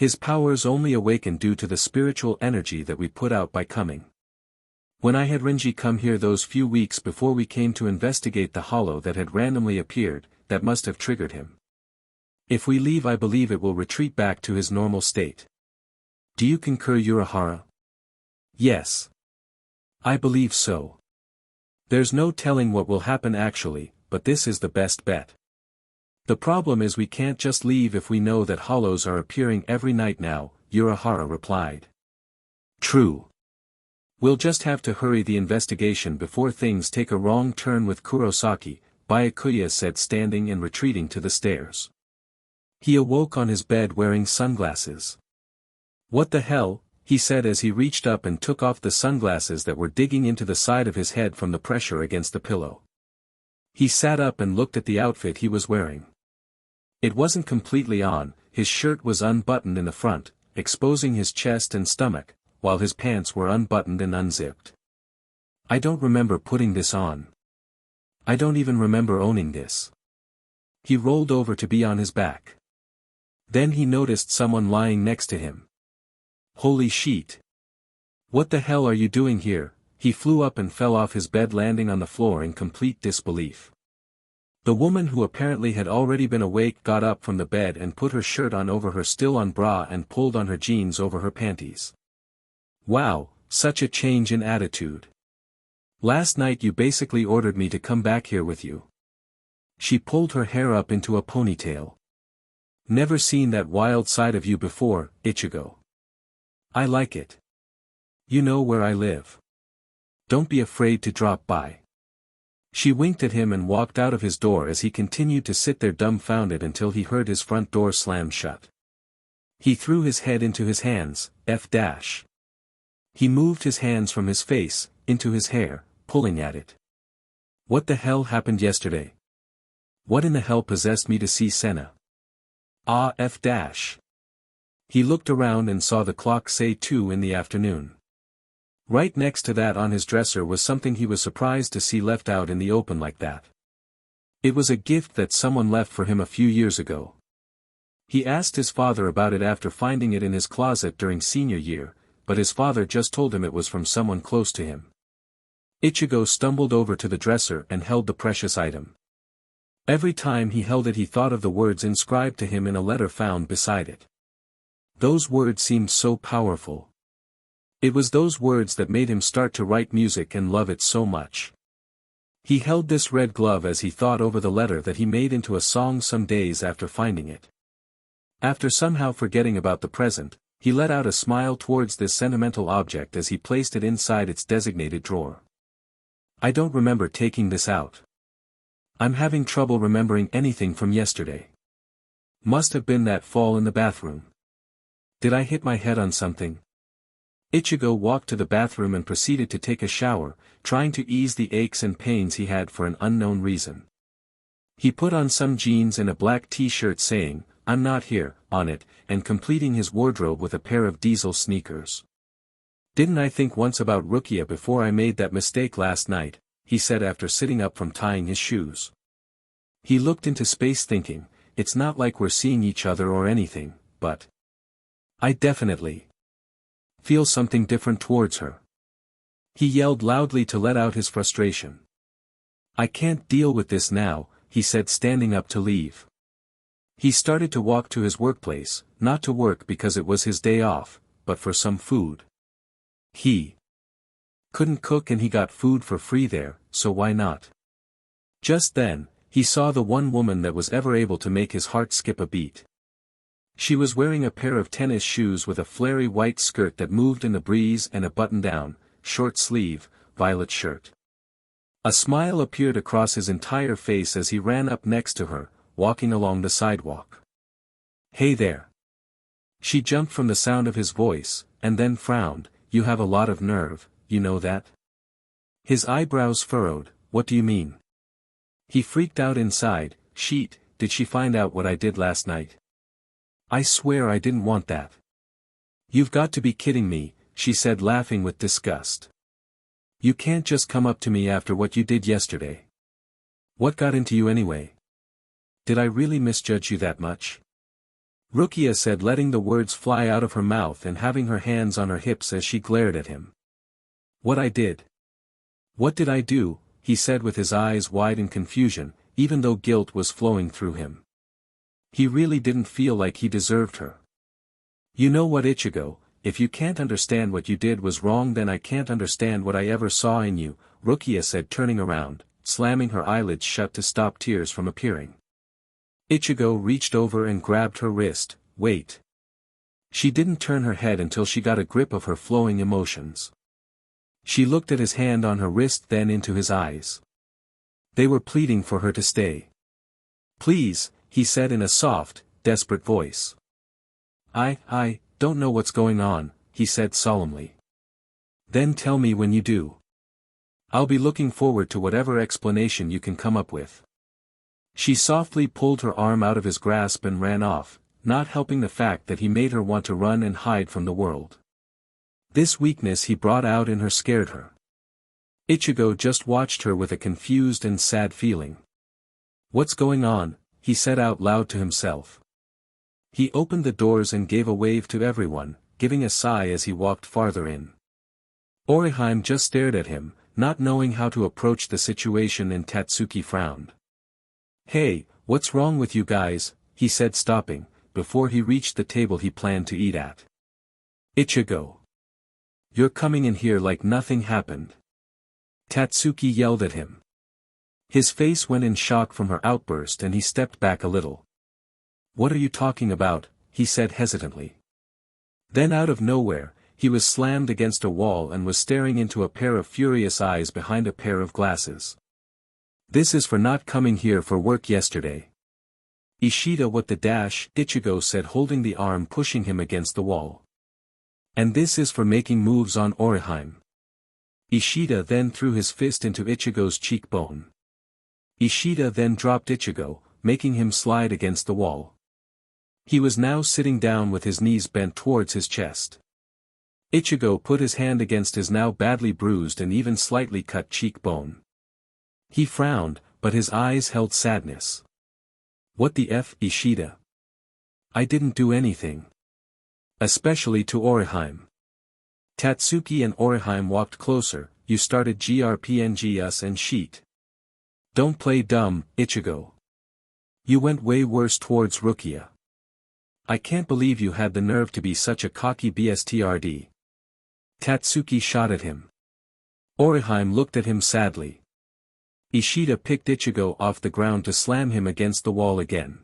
Speaker 1: His powers only awaken due to the spiritual energy that we put out by coming. When I had Renji come here those few weeks before we came to investigate the hollow that had randomly appeared, that must have triggered him. If we leave I believe it will retreat back to his normal state. Do you concur, Urahara? Yes. I believe so. There's no telling what will happen actually, but this is the best bet. The problem is we can't just leave if we know that hollows are appearing every night now, Urahara replied. True. We'll just have to hurry the investigation before things take a wrong turn with Kurosaki, Byakuya said standing and retreating to the stairs. He awoke on his bed wearing sunglasses. What the hell, he said as he reached up and took off the sunglasses that were digging into the side of his head from the pressure against the pillow. He sat up and looked at the outfit he was wearing. It wasn't completely on, his shirt was unbuttoned in the front, exposing his chest and stomach, while his pants were unbuttoned and unzipped. I don't remember putting this on. I don't even remember owning this. He rolled over to be on his back. Then he noticed someone lying next to him. Holy shit. What the hell are you doing here? He flew up and fell off his bed landing on the floor in complete disbelief. The woman who apparently had already been awake got up from the bed and put her shirt on over her still-on bra and pulled on her jeans over her panties. Wow, such a change in attitude. Last night you basically ordered me to come back here with you. She pulled her hair up into a ponytail. Never seen that wild side of you before, Ichigo. I like it. You know where I live. Don't be afraid to drop by. She winked at him and walked out of his door as he continued to sit there dumbfounded until he heard his front door slam shut. He threw his head into his hands, F-. He moved his hands from his face, into his hair, pulling at it. What the hell happened yesterday? What in the hell possessed me to see Senna? Ah F-. He looked around and saw the clock say 2 in the afternoon. Right next to that on his dresser was something he was surprised to see left out in the open like that. It was a gift that someone left for him a few years ago. He asked his father about it after finding it in his closet during senior year, but his father just told him it was from someone close to him. Ichigo stumbled over to the dresser and held the precious item. Every time he held it he thought of the words inscribed to him in a letter found beside it. Those words seemed so powerful. It was those words that made him start to write music and love it so much. He held this red glove as he thought over the letter that he made into a song some days after finding it. After somehow forgetting about the present, he let out a smile towards this sentimental object as he placed it inside its designated drawer. I don't remember taking this out. I'm having trouble remembering anything from yesterday. Must have been that fall in the bathroom. Did I hit my head on something? Ichigo walked to the bathroom and proceeded to take a shower, trying to ease the aches and pains he had for an unknown reason. He put on some jeans and a black t-shirt saying, "I'm not here," on it, and completing his wardrobe with a pair of diesel sneakers. Didn't I think once about Rukia before I made that mistake last night, he said after sitting up from tying his shoes. He looked into space thinking, it's not like we're seeing each other or anything, but I definitely feel something different towards her. He yelled loudly to let out his frustration. I can't deal with this now, he said standing up to leave. He started to walk to his workplace, not to work because it was his day off, but for some food. He couldn't cook and he got food for free there, so why not? Just then, he saw the one woman that was ever able to make his heart skip a beat. She was wearing a pair of tennis shoes with a flary white skirt that moved in the breeze and a button-down, short-sleeve, violet shirt. A smile appeared across his entire face as he ran up next to her, walking along the sidewalk. Hey there. She jumped from the sound of his voice, and then frowned. You have a lot of nerve, you know that? His eyebrows furrowed. What do you mean? He freaked out inside. Sheet, did she find out what I did last night? I swear I didn't want that. You've got to be kidding me, she said laughing with disgust. You can't just come up to me after what you did yesterday. What got into you anyway? Did I really misjudge you that much? Rukia said, letting the words fly out of her mouth and having her hands on her hips as she glared at him. What I did? What did I do? He said with his eyes wide in confusion, even though guilt was flowing through him. He really didn't feel like he deserved her. You know what, Ichigo, if you can't understand what you did was wrong, then I can't understand what I ever saw in you, Rukia said, turning around, slamming her eyelids shut to stop tears from appearing. Ichigo reached over and grabbed her wrist. Wait. She didn't turn her head until she got a grip of her flowing emotions. She looked at his hand on her wrist, then into his eyes. They were pleading for her to stay. Please, he said in a soft, desperate voice. I don't know what's going on, he said solemnly. Then tell me when you do. I'll be looking forward to whatever explanation you can come up with. She softly pulled her arm out of his grasp and ran off, not helping the fact that he made her want to run and hide from the world. This weakness he brought out in her scared her. Ichigo just watched her with a confused and sad feeling. What's going on? He said out loud to himself. He opened the doors and gave a wave to everyone, giving a sigh as he walked farther in. Orihime just stared at him, not knowing how to approach the situation, and Tatsuki frowned. Hey, what's wrong with you guys? He said, stopping, before he reached the table he planned to eat at. Ichigo. You're coming in here like nothing happened. Tatsuki yelled at him. His face went in shock from her outburst and he stepped back a little. "What are you talking about?" he said hesitantly. Then out of nowhere, he was slammed against a wall and was staring into a pair of furious eyes behind a pair of glasses. "This is for not coming here for work yesterday." "Ishida, what the dash?" Ichigo said, holding the arm pushing him against the wall. "And this is for making moves on Orihime." Ishida then threw his fist into Ichigo's cheekbone. Ishida then dropped Ichigo, making him slide against the wall. He was now sitting down with his knees bent towards his chest. Ichigo put his hand against his now badly bruised and even slightly cut cheekbone. He frowned, but his eyes held sadness. "What the F, Ishida? I didn't do anything. Especially to Orihime." Tatsuki and Orihime walked closer. "You started GRPNG us and sheet. Don't play dumb, Ichigo. You went way worse towards Rukia. I can't believe you had the nerve to be such a cocky bstrd." Tatsuki shot at him. Orihime looked at him sadly. Ishida picked Ichigo off the ground to slam him against the wall again.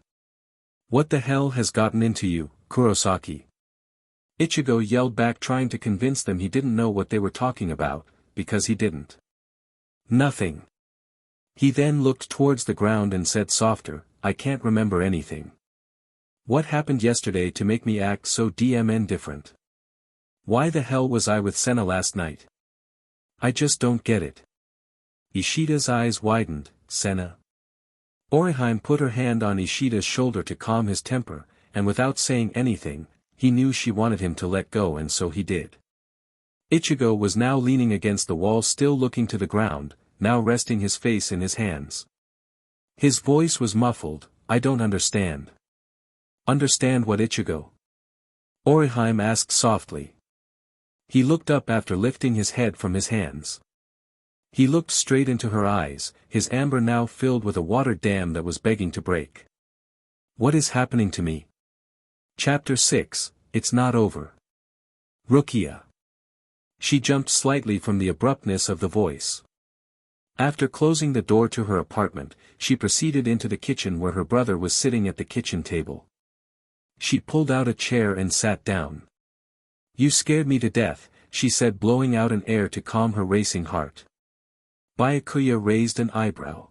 Speaker 1: "What the hell has gotten into you, Kurosaki?" Ichigo yelled back, trying to convince them he didn't know what they were talking about, because he didn't. "Nothing." He then looked towards the ground and said softer, "I can't remember anything. What happened yesterday to make me act so DMN different? Why the hell was I with Senna last night? I just don't get it." Ishida's eyes widened. "Senna?" Orihime put her hand on Ishida's shoulder to calm his temper, and without saying anything, he knew she wanted him to let go, and so he did. Ichigo was now leaning against the wall, still looking to the ground, now resting his face in his hands. His voice was muffled. "I don't understand." "Understand what, Ichigo?" Orihime asked softly. He looked up after lifting his head from his hands. He looked straight into her eyes, his amber now filled with a water dam that was begging to break. "What is happening to me?" Chapter 6, It's Not Over. Rukia. She jumped slightly from the abruptness of the voice. After closing the door to her apartment, she proceeded into the kitchen where her brother was sitting at the kitchen table. She pulled out a chair and sat down. "You scared me to death," she said, blowing out an air to calm her racing heart. Byakuya raised an eyebrow.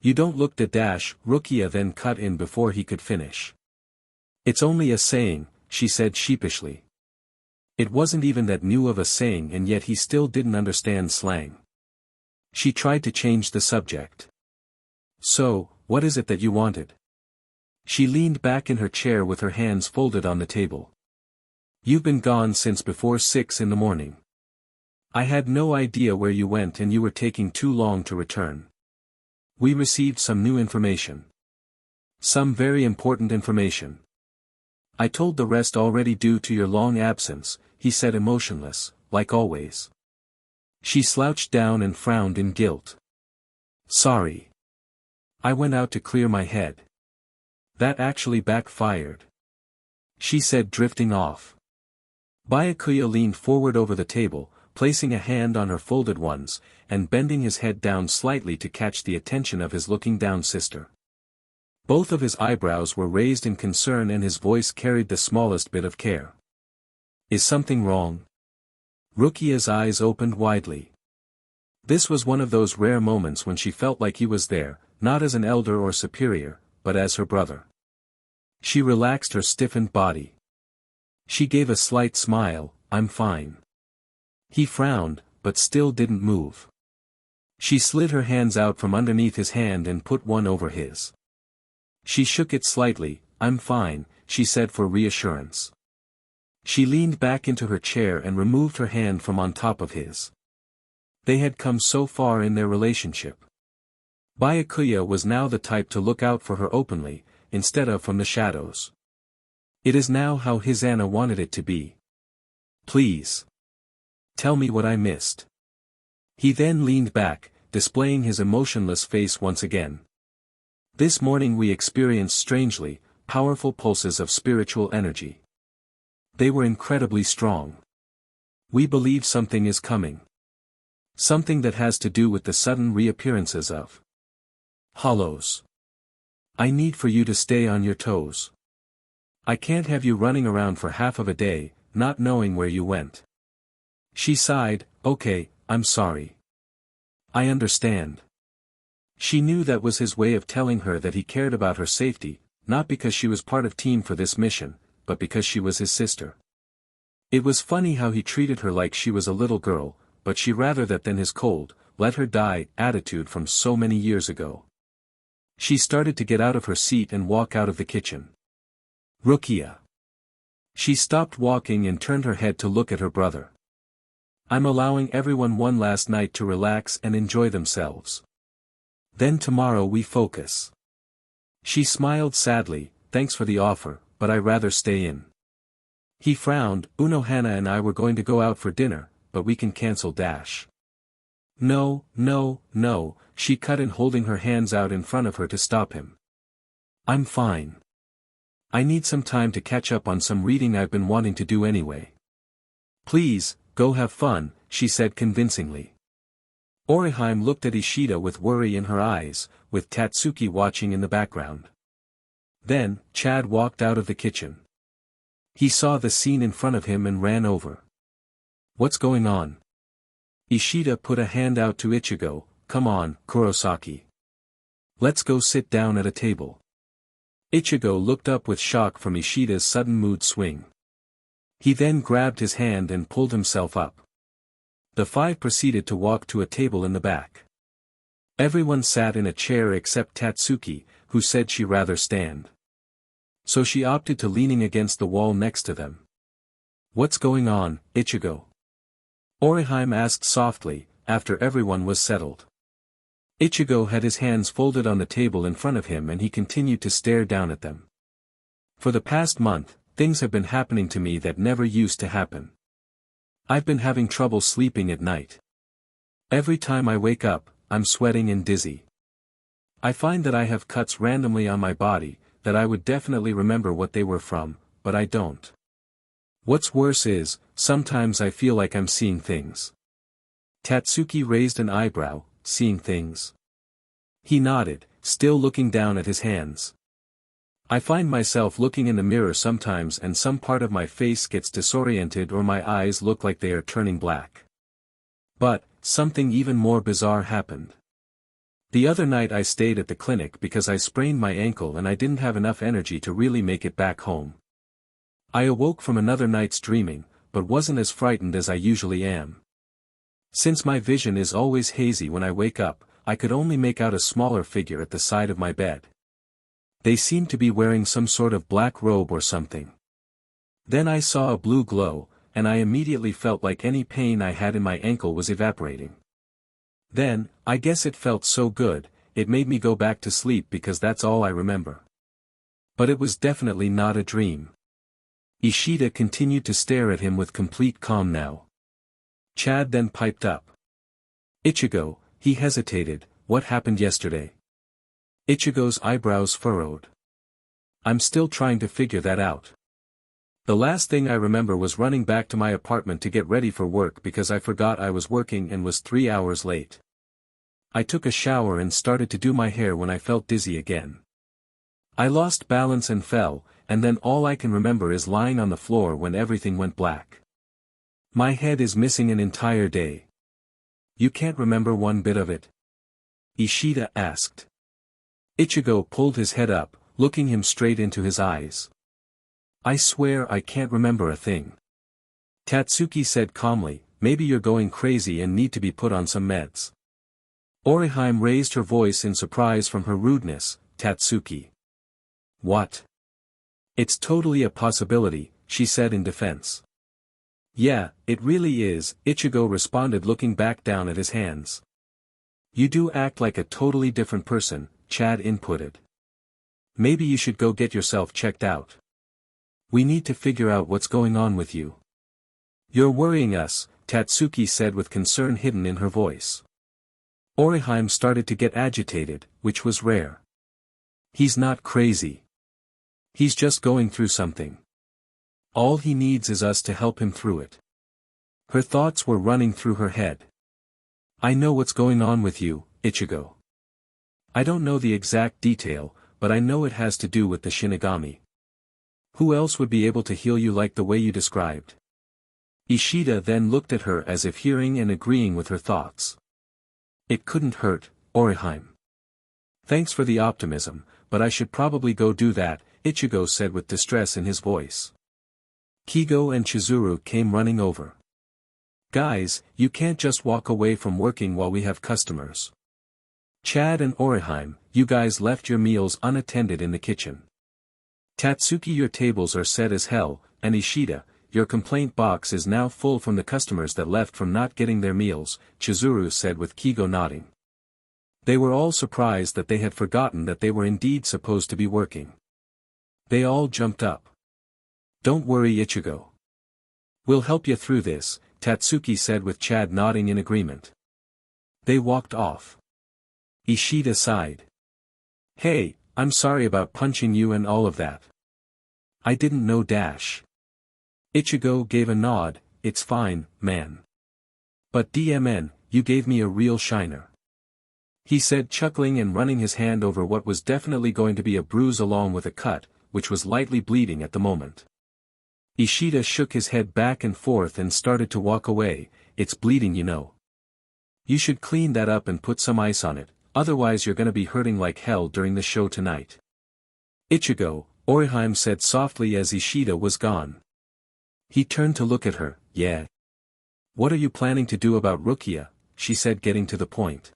Speaker 1: "You don't look the dash," Rukia then cut in before he could finish. "It's only a saying," she said sheepishly. It wasn't even that new of a saying, and yet he still didn't understand slang. She tried to change the subject. "So, what is it that you wanted?" She leaned back in her chair with her hands folded on the table. "You've been gone since before 6 in the morning. I had no idea where you went, and you were taking too long to return. We received some new information. Some very important information. I told the rest already due to your long absence," he said, emotionless, like always. She slouched down and frowned in guilt. "Sorry. I went out to clear my head. That actually backfired," she said, drifting off. Byakuya leaned forward over the table, placing a hand on her folded ones, and bending his head down slightly to catch the attention of his looking down sister. Both of his eyebrows were raised in concern and his voice carried the smallest bit of care. "Is something wrong?" Rukia's eyes opened widely. This was one of those rare moments when she felt like he was there, not as an elder or superior, but as her brother. She relaxed her stiffened body. She gave a slight smile. "I'm fine." He frowned, but still didn't move. She slid her hands out from underneath his hand and put one over his. She shook it slightly. "I'm fine," she said for reassurance. She leaned back into her chair and removed her hand from on top of his. They had come so far in their relationship. Byakuya was now the type to look out for her openly, instead of from the shadows. It is now how his Anna wanted it to be. "Please. Tell me what I missed." He then leaned back, displaying his emotionless face once again. "This morning we experienced strangely powerful pulses of spiritual energy. They were incredibly strong. We believe something is coming. Something that has to do with the sudden reappearances of Hollows. I need for you to stay on your toes. I can't have you running around for half of a day, not knowing where you went. She sighed, okay, I'm sorry. I understand. She knew that was his way of telling her that he cared about her safety, not because she was part of team for this mission, but because she was his sister. It was funny how he treated her like she was a little girl, but she rather that than his cold, let her die attitude from so many years ago. She started to get out of her seat and walk out of the kitchen. Rukia. She stopped walking and turned her head to look at her brother. I'm allowing everyone one last night to relax and enjoy themselves. Then tomorrow we focus. She smiled sadly, thanks for the offer, but I rather stay in. He frowned, Unohana and I were going to go out for dinner, but we can cancel dash. No, no, no, she cut in, holding her hands out in front of her to stop him. I'm fine. I need some time to catch up on some reading I've been wanting to do anyway. Please, go have fun, she said convincingly. Orihime looked at Ishida with worry in her eyes, with Tatsuki watching in the background. Then, Chad walked out of the kitchen. He saw the scene in front of him and ran over. What's going on? Ishida put a hand out to Ichigo, come on, Kurosaki. Let's go sit down at a table. Ichigo looked up with shock from Ishida's sudden mood swing. He then grabbed his hand and pulled himself up. The five proceeded to walk to a table in the back. Everyone sat in a chair except Tatsuki, who said she'd rather stand. So she opted to leaning against the wall next to them. What's going on, Ichigo? Orihime asked softly, after everyone was settled. Ichigo had his hands folded on the table in front of him and he continued to stare down at them. For the past month, things have been happening to me that never used to happen. I've been having trouble sleeping at night. Every time I wake up, I'm sweating and dizzy. I find that I have cuts randomly on my body, that I would definitely remember what they were from, but I don't. What's worse is, sometimes I feel like I'm seeing things. Tatsuki raised an eyebrow, seeing things. He nodded, still looking down at his hands. I find myself looking in the mirror sometimes and some part of my face gets disoriented or my eyes look like they are turning black. But, something even more bizarre happened. The other night I stayed at the clinic because I sprained my ankle and I didn't have enough energy to really make it back home. I awoke from another night's dreaming, but wasn't as frightened as I usually am. Since my vision is always hazy when I wake up, I could only make out a smaller figure at the side of my bed. They seemed to be wearing some sort of black robe or something. Then I saw a blue glow, and I immediately felt like any pain I had in my ankle was evaporating. Then, I guess it felt so good, it made me go back to sleep because that's all I remember. But it was definitely not a dream. Ishida continued to stare at him with complete calm now. Chad then piped up. Ichigo, he hesitated, what happened yesterday? Ichigo's eyebrows furrowed. I'm still trying to figure that out. The last thing I remember was running back to my apartment to get ready for work because I forgot I was working and was 3 hours late. I took a shower and started to do my hair when I felt dizzy again. I lost balance and fell, and then all I can remember is lying on the floor when everything went black. My head is missing an entire day. You can't remember one bit of it? Ishida asked. Ichigo pulled his head up, looking him straight into his eyes. I swear I can't remember a thing. Tatsuki said calmly, maybe you're going crazy and need to be put on some meds. Orihime raised her voice in surprise from her rudeness, Tatsuki. What? It's totally a possibility, she said in defense. Yeah, it really is, Ichigo responded looking back down at his hands. You do act like a totally different person, Chad inputted. Maybe you should go get yourself checked out. We need to figure out what's going on with you. You're worrying us, Tatsuki said with concern hidden in her voice. Orihime started to get agitated, which was rare. He's not crazy. He's just going through something. All he needs is us to help him through it. Her thoughts were running through her head. I know what's going on with you, Ichigo. I don't know the exact detail, but I know it has to do with the Shinigami. Who else would be able to heal you like the way you described? Ishida then looked at her as if hearing and agreeing with her thoughts. It couldn't hurt, Orihime. Thanks for the optimism, but I should probably go do that, Ichigo said with distress in his voice. Kigo and Chizuru came running over. Guys, you can't just walk away from working while we have customers. Chad and Orihime, you guys left your meals unattended in the kitchen. Tatsuki, your tables are set as hell, and Ishida, your complaint box is now full from the customers that left from not getting their meals, Chizuru said with Kigo nodding. They were all surprised that they had forgotten that they were indeed supposed to be working. They all jumped up. Don't worry, Ichigo. We'll help you through this, Tatsuki said with Chad nodding in agreement. They walked off. Ishida sighed. Hey, I'm sorry about punching you and all of that. I didn't know dash. Ichigo gave a nod, it's fine, man. But DMN, you gave me a real shiner. He said, chuckling and running his hand over what was definitely going to be a bruise along with a cut, which was lightly bleeding at the moment. Ishida shook his head back and forth and started to walk away. It's bleeding, you know. You should clean that up and put some ice on it, otherwise you're gonna be hurting like hell during the show tonight. Ichigo, Orihime said softly as Ishida was gone. He turned to look at her. Yeah. What are you planning to do about Rukia? She said, getting to the point.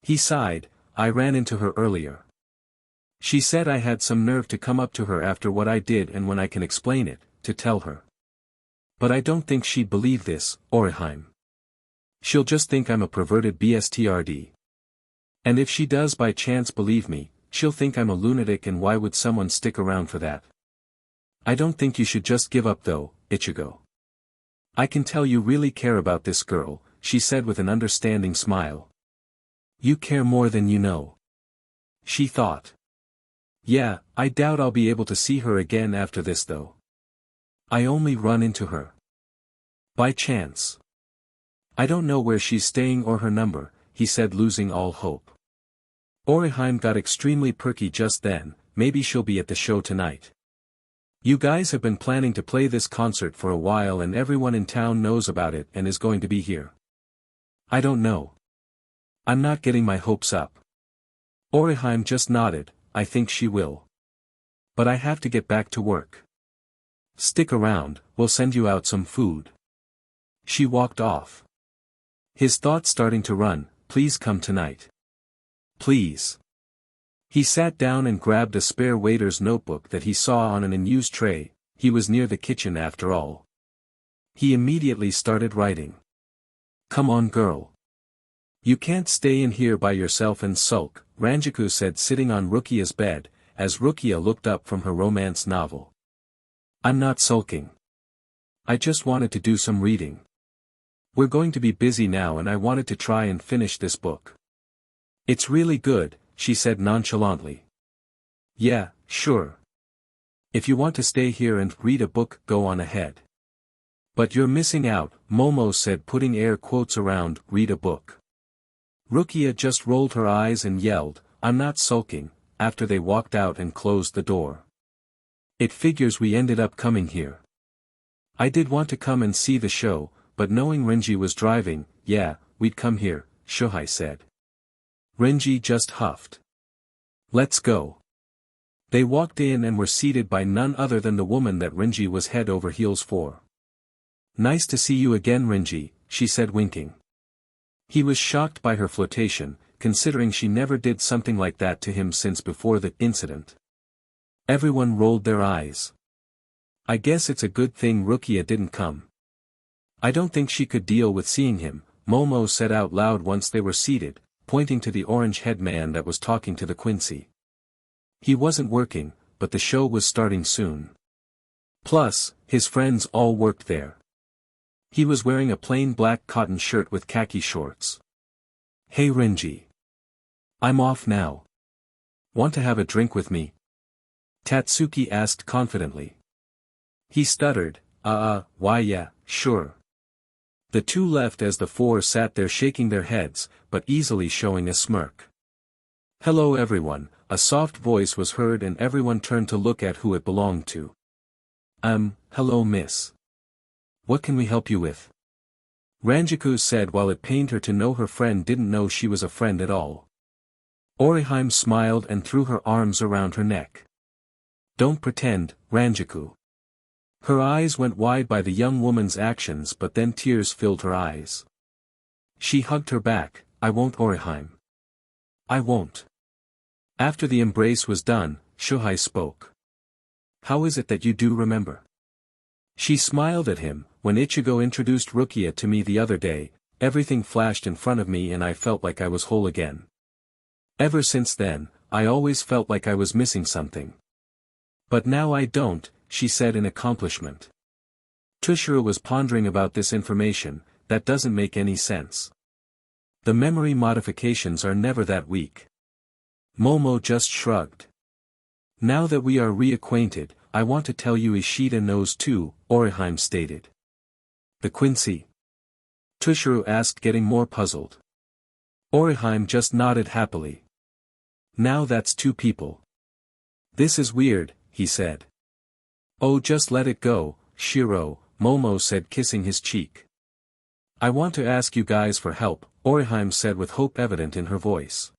Speaker 1: He sighed. I ran into her earlier. She said I had some nerve to come up to her after what I did, and when I can explain it, to tell her. But I don't think she'd believe this, Orihime. She'll just think I'm a perverted BSTRD. And if she does by chance believe me, she'll think I'm a lunatic, and why would someone stick around for that? I don't think you should just give up though, Ichigo. I can tell you really care about this girl, she said with an understanding smile. You care more than you know. She thought. Yeah, I doubt I'll be able to see her again after this though. I only run into her. By chance. I don't know where she's staying or her number, he said, losing all hope. Orihime got extremely perky just then. Maybe she'll be at the show tonight. You guys have been planning to play this concert for a while and everyone in town knows about it and is going to be here. I don't know. I'm not getting my hopes up. Orihime just nodded. I think she will. But I have to get back to work. Stick around, we'll send you out some food. She walked off. His thoughts starting to run. Please come tonight. Please. He sat down and grabbed a spare waiter's notebook that he saw on an unused tray. He was near the kitchen after all. He immediately started writing. Come on, girl. You can't stay in here by yourself and sulk, Ranjaku said, sitting on Rukia's bed, as Rukia looked up from her romance novel. I'm not sulking. I just wanted to do some reading. We're going to be busy now and I wanted to try and finish this book. It's really good, she said nonchalantly. Yeah, sure. If you want to stay here and read a book, go on ahead. But you're missing out, Momo said, putting air quotes around read a book. Rukia just rolled her eyes and yelled, I'm not sulking, after they walked out and closed the door. It figures we ended up coming here. I did want to come and see the show, but knowing Renji was driving, yeah, we'd come here, Shuhei said. Renji just huffed. Let's go. They walked in and were seated by none other than the woman that Renji was head over heels for. Nice to see you again, Renji, she said, winking. He was shocked by her flirtation, considering she never did something like that to him since before the incident. Everyone rolled their eyes. I guess it's a good thing Rukia didn't come. I don't think she could deal with seeing him, Momo said out loud once they were seated, pointing to the orange-head man that was talking to the Quincy. He wasn't working, but the show was starting soon. Plus, his friends all worked there. He was wearing a plain black cotton shirt with khaki shorts. Hey Renji. I'm off now. Want to have a drink with me? Tatsuki asked confidently. He stuttered, why yeah, sure. The two left as the four sat there shaking their heads, but easily showing a smirk. Hello everyone, a soft voice was heard and everyone turned to look at who it belonged to. Hello miss. What can we help you with? Ranjiku said while it pained her to know her friend didn't know she was a friend at all. Orihime smiled and threw her arms around her neck. Don't pretend, Ranjiku. Her eyes went wide by the young woman's actions but then tears filled her eyes. She hugged her back. I won't, Orihime. I won't. After the embrace was done, Shuhei spoke. How is it that you do remember? She smiled at him. When Ichigo introduced Rukia to me the other day, everything flashed in front of me and I felt like I was whole again. Ever since then, I always felt like I was missing something. But now I don't, she said in accomplishment. Tushiro was pondering about this information. That doesn't make any sense. The memory modifications are never that weak. Momo just shrugged. Now that we are reacquainted, I want to tell you Ishida knows too, Orihime stated. The Quincy? Tushiro asked, getting more puzzled. Orihime just nodded happily. Now that's two people. This is weird, he said. Oh, just let it go, Shiro, Momo said, kissing his cheek. I want to ask you guys for help, Orihime said with hope evident in her voice.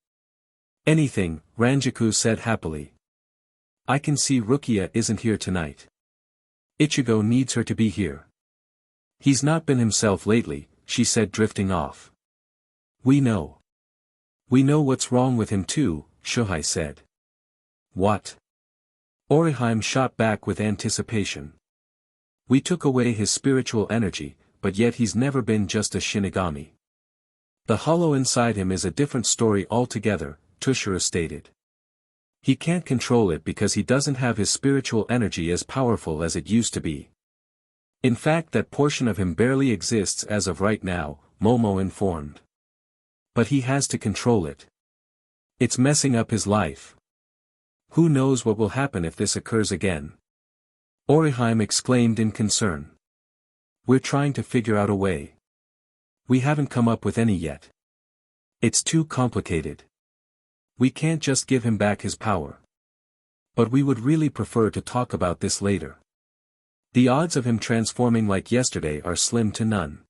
Speaker 1: Anything, Ranjiku said happily. I can see Rukia isn't here tonight. Ichigo needs her to be here. He's not been himself lately, she said, drifting off. We know. We know what's wrong with him too, Shuhei said. What? Orihime shot back with anticipation. We took away his spiritual energy, but yet he's never been just a Shinigami. The hollow inside him is a different story altogether, Tushiro stated. He can't control it because he doesn't have his spiritual energy as powerful as it used to be. In fact, that portion of him barely exists as of right now, Momo informed. But he has to control it. It's messing up his life. Who knows what will happen if this occurs again? Orihime exclaimed in concern. We're trying to figure out a way. We haven't come up with any yet. It's too complicated. We can't just give him back his power. But we would really prefer to talk about this later. The odds of him transforming like yesterday are slim to none.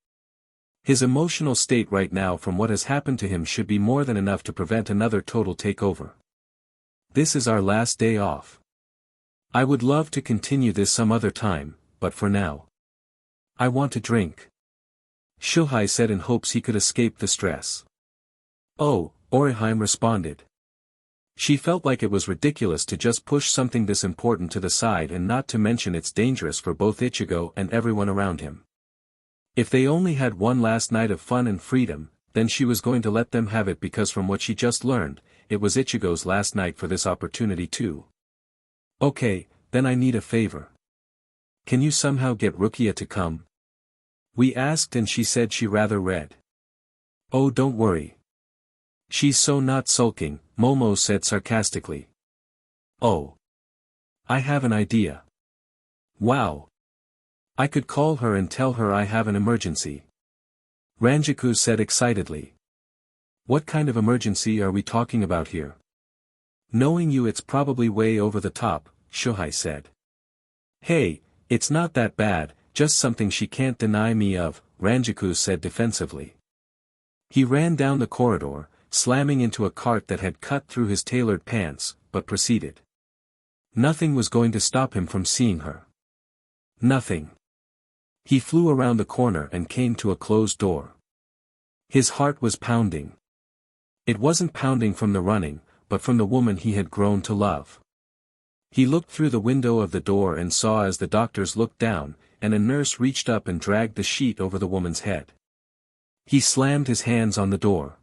Speaker 1: His emotional state right now from what has happened to him should be more than enough to prevent another total takeover. This is our last day off. I would love to continue this some other time, but for now. I want to drink. Shuhei said in hopes he could escape the stress. Oh, Orihime responded. She felt like it was ridiculous to just push something this important to the side, and not to mention it's dangerous for both Ichigo and everyone around him. If they only had one last night of fun and freedom, then she was going to let them have it, because from what she just learned, it was Ichigo's last night for this opportunity too. Okay, then I need a favor. Can you somehow get Rukia to come? We asked and she said she rather read. Oh, don't worry. She's so not sulking, Momo said sarcastically. Oh. I have an idea. Wow. I could call her and tell her I have an emergency. Ranjiku said excitedly. What kind of emergency are we talking about here? Knowing you, it's probably way over the top, Shuhei said. Hey, it's not that bad, just something she can't deny me of, Ranjiku said defensively. He ran down the corridor, slamming into a cart that had cut through his tailored pants, but proceeded. Nothing was going to stop him from seeing her. Nothing. He flew around the corner and came to a closed door. His heart was pounding. It wasn't pounding from the running, but from the woman he had grown to love. He looked through the window of the door and saw as the doctors looked down, and a nurse reached up and dragged the sheet over the woman's head. He slammed his hands on the door.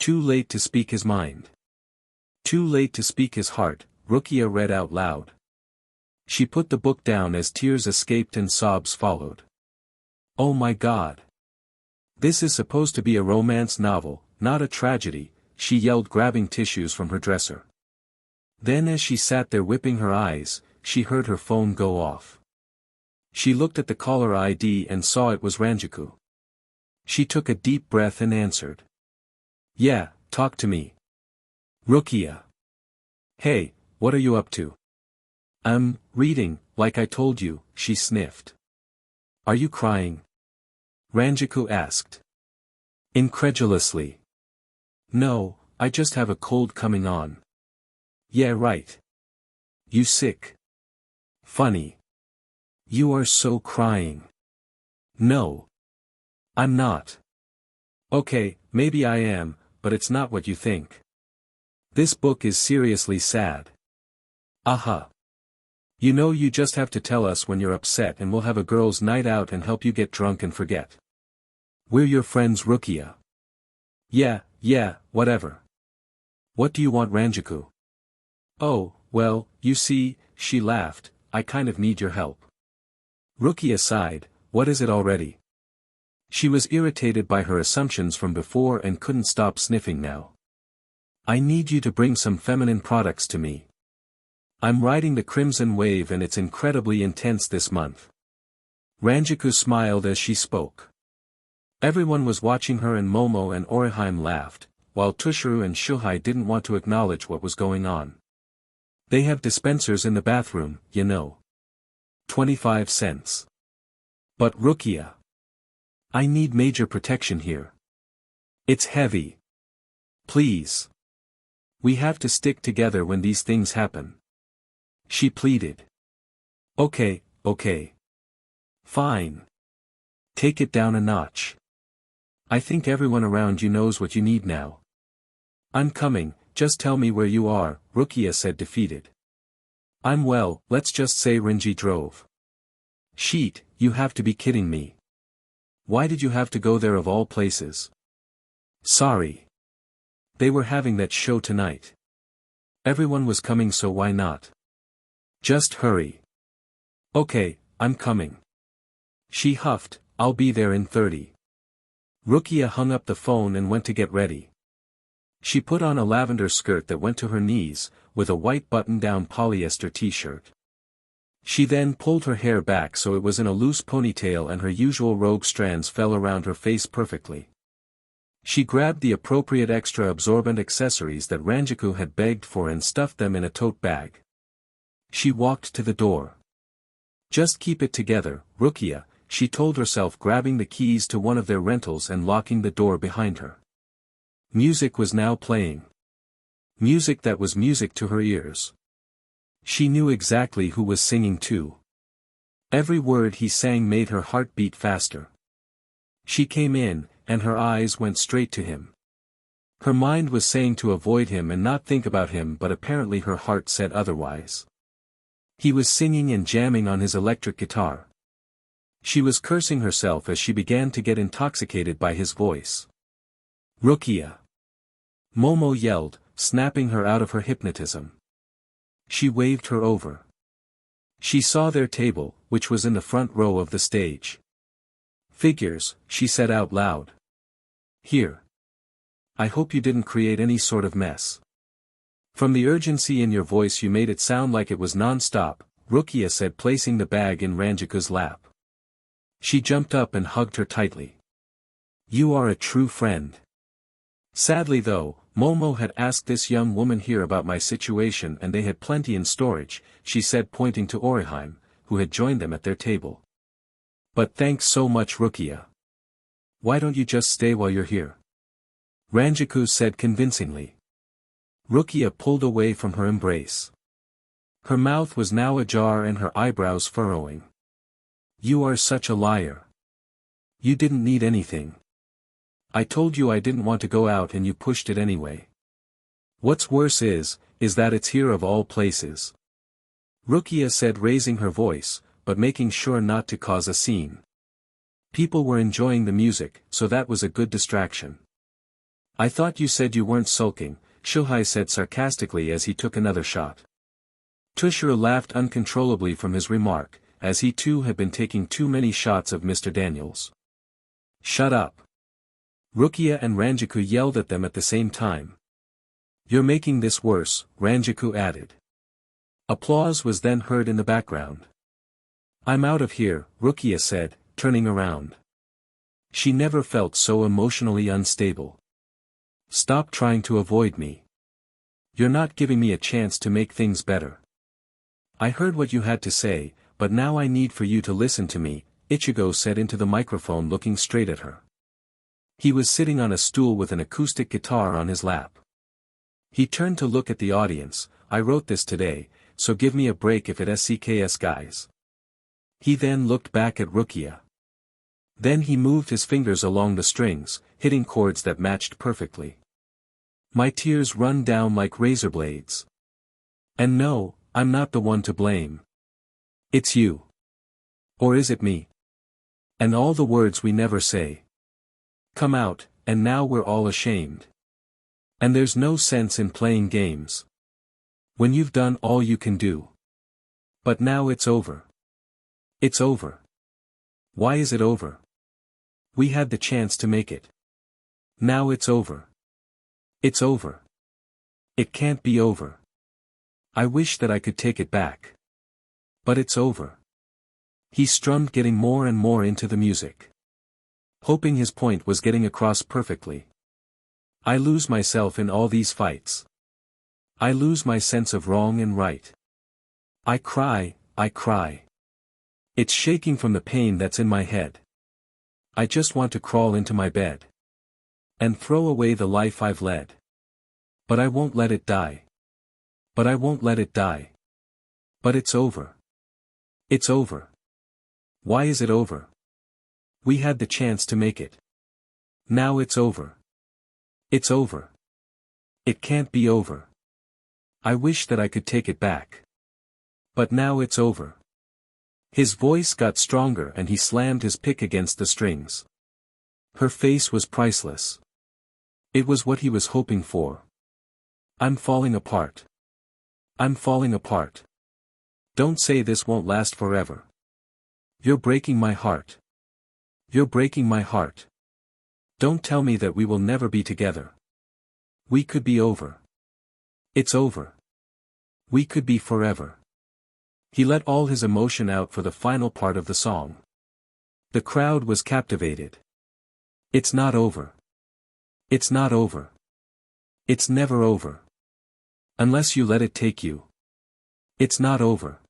Speaker 1: Too late to speak his mind. Too late to speak his heart, Rukia read out loud. She put the book down as tears escaped and sobs followed. Oh my God. This is supposed to be a romance novel, not a tragedy, she yelled, grabbing tissues from her dresser. Then as she sat there whipping her eyes, she heard her phone go off. She looked at the caller ID and saw it was Ranjiku. She took a deep breath and answered. Yeah, talk to me. Rukia. Hey, what are you up to? Reading, like I told you, she sniffed. Are you crying? Ranjaku asked. Incredulously. No, I just have a cold coming on. Yeah, right. You sick? Funny. You are so crying. No. I'm not. Okay, maybe I am, but it's not what you think. This book is seriously sad. Aha. You know, you just have to tell us when you're upset and we'll have a girls' night out and help you get drunk and forget. We're your friends, Rukia. Yeah, whatever. What do you want, Ranjaku? Oh, well, you see, she laughed, I kind of need your help. Rukia sighed, what is it already? She was irritated by her assumptions from before and couldn't stop sniffing now. I need you to bring some feminine products to me. I'm riding the crimson wave and it's incredibly intense this month. Ranjaku smiled as she spoke. Everyone was watching her and Momo and Orihime laughed, while Tushuru and Shuhei didn't want to acknowledge what was going on. They have dispensers in the bathroom, you know. 25 cents. But Rukia. I need major protection here. It's heavy. Please. We have to stick together when these things happen. She pleaded. Okay. Fine. Take it down a notch. I think everyone around you knows what you need now. I'm coming, just tell me where you are, Rukia said, defeated. I'm well, let's just say Rinji drove. Sheet, you have to be kidding me. Why did you have to go there of all places? Sorry. They were having that show tonight. Everyone was coming, so why not? Just hurry. Okay, I'm coming. She huffed, I'll be there in 30. Rukia hung up the phone and went to get ready. She put on a lavender skirt that went to her knees, with a white button-down polyester t-shirt. She then pulled her hair back so it was in a loose ponytail and her usual rogue strands fell around her face perfectly. She grabbed the appropriate extra absorbent accessories that Ranjaku had begged for and stuffed them in a tote bag. She walked to the door. Just keep it together, Rukia, she told herself, grabbing the keys to one of their rentals and locking the door behind her. Music was now playing. Music that was music to her ears. She knew exactly who was singing too. Every word he sang made her heart beat faster. She came in, and her eyes went straight to him. Her mind was saying to avoid him and not think about him, but apparently her heart said otherwise. He was singing and jamming on his electric guitar. She was cursing herself as she began to get intoxicated by his voice. Rukia! Momo yelled, snapping her out of her hypnotism. She waved her over. She saw their table, which was in the front row of the stage. Figures, she said out loud. Here. I hope you didn't create any sort of mess. From the urgency in your voice you made it sound like it was non-stop, Rukia said, placing the bag in Ranjaku's lap. She jumped up and hugged her tightly. You are a true friend. Sadly though, Momo had asked this young woman here about my situation and they had plenty in storage, she said, pointing to Orihime, who had joined them at their table. But thanks so much, Rukia. Why don't you just stay while you're here? Ranjaku said convincingly. Rukia pulled away from her embrace. Her mouth was now ajar and her eyebrows furrowing. You are such a liar. You didn't need anything. I told you I didn't want to go out and you pushed it anyway. What's worse is that it's here of all places. Rukia said, raising her voice, but making sure not to cause a scene. People were enjoying the music, so that was a good distraction. I thought you said you weren't sulking, Shuhei said sarcastically as he took another shot. Tushuru laughed uncontrollably from his remark, as he too had been taking too many shots of Mr. Daniels. Shut up. Rukia and Ranjaku yelled at them at the same time. You're making this worse, Ranjaku added. Applause was then heard in the background. I'm out of here, Rukia said, turning around. She never felt so emotionally unstable. Stop trying to avoid me. You're not giving me a chance to make things better. I heard what you had to say, but now I need for you to listen to me, Ichigo said into the microphone looking straight at her. He was sitting on a stool with an acoustic guitar on his lap. He turned to look at the audience. I wrote this today, so give me a break if it SCKS guys. He then looked back at Rukia. Then he moved his fingers along the strings, hitting chords that matched perfectly. My tears run down like razor blades. And no, I'm not the one to blame. It's you. Or is it me? And all the words we never say come out, and now we're all ashamed. And there's no sense in playing games. When you've done all you can do. But now it's over. It's over. Why is it over? We had the chance to make it. Now it's over. It's over. It can't be over. I wish that I could take it back. But it's over. He strummed, getting more and more into the music. Hoping his point was getting across perfectly. I lose myself in all these fights. I lose my sense of wrong and right. I cry, I cry. It's shaking from the pain that's in my head. I just want to crawl into my bed. And throw away the life I've led. But I won't let it die. But I won't let it die. But it's over. It's over. Why is it over? We had the chance to make it. Now it's over. It's over. It can't be over. I wish that I could take it back. But now it's over. His voice got stronger and he slammed his pick against the strings. Her face was priceless. It was what he was hoping for. I'm falling apart. I'm falling apart. Don't say this won't last forever. You're breaking my heart. You're breaking my heart. Don't tell me that we will never be together. We could be over. It's over. We could be forever. He let all his emotion out for the final part of the song. The crowd was captivated. It's not over. It's not over. It's never over. Unless you let it take you. It's not over.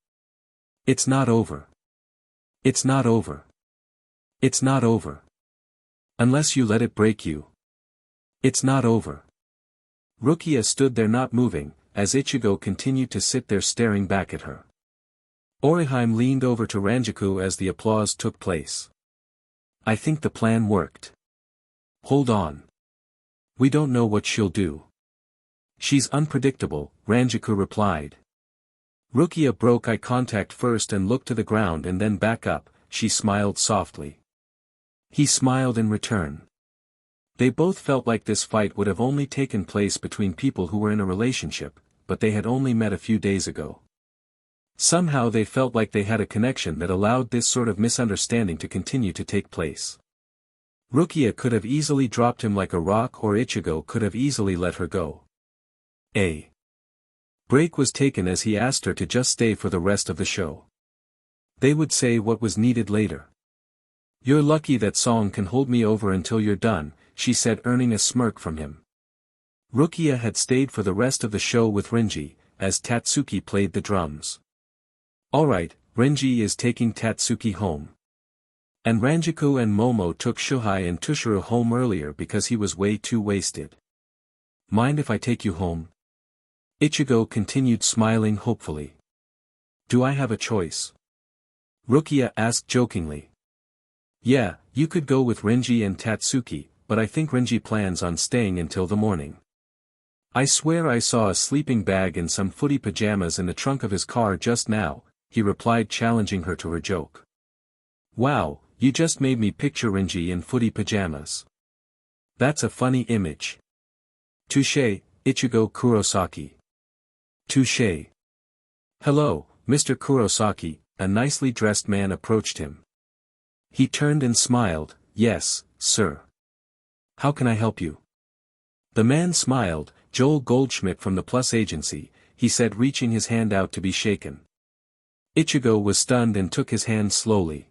Speaker 1: It's not over. It's not over. It's not over. Unless you let it break you. It's not over. Rukia stood there not moving, as Ichigo continued to sit there staring back at her. Orihime leaned over to Ranjaku as the applause took place. I think the plan worked. Hold on. We don't know what she'll do. She's unpredictable, Ranjaku replied. Rukia broke eye contact first and looked to the ground and then back up. She smiled softly. He smiled in return. They both felt like this fight would have only taken place between people who were in a relationship, but they had only met a few days ago. Somehow they felt like they had a connection that allowed this sort of misunderstanding to continue to take place. Rukia could have easily dropped him like a rock, or Ichigo could have easily let her go. A break was taken as he asked her to just stay for the rest of the show. They would say what was needed later. You're lucky that song can hold me over until you're done, she said, earning a smirk from him. Rukia had stayed for the rest of the show with Renji, as Tatsuki played the drums. Alright, Renji is taking Tatsuki home. And Ranjaku and Momo took Shuhei and Tushiro home earlier because he was way too wasted. Mind if I take you home? Ichigo continued, smiling hopefully. Do I have a choice? Rukia asked jokingly. Yeah, you could go with Renji and Tatsuki, but I think Renji plans on staying until the morning. I swear I saw a sleeping bag and some footy pajamas in the trunk of his car just now, he replied, challenging her to her joke. Wow, you just made me picture Renji in footy pajamas. That's a funny image. Touché, Ichigo Kurosaki. Touché. Hello, Mr. Kurosaki, a nicely dressed man approached him. He turned and smiled, yes, sir. How can I help you? The man smiled. Joel Goldschmidt from the Plus Agency, he said, reaching his hand out to be shaken. Ichigo was stunned and took his hand slowly.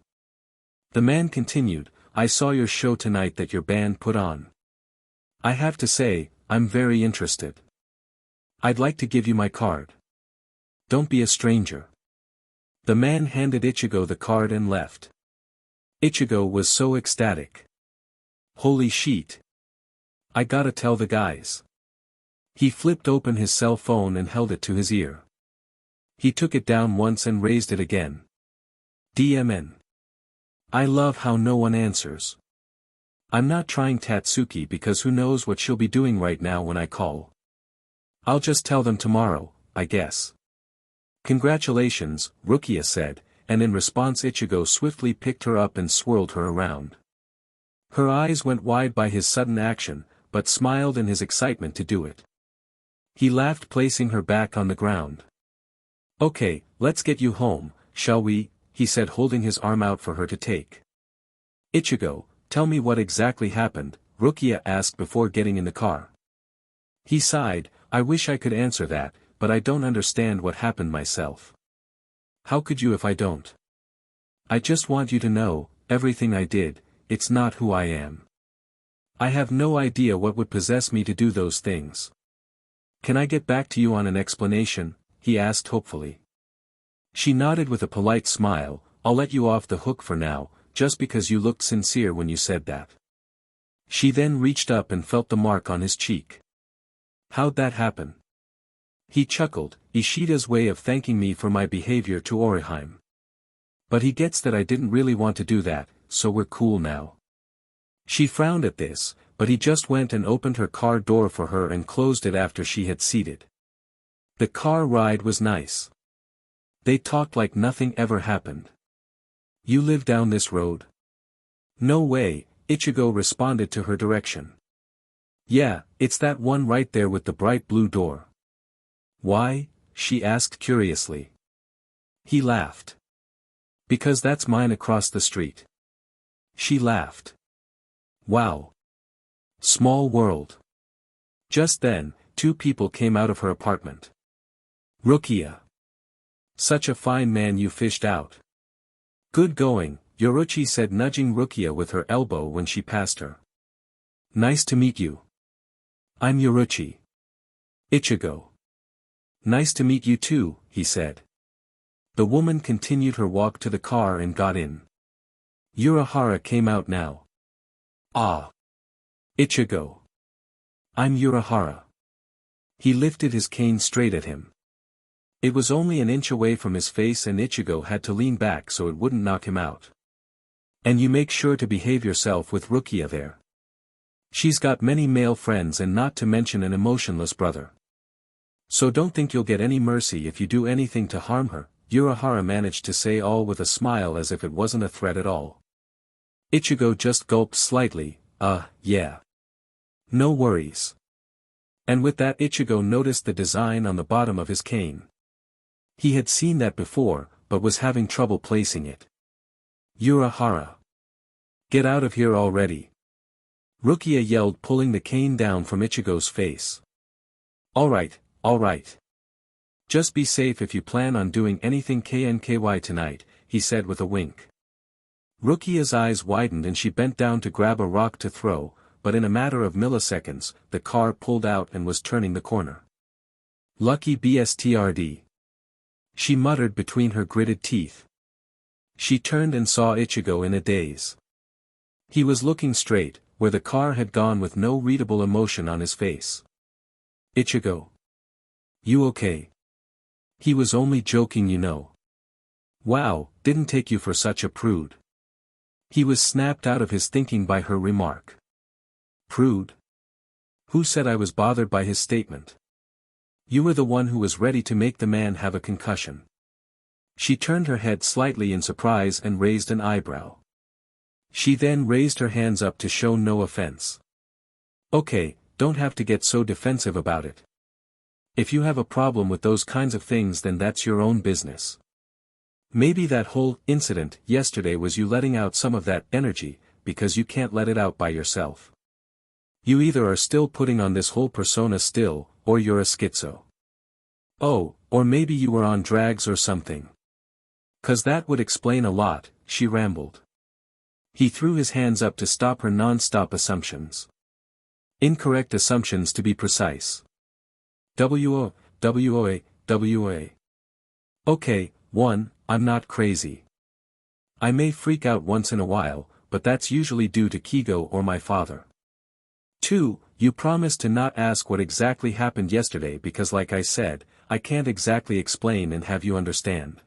Speaker 1: The man continued, I saw your show tonight that your band put on. I have to say, I'm very interested. I'd like to give you my card. Don't be a stranger. The man handed Ichigo the card and left. Ichigo was so ecstatic. Holy shit. I gotta tell the guys. He flipped open his cell phone and held it to his ear. He took it down once and raised it again. DMN. I love how no one answers. I'm not trying Tatsuki because who knows what she'll be doing right now when I call. I'll just tell them tomorrow, I guess. Congratulations, Rukia said, and in response Ichigo swiftly picked her up and swirled her around. Her eyes went wide by his sudden action, but smiled in his excitement to do it. He laughed, placing her back on the ground. Okay, let's get you home, shall we? He said, holding his arm out for her to take. Ichigo, tell me what exactly happened, Rukia asked before getting in the car. He sighed, I wish I could answer that, but I don't understand what happened myself. How could you if I don't? I just want you to know, everything I did, it's not who I am. I have no idea what would possess me to do those things. Can I get back to you on an explanation? He asked hopefully. She nodded with a polite smile, I'll let you off the hook for now, just because you looked sincere when you said that. She then reached up and felt the mark on his cheek. How'd that happen? He chuckled, Ishida's way of thanking me for my behavior to Orihime. But he gets that I didn't really want to do that, so we're cool now. She frowned at this, but he just went and opened her car door for her and closed it after she had seated. The car ride was nice. They talked like nothing ever happened. You live down this road? No way, Ichigo responded to her direction. Yeah, it's that one right there with the bright blue door. Why? She asked curiously. He laughed. Because that's mine across the street. She laughed. Wow. Small world. Just then, two people came out of her apartment. Rukia. Such a fine man you fished out. Good going, Yoruchi said, nudging Rukia with her elbow when she passed her. Nice to meet you. I'm Yoruchi. Ichigo. Nice to meet you too, he said. The woman continued her walk to the car and got in. Urahara came out now. Ah. Ichigo. I'm Urahara. He lifted his cane straight at him. It was only an inch away from his face and Ichigo had to lean back so it wouldn't knock him out. And you make sure to behave yourself with Rukia there. She's got many male friends and not to mention an emotionless brother. So don't think you'll get any mercy if you do anything to harm her, Urahara managed to say, all with a smile as if it wasn't a threat at all. Ichigo just gulped slightly, yeah. No worries. And with that Ichigo noticed the design on the bottom of his cane. He had seen that before, but was having trouble placing it. Urahara. Get out of here already. Rukia yelled, pulling the cane down from Ichigo's face. Alright. Just be safe if you plan on doing anything KNKY tonight, he said with a wink. Rukia's eyes widened and she bent down to grab a rock to throw, but in a matter of milliseconds, the car pulled out and was turning the corner. Lucky BSTRD. She muttered between her gritted teeth. She turned and saw Ichigo in a daze. He was looking straight, where the car had gone with no readable emotion on his face. Ichigo. You okay? He was only joking, you know. Wow, didn't take you for such a prude. He was snapped out of his thinking by her remark. Prude? Who said I was bothered by his statement? You were the one who was ready to make the man have a concussion. She turned her head slightly in surprise and raised an eyebrow. She then raised her hands up to show no offense. Okay, don't have to get so defensive about it. If you have a problem with those kinds of things, then that's your own business. Maybe that whole incident yesterday was you letting out some of that energy, because you can't let it out by yourself. You either are still putting on this whole persona still, or you're a schizo. Oh, or maybe you were on drags or something. 'Cause that would explain a lot, she rambled. He threw his hands up to stop her non-stop assumptions. Incorrect assumptions, to be precise. WOA. Okay, 1, I'm not crazy. I may freak out once in a while, but that's usually due to Ichigo or my father. 2, you promised to not ask what exactly happened yesterday because like I said, I can't exactly explain and have you understand.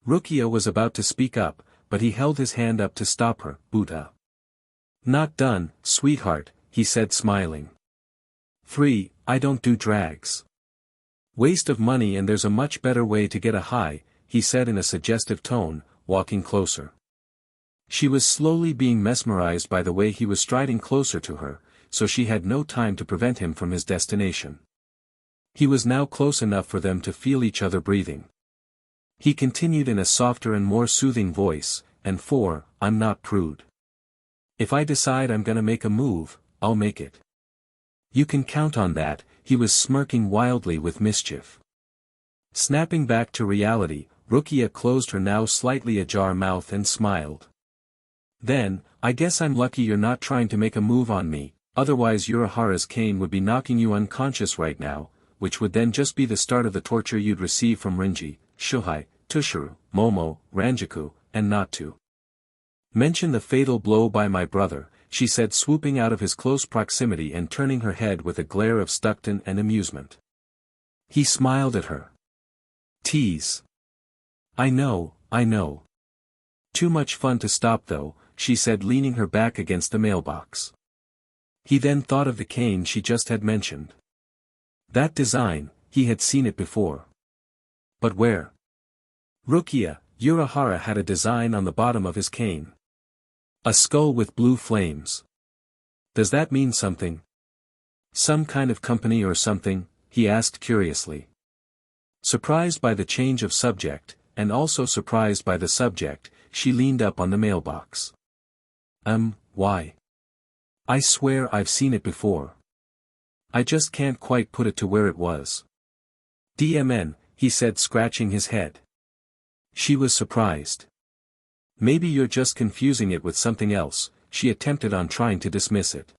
Speaker 1: Rukia was about to speak up, but he held his hand up to stop her. Buddha. Not done, sweetheart, he said smiling. 3, I don't do drags. Waste of money and there's a much better way to get a high, he said in a suggestive tone, walking closer. She was slowly being mesmerized by the way he was striding closer to her, so she had no time to prevent him from his destination. He was now close enough for them to feel each other breathing. He continued in a softer and more soothing voice, and 4, I'm not prude. If I decide I'm gonna make a move, I'll make it. You can count on that, he was smirking wildly with mischief. Snapping back to reality, Rukia closed her now slightly ajar mouth and smiled. Then, I guess I'm lucky you're not trying to make a move on me, otherwise Urahara's cane would be knocking you unconscious right now, which would then just be the start of the torture you'd receive from Rinji, Shuhei, Tushuru, Momo, Ranjaku, and not to mention the fatal blow by my brother, she said swooping out of his close proximity and turning her head with a glare of stuckton and amusement. He smiled at her. Tease. I know. Too much fun to stop though, she said leaning her back against the mailbox. He then thought of the cane she just had mentioned. That design, he had seen it before. But where? Rukia, Urahara had a design on the bottom of his cane. A skull with blue flames. Does that mean something? Some kind of company or something, he asked curiously. Surprised by the change of subject, and also surprised by the subject, she leaned up on the mailbox. Why? I swear I've seen it before. I just can't quite put it to where it was. DMN, he said scratching his head. She was surprised. Maybe you're just confusing it with something else, she attempted on trying to dismiss it.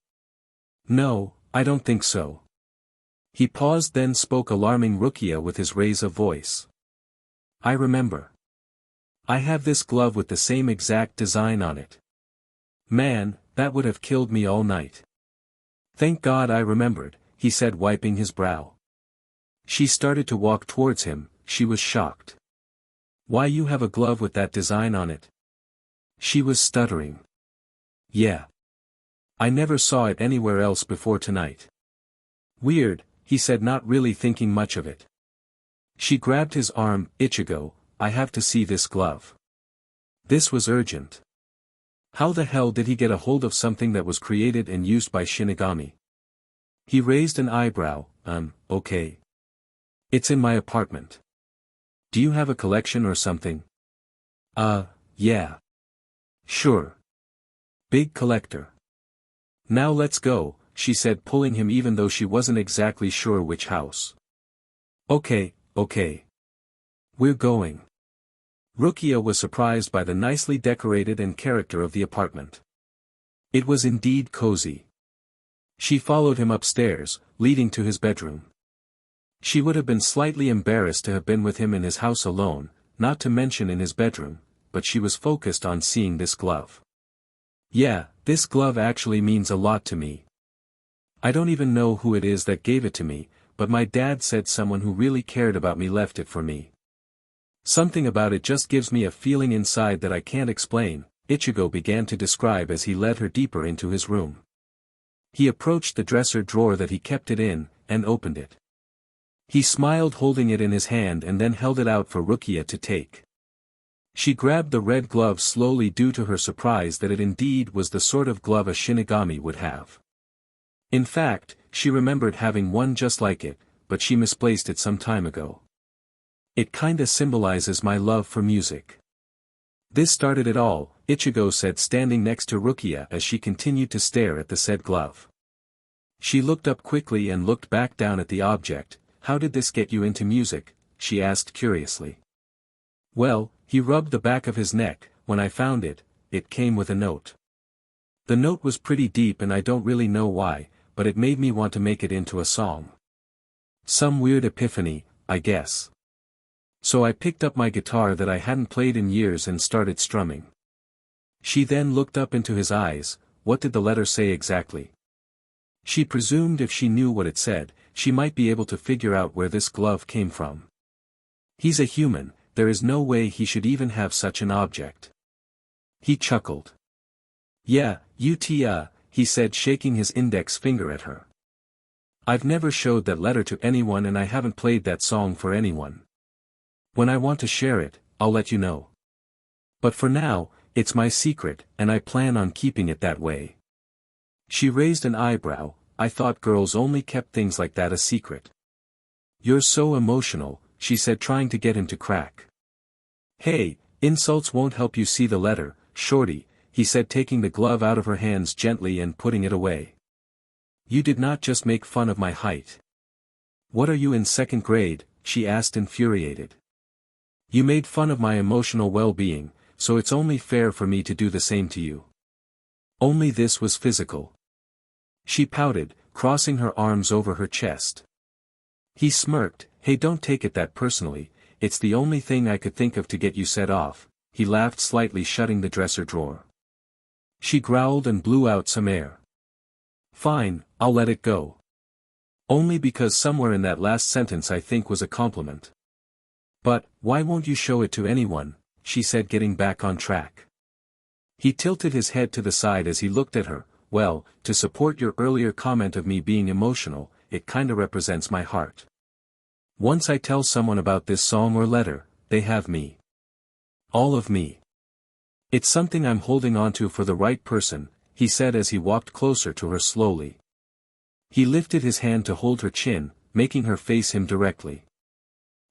Speaker 1: No, I don't think so. He paused then spoke alarming Rukia with his raise of voice. I remember. I have this glove with the same exact design on it. Man, that would have killed me all night. Thank God I remembered, he said wiping his brow. She started to walk towards him, she was shocked. Why you have a glove with that design on it? She was stuttering. Yeah. I never saw it anywhere else before tonight. Weird, he said not really thinking much of it. She grabbed his arm. Ichigo, I have to see this glove. This was urgent. How the hell did he get a hold of something that was created and used by Shinigami? He raised an eyebrow. Okay. It's in my apartment. Do you have a collection or something? Yeah. Sure. Big collector. Now let's go, she said pulling him even though she wasn't exactly sure which house. Okay. We're going. Rukia was surprised by the nicely decorated and character of the apartment. It was indeed cozy. She followed him upstairs, leading to his bedroom. She would have been slightly embarrassed to have been with him in his house alone, not to mention in his bedroom, but she was focused on seeing this glove. Yeah, this glove actually means a lot to me. I don't even know who it is that gave it to me, but my dad said someone who really cared about me left it for me. Something about it just gives me a feeling inside that I can't explain, Ichigo began to describe as he led her deeper into his room. He approached the dresser drawer that he kept it in, and opened it. He smiled holding it in his hand and then held it out for Rukia to take. She grabbed the red glove slowly due to her surprise that it indeed was the sort of glove a Shinigami would have. In fact, she remembered having one just like it, but she misplaced it some time ago. It kinda symbolizes my love for music. This started it all, Ichigo said standing next to Rukia as she continued to stare at the said glove. She looked up quickly and looked back down at the object. How did this get you into music? She asked curiously. Well, he rubbed the back of his neck. When I found it, it came with a note. The note was pretty deep and I don't really know why, but it made me want to make it into a song. Some weird epiphany, I guess. So I picked up my guitar that I hadn't played in years and started strumming. She then looked up into his eyes. What did the letter say exactly? She presumed if she knew what it said, she might be able to figure out where this glove came from. He's a human, there is no way he should even have such an object. He chuckled. Yeah, he said, shaking his index finger at her. I've never showed that letter to anyone and I haven't played that song for anyone. When I want to share it, I'll let you know. But for now, it's my secret, and I plan on keeping it that way. She raised an eyebrow. I thought girls only kept things like that a secret. You're so emotional, she said, trying to get him to crack. Hey, insults won't help you see the letter, shorty, he said, taking the glove out of her hands gently and putting it away. You did not just make fun of my height. What are you in second grade? She asked, infuriated. You made fun of my emotional well-being, so it's only fair for me to do the same to you. Only this was physical. She pouted, crossing her arms over her chest. He smirked. Hey, don't take it that personally, it's the only thing I could think of to get you set off. He laughed slightly, shutting the dresser drawer. She growled and blew out some air. Fine, I'll let it go. Only because somewhere in that last sentence I think was a compliment. But, why won't you show it to anyone? She said, getting back on track. He tilted his head to the side as he looked at her. Well, to support your earlier comment of me being emotional, it kinda represents my heart. Once I tell someone about this song or letter, they have me. All of me. It's something I'm holding on to for the right person, he said as he walked closer to her slowly. He lifted his hand to hold her chin, making her face him directly.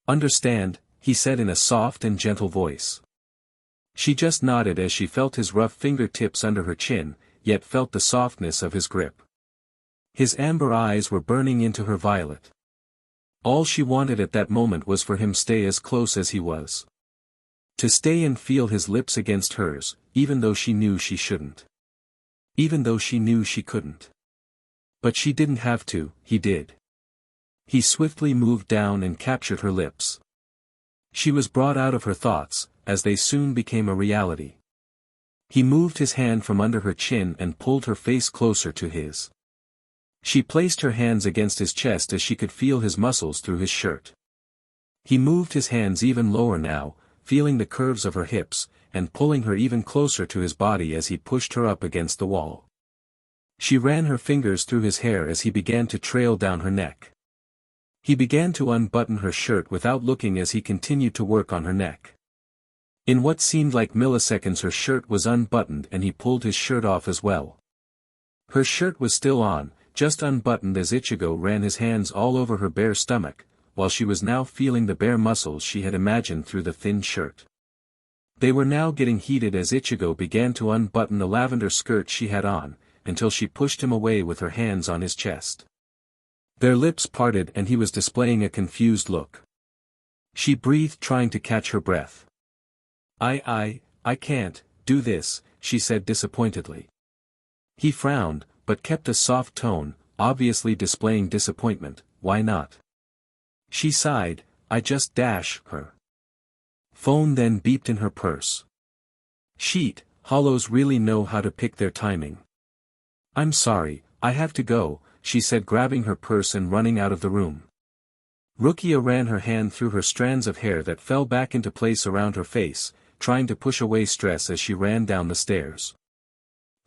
Speaker 1: Understand, he said in a soft and gentle voice. She just nodded as she felt his rough fingertips under her chin, yet felt the softness of his grip. His amber eyes were burning into her violet. All she wanted at that moment was for him to stay as close as he was. To stay and feel his lips against hers, even though she knew she shouldn't. Even though she knew she couldn't. But she didn't have to, he did. He swiftly moved down and captured her lips. She was brought out of her thoughts, as they soon became a reality. He moved his hand from under her chin and pulled her face closer to his. She placed her hands against his chest as she could feel his muscles through his shirt. He moved his hands even lower now, feeling the curves of her hips, and pulling her even closer to his body as he pushed her up against the wall. She ran her fingers through his hair as he began to trail down her neck. He began to unbutton her shirt without looking as he continued to work on her neck. In what seemed like milliseconds her shirt was unbuttoned and he pulled his shirt off as well. Her shirt was still on, just unbuttoned as Ichigo ran his hands all over her bare stomach, while she was now feeling the bare muscles she had imagined through the thin shirt. They were now getting heated as Ichigo began to unbutton the lavender skirt she had on, until she pushed him away with her hands on his chest. Their lips parted and he was displaying a confused look. She breathed, trying to catch her breath. I can't do this, she said disappointedly. He frowned, but kept a soft tone, obviously displaying disappointment. Why not? She sighed. I just dash her. Phone then beeped in her purse. Sheet, hollows really know how to pick their timing. I'm sorry, I have to go, she said, grabbing her purse and running out of the room. Rukia ran her hand through her strands of hair that fell back into place around her face, trying to push away stress as she ran down the stairs.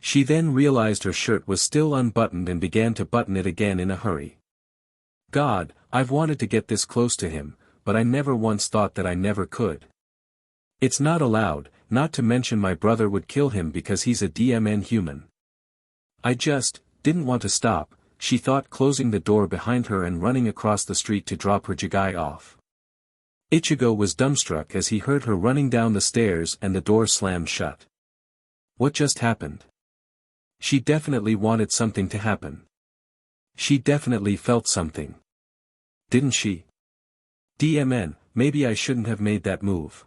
Speaker 1: She then realized her shirt was still unbuttoned and began to button it again in a hurry. God, I've wanted to get this close to him, but I never once thought that I never could. It's not allowed, not to mention my brother would kill him because he's a DMN human. I just didn't want to stop, she thought, closing the door behind her and running across the street to drop her jigai off. Ichigo was dumbstruck as he heard her running down the stairs and the door slammed shut. What just happened? She definitely wanted something to happen. She definitely felt something. Didn't she? DMN, maybe I shouldn't have made that move.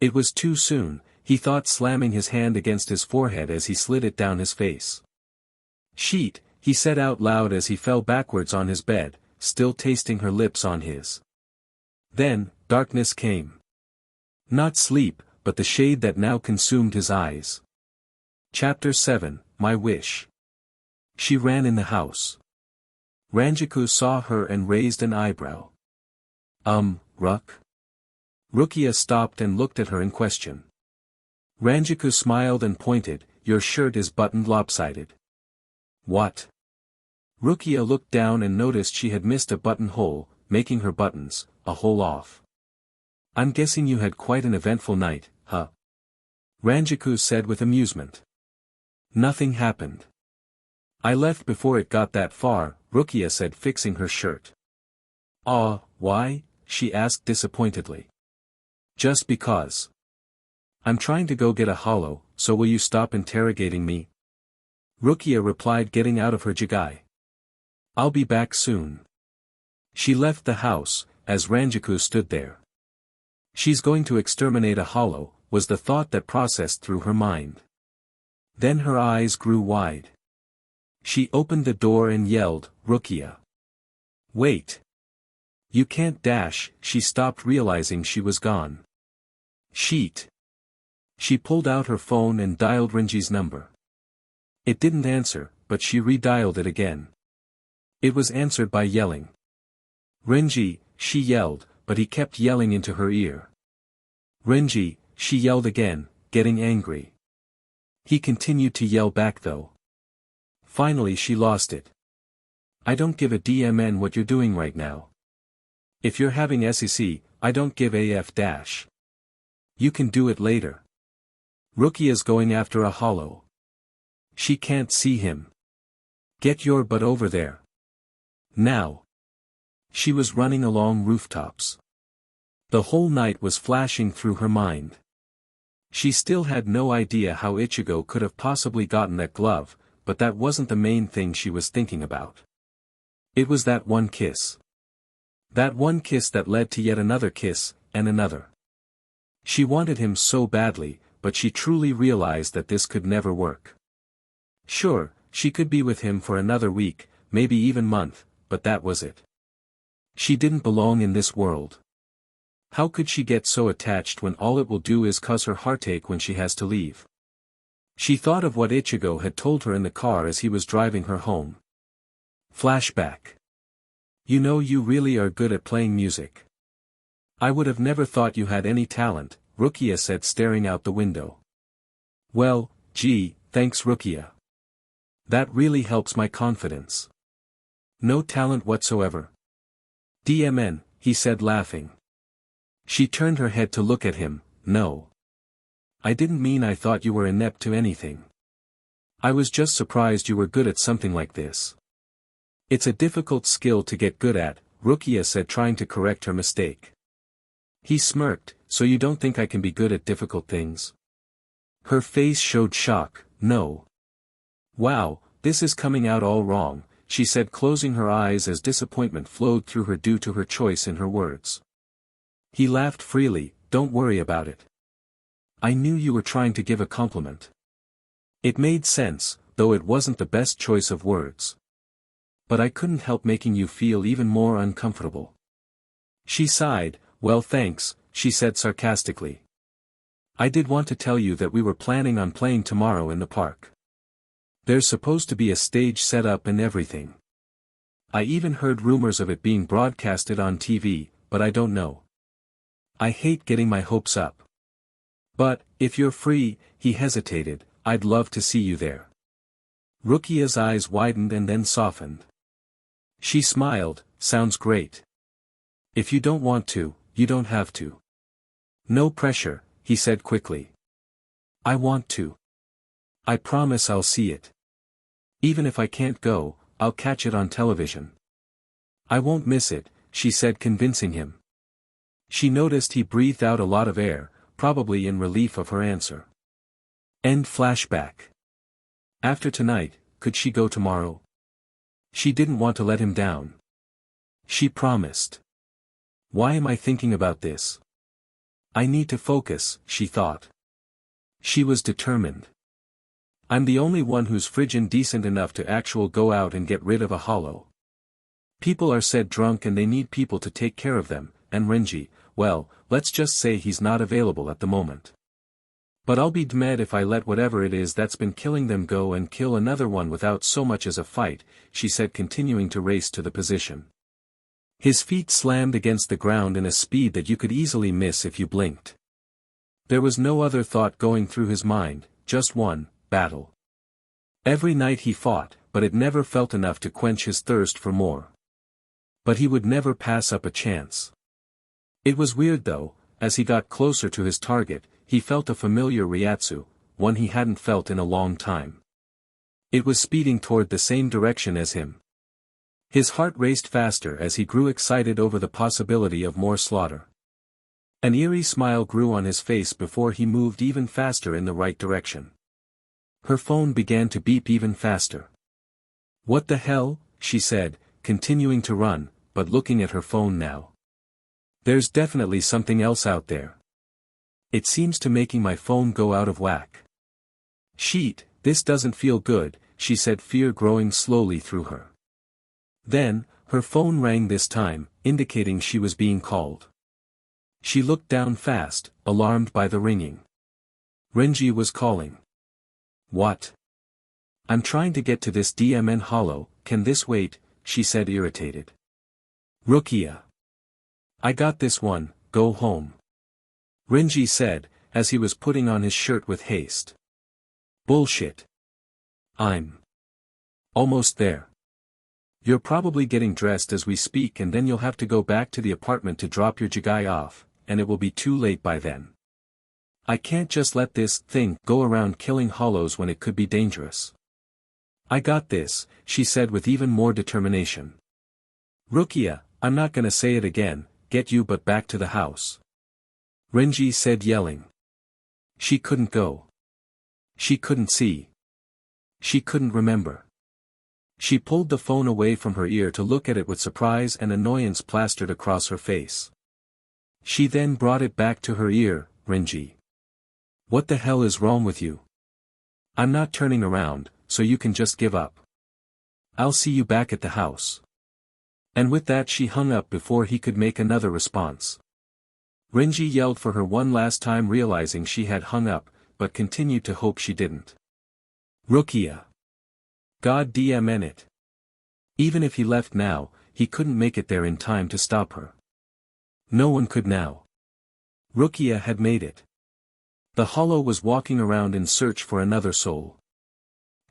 Speaker 1: It was too soon, he thought, slamming his hand against his forehead as he slid it down his face. Sheet, he said out loud as he fell backwards on his bed, still tasting her lips on his. Then, darkness came. Not sleep, but the shade that now consumed his eyes. Chapter 7, My Wish. She ran in the house. Ranjiku saw her and raised an eyebrow. Ruck? Rukia stopped and looked at her in question. Ranjiku smiled and pointed, your shirt is buttoned lopsided. What? Rukia looked down and noticed she had missed a buttonhole, making her buttons, a hole off. I'm guessing you had quite an eventful night, huh? Ranjiku said with amusement. Nothing happened. I left before it got that far, Rukia said, fixing her shirt. Why? She asked disappointedly. Just because. I'm trying to go get a hollow, so will you stop interrogating me? Rukia replied, getting out of her jigai. I'll be back soon. She left the house, as Ranjiku stood there. She's going to exterminate a hollow, was the thought that processed through her mind. Then her eyes grew wide. She opened the door and yelled, Rukia. Wait. You can't dash. She stopped, realizing she was gone. Sheet. She pulled out her phone and dialed Renji's number. It didn't answer, but she redialed it again. It was answered by yelling. Renji, she yelled, but he kept yelling into her ear. Renji, she yelled again, getting angry. He continued to yell back though. Finally she lost it. I don't give a DMN what you're doing right now. If you're having SEC, I don't give AF dash. You can do it later. Rukia's going after a hollow. She can't see him. Get your butt over there. Now. She was running along rooftops. The whole night was flashing through her mind. She still had no idea how Ichigo could have possibly gotten that glove, but that wasn't the main thing she was thinking about. It was that one kiss. That one kiss that led to yet another kiss, and another. She wanted him so badly, but she truly realized that this could never work. Sure, she could be with him for another week, maybe even month, but that was it. She didn't belong in this world. How could she get so attached when all it will do is cause her heartache when she has to leave? She thought of what Ichigo had told her in the car as he was driving her home. Flashback. You know, you really are good at playing music. I would have never thought you had any talent, Rukia said, staring out the window. Well, gee, thanks Rukia. That really helps my confidence. No talent whatsoever. DMN, he said, laughing. She turned her head to look at him. No. I didn't mean I thought you were inept to anything. I was just surprised you were good at something like this. It's a difficult skill to get good at, Rukia said, trying to correct her mistake. He smirked, so you don't think I can be good at difficult things? Her face showed shock. No. Wow, this is coming out all wrong, she said, closing her eyes as disappointment flowed through her due to her choice in her words. He laughed freely. Don't worry about it. I knew you were trying to give a compliment. It made sense, though it wasn't the best choice of words. But I couldn't help making you feel even more uncomfortable. She sighed. Well, thanks, she said sarcastically. I did want to tell you that we were planning on playing tomorrow in the park. There's supposed to be a stage set up and everything. I even heard rumors of it being broadcasted on TV, but I don't know. I hate getting my hopes up. But, if you're free, he hesitated, I'd love to see you there. Rukia's eyes widened and then softened. She smiled. Sounds great. If you don't want to, you don't have to. No pressure, he said quickly. I want to. I promise I'll see it. Even if I can't go, I'll catch it on television. I won't miss it, she said, convincing him. She noticed he breathed out a lot of air, probably in relief of her answer. End flashback. After tonight, could she go tomorrow? She didn't want to let him down. She promised. Why am I thinking about this? I need to focus, she thought. She was determined. I'm the only one who's friggin' decent enough to actually go out and get rid of a hollow. People are said drunk and they need people to take care of them, and Renji, well, let's just say he's not available at the moment. But I'll be mad if I let whatever it is that's been killing them go and kill another one without so much as a fight, she said, continuing to race to the position. His feet slammed against the ground in a speed that you could easily miss if you blinked. There was no other thought going through his mind, just one, battle. Every night he fought, but it never felt enough to quench his thirst for more. But he would never pass up a chance. It was weird though, as he got closer to his target, he felt a familiar Ryatsu, one he hadn't felt in a long time. It was speeding toward the same direction as him. His heart raced faster as he grew excited over the possibility of more slaughter. An eerie smile grew on his face before he moved even faster in the right direction. Her phone began to beep even faster. "What the hell?" she said, continuing to run, but looking at her phone now. "There's definitely something else out there. It seems to making my phone go out of whack. Sheet, this doesn't feel good," she said, fear growing slowly through her. Then, her phone rang this time, indicating she was being called. She looked down fast, alarmed by the ringing. Renji was calling. "What? I'm trying to get to this DMN hollow, can this wait?" she said, irritated. "Rukia. I got this one, go home," Renji said, as he was putting on his shirt with haste. "Bullshit. I'm almost there. You're probably getting dressed as we speak and then you'll have to go back to the apartment to drop your jigai off, and it will be too late by then. I can't just let this thing go around killing hollows when it could be dangerous." "I got this," she said with even more determination. "Rukia, I'm not gonna say it again, get you but back to the house," Renji said, yelling. She couldn't go. She couldn't see. She couldn't remember. She pulled the phone away from her ear to look at it with surprise and annoyance plastered across her face. She then brought it back to her ear. "Renji. What the hell is wrong with you? I'm not turning around, so you can just give up. I'll see you back at the house." And with that she hung up before he could make another response. Renji yelled for her one last time, realizing she had hung up, but continued to hope she didn't. "Rukia. God damn it. Even if he left now, he couldn't make it there in time to stop her. No one could now. Rukia had made it. The hollow was walking around in search for another soul.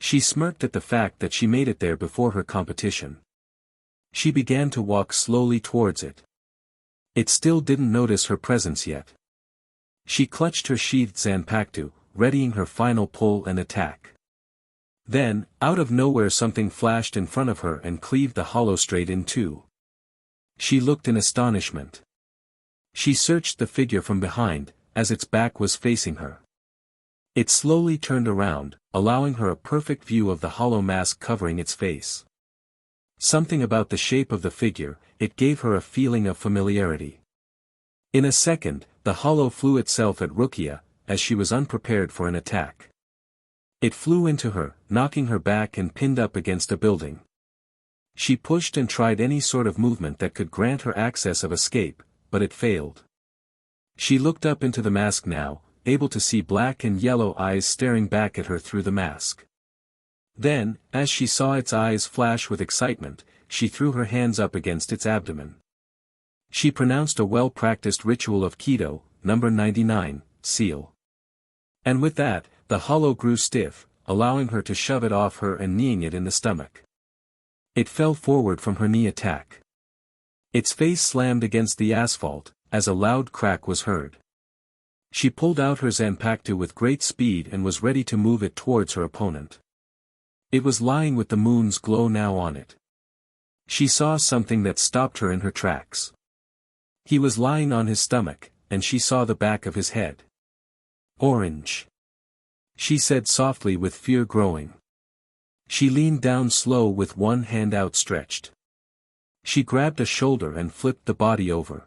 Speaker 1: She smirked at the fact that she made it there before her competition. She began to walk slowly towards it. It still didn't notice her presence yet. She clutched her sheathed Zanpakuto, readying her final pull and attack. Then, out of nowhere something flashed in front of her and cleaved the hollow straight in two. She looked in astonishment. She searched the figure from behind, as its back was facing her. It slowly turned around, allowing her a perfect view of the hollow mask covering its face. Something about the shape of the figure, it gave her a feeling of familiarity. In a second, the hollow flew itself at Rukia, as she was unprepared for an attack. It flew into her, knocking her back and pinned up against a building. She pushed and tried any sort of movement that could grant her access of escape, but it failed. She looked up into the mask now, able to see black and yellow eyes staring back at her through the mask. Then, as she saw its eyes flash with excitement, she threw her hands up against its abdomen. She pronounced a well-practiced ritual of Kido, number 99, seal. And with that, the hollow grew stiff, allowing her to shove it off her and kneeing it in the stomach. It fell forward from her knee attack. Its face slammed against the asphalt, as a loud crack was heard. She pulled out her Zanpakuto with great speed and was ready to move it towards her opponent. It was lying with the moon's glow now on it. She saw something that stopped her in her tracks. He was lying on his stomach, and she saw the back of his head. "Orange," she said softly with fear growing. She leaned down slow with one hand outstretched. She grabbed a shoulder and flipped the body over.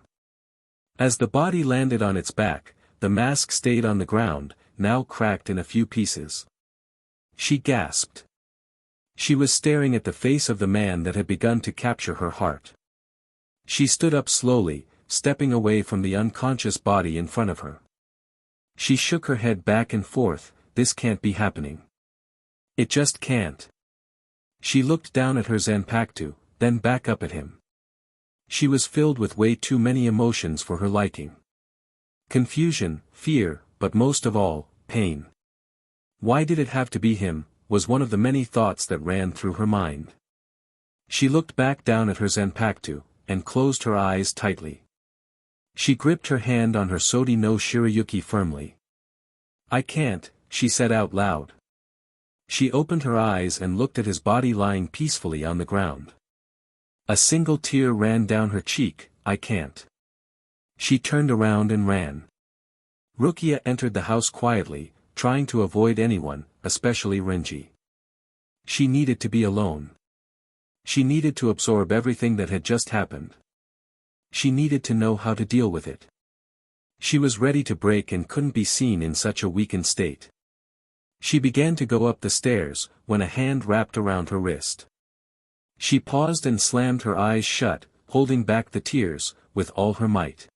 Speaker 1: As the body landed on its back, the mask stayed on the ground, now cracked in a few pieces. She gasped. She was staring at the face of the man that had begun to capture her heart. She stood up slowly, stepping away from the unconscious body in front of her. She shook her head back and forth. This can't be happening. It just can't. She looked down at her Zanpakuto, then back up at him. She was filled with way too many emotions for her liking. Confusion, fear, but most of all, pain. Why did it have to be him, was one of the many thoughts that ran through her mind. She looked back down at her Zanpakuto, and closed her eyes tightly. She gripped her hand on her Sodi no Shirayuki firmly. I can't, she said out loud. She opened her eyes and looked at his body lying peacefully on the ground. A single tear ran down her cheek. I can't. She turned around and ran. Rukia entered the house quietly, trying to avoid anyone, especially Renji. She needed to be alone. She needed to absorb everything that had just happened. She needed to know how to deal with it. She was ready to break and couldn't be seen in such a weakened state. She began to go up the stairs, when a hand wrapped around her wrist. She paused and slammed her eyes shut, holding back the tears, with all her might.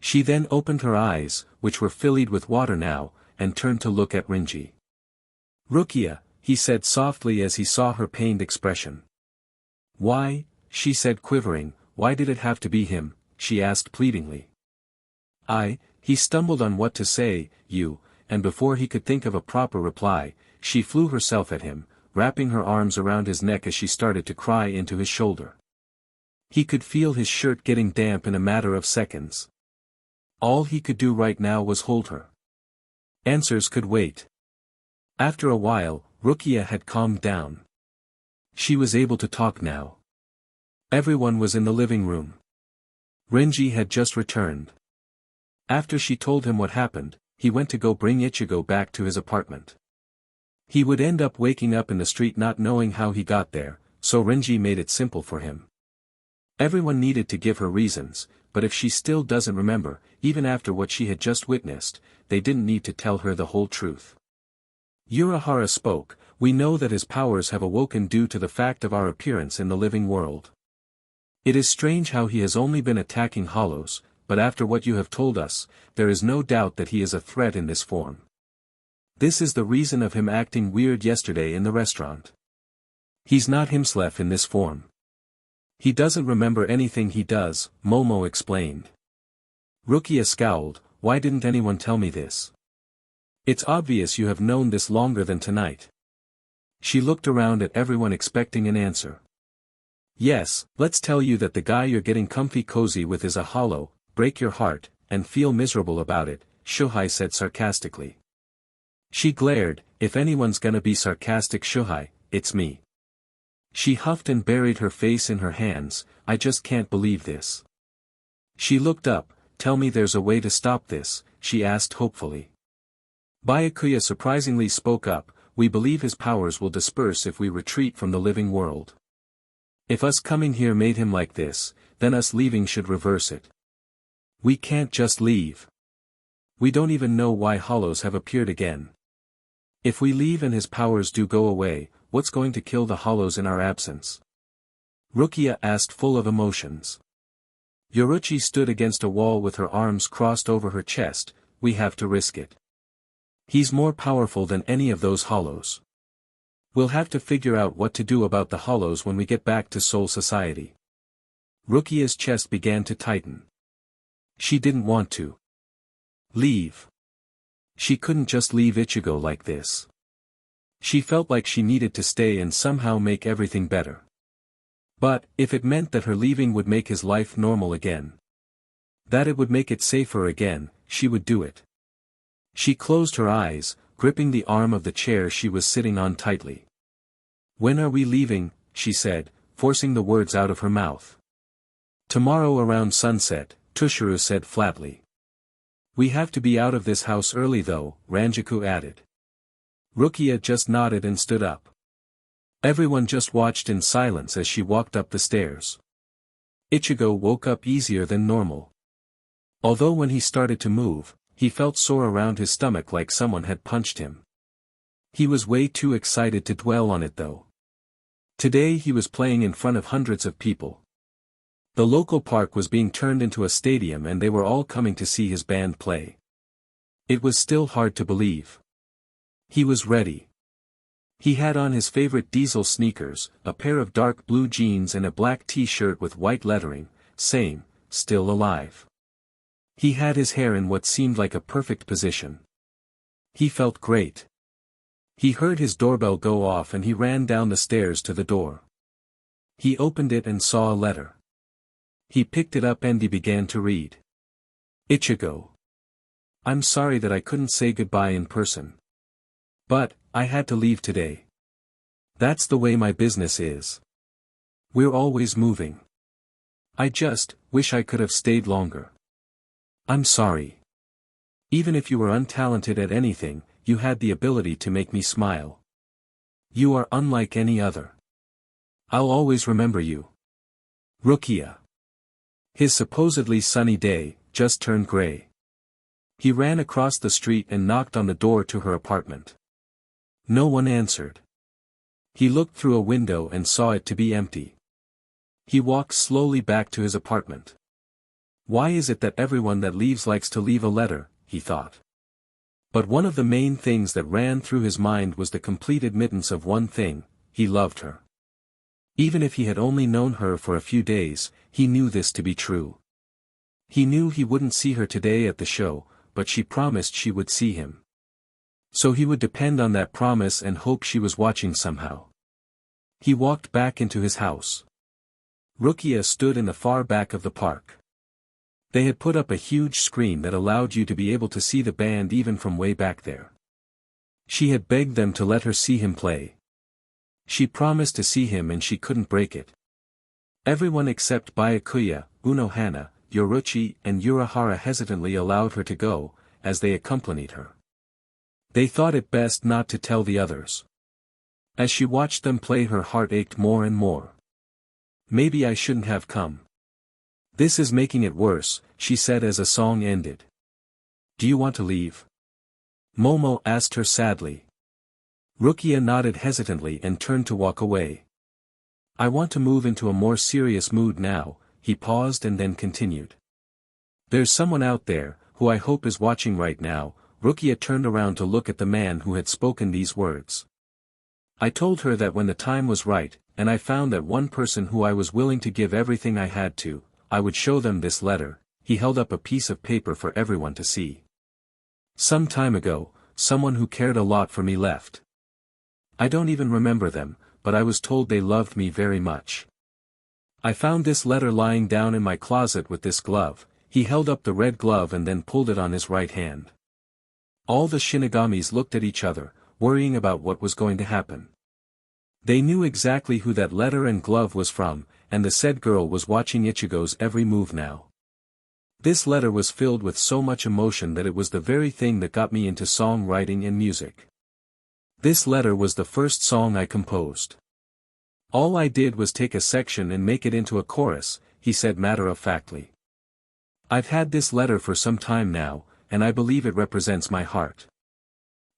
Speaker 1: She then opened her eyes, which were filled with water now, and turned to look at Renji. Rukia, he said softly as he saw her pained expression. Why, she said quivering, why did it have to be him, she asked pleadingly. He stumbled on what to say, and before he could think of a proper reply, she flew herself at him, wrapping her arms around his neck as she started to cry into his shoulder. He could feel his shirt getting damp in a matter of seconds. All he could do right now was hold her. Answers could wait. After a while, Rukia had calmed down. She was able to talk now. Everyone was in the living room. Renji had just returned. After she told him what happened, he went to go bring Ichigo back to his apartment. He would end up waking up in the street not knowing how he got there, so Renji made it simple for him. Everyone needed to give her reasons, but if she still doesn't remember, even after what she had just witnessed, they didn't need to tell her the whole truth. Urahara spoke, we know that his powers have awoken due to the fact of our appearance in the living world. It is strange how he has only been attacking hollows, but after what you have told us, there is no doubt that he is a threat in this form. This is the reason of him acting weird yesterday in the restaurant. He's not himself in this form. He doesn't remember anything he does, Momo explained. Rukia scowled, why didn't anyone tell me this? It's obvious you have known this longer than tonight. She looked around at everyone expecting an answer. Yes, let's tell you that the guy you're getting comfy cozy with is a hollow, break your heart, and feel miserable about it, Shuhei said sarcastically. She glared, if anyone's gonna be sarcastic Shuhei, it's me. She huffed and buried her face in her hands, I just can't believe this. She looked up, tell me there's a way to stop this, she asked hopefully. Byakuya surprisingly spoke up, we believe his powers will disperse if we retreat from the living world. If us coming here made him like this, then us leaving should reverse it. We can't just leave. We don't even know why hollows have appeared again. If we leave and his powers do go away, what's going to kill the hollows in our absence? Rukia asked full of emotions. Yoruchi stood against a wall with her arms crossed over her chest, we have to risk it. He's more powerful than any of those hollows. We'll have to figure out what to do about the hollows when we get back to Soul Society. Rukia's chest began to tighten. She didn't want to leave. She couldn't just leave Ichigo like this. She felt like she needed to stay and somehow make everything better. But, if it meant that her leaving would make his life normal again, that it would make it safer again, she would do it. She closed her eyes, gripping the arm of the chair she was sitting on tightly. When are we leaving, she said, forcing the words out of her mouth. Tomorrow around sunset, Tushuru said flatly. We have to be out of this house early though, Ranjaku added. Rukia just nodded and stood up. Everyone just watched in silence as she walked up the stairs. Ichigo woke up easier than normal. Although when he started to move, he felt sore around his stomach like someone had punched him. He was way too excited to dwell on it though. Today he was playing in front of hundreds of people. The local park was being turned into a stadium and they were all coming to see his band play. It was still hard to believe. He was ready. He had on his favorite diesel sneakers, a pair of dark blue jeans and a black t-shirt with white lettering, saying, "Still alive." He had his hair in what seemed like a perfect position. He felt great. He heard his doorbell go off and he ran down the stairs to the door. He opened it and saw a letter. He picked it up and he began to read. Ichigo. I'm sorry that I couldn't say goodbye in person. But, I had to leave today. That's the way my business is. We're always moving. I just wish I could have stayed longer. I'm sorry. Even if you were untalented at anything, you had the ability to make me smile. You are unlike any other. I'll always remember you. Rukia. His supposedly sunny day just turned gray. He ran across the street and knocked on the door to her apartment. No one answered. He looked through a window and saw it to be empty. He walked slowly back to his apartment. Why is it that everyone that leaves likes to leave a letter, he thought. But one of the main things that ran through his mind was the complete admittance of one thing: he loved her. Even if he had only known her for a few days, he knew this to be true. He knew he wouldn't see her today at the show, but she promised she would see him. So he would depend on that promise and hope she was watching somehow. He walked back into his house. Rukia stood in the far back of the park. They had put up a huge screen that allowed you to be able to see the band even from way back there. She had begged them to let her see him play. She promised to see him and she couldn't break it. Everyone except Byakuya, Unohana, Yoruchi and Urahara hesitantly allowed her to go, as they accompanied her. They thought it best not to tell the others. As she watched them play, her heart ached more and more. Maybe I shouldn't have come. This is making it worse, she said as a song ended. Do you want to leave? Momo asked her sadly. Rukia nodded hesitantly and turned to walk away. I want to move into a more serious mood now, he paused and then continued. There's someone out there, who I hope is watching right now. Rukia turned around to look at the man who had spoken these words. I told her that when the time was right, and I found that one person who I was willing to give everything I had to, I would show them this letter. He held up a piece of paper for everyone to see. Some time ago, someone who cared a lot for me left. I don't even remember them, but I was told they loved me very much. I found this letter lying down in my closet with this glove. He held up the red glove and then pulled it on his right hand. All the Shinigamis looked at each other, worrying about what was going to happen. They knew exactly who that letter and glove was from, and the said girl was watching Ichigo's every move now. This letter was filled with so much emotion that it was the very thing that got me into songwriting and music. This letter was the first song I composed. All I did was take a section and make it into a chorus, he said matter-of-factly. I've had this letter for some time now, and I believe it represents my heart.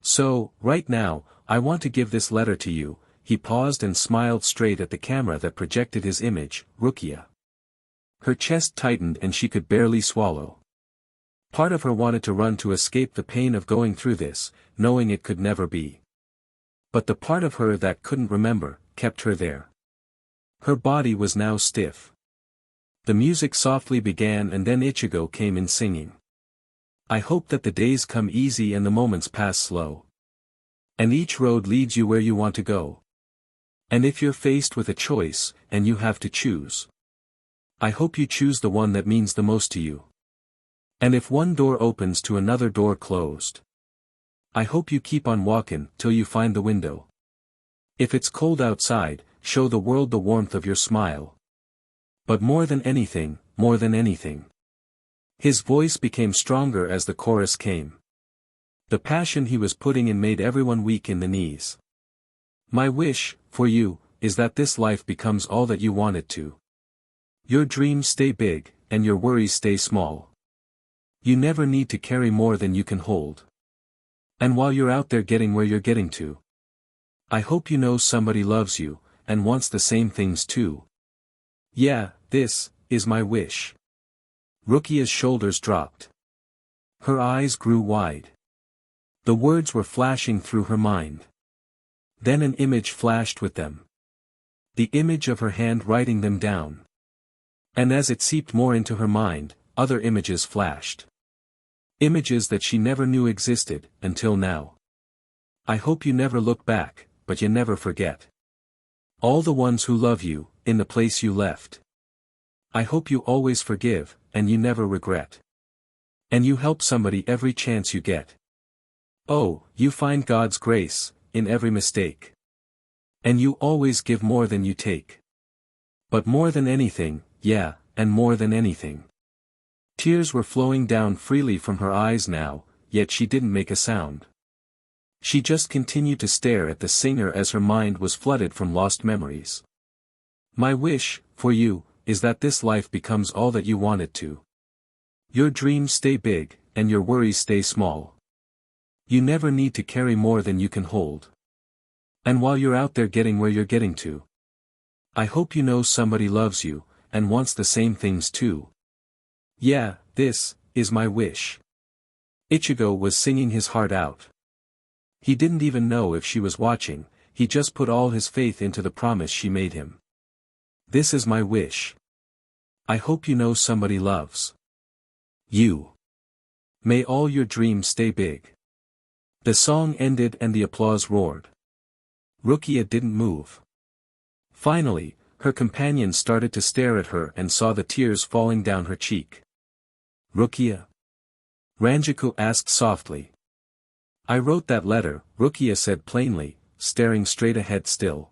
Speaker 1: So, right now, I want to give this letter to you. He paused and smiled straight at the camera that projected his image, Rukia. Her chest tightened and she could barely swallow. Part of her wanted to run to escape the pain of going through this, knowing it could never be. But the part of her that couldn't remember, kept her there. Her body was now stiff. The music softly began and then Ichigo came in singing. I hope that the days come easy and the moments pass slow. And each road leads you where you want to go. And if you're faced with a choice, and you have to choose, I hope you choose the one that means the most to you. And if one door opens to another door closed, I hope you keep on walking till you find the window. If it's cold outside, show the world the warmth of your smile. But more than anything, his voice became stronger as the chorus came. The passion he was putting in made everyone weak in the knees. My wish, for you, is that this life becomes all that you want it to. Your dreams stay big, and your worries stay small. You never need to carry more than you can hold. And while you're out there getting where you're getting to, I hope you know somebody loves you, and wants the same things too. Yeah, this is my wish. Rukia's shoulders dropped. Her eyes grew wide. The words were flashing through her mind. Then an image flashed with them. The image of her hand writing them down. And as it seeped more into her mind, other images flashed. Images that she never knew existed, until now. I hope you never look back, but you never forget. All the ones who love you, in the place you left. I hope you always forgive, and you never regret. And you help somebody every chance you get. Oh, you find God's grace, in every mistake. And you always give more than you take. But more than anything, yeah, and more than anything. Tears were flowing down freely from her eyes now, yet she didn't make a sound. She just continued to stare at the singer as her mind was flooded from lost memories. My wish, for you, is that this life becomes all that you want it to. Your dreams stay big, and your worries stay small. You never need to carry more than you can hold. And while you're out there getting where you're getting to, I hope you know somebody loves you, and wants the same things too. Yeah, this is my wish. Ichigo was singing his heart out. He didn't even know if she was watching, he just put all his faith into the promise she made him. This is my wish. I hope you know somebody loves you. May all your dreams stay big. The song ended and the applause roared. Rukia didn't move. Finally, her companion started to stare at her and saw the tears falling down her cheek. Rukia? Ranjaku asked softly. I wrote that letter, Rukia said plainly, staring straight ahead still.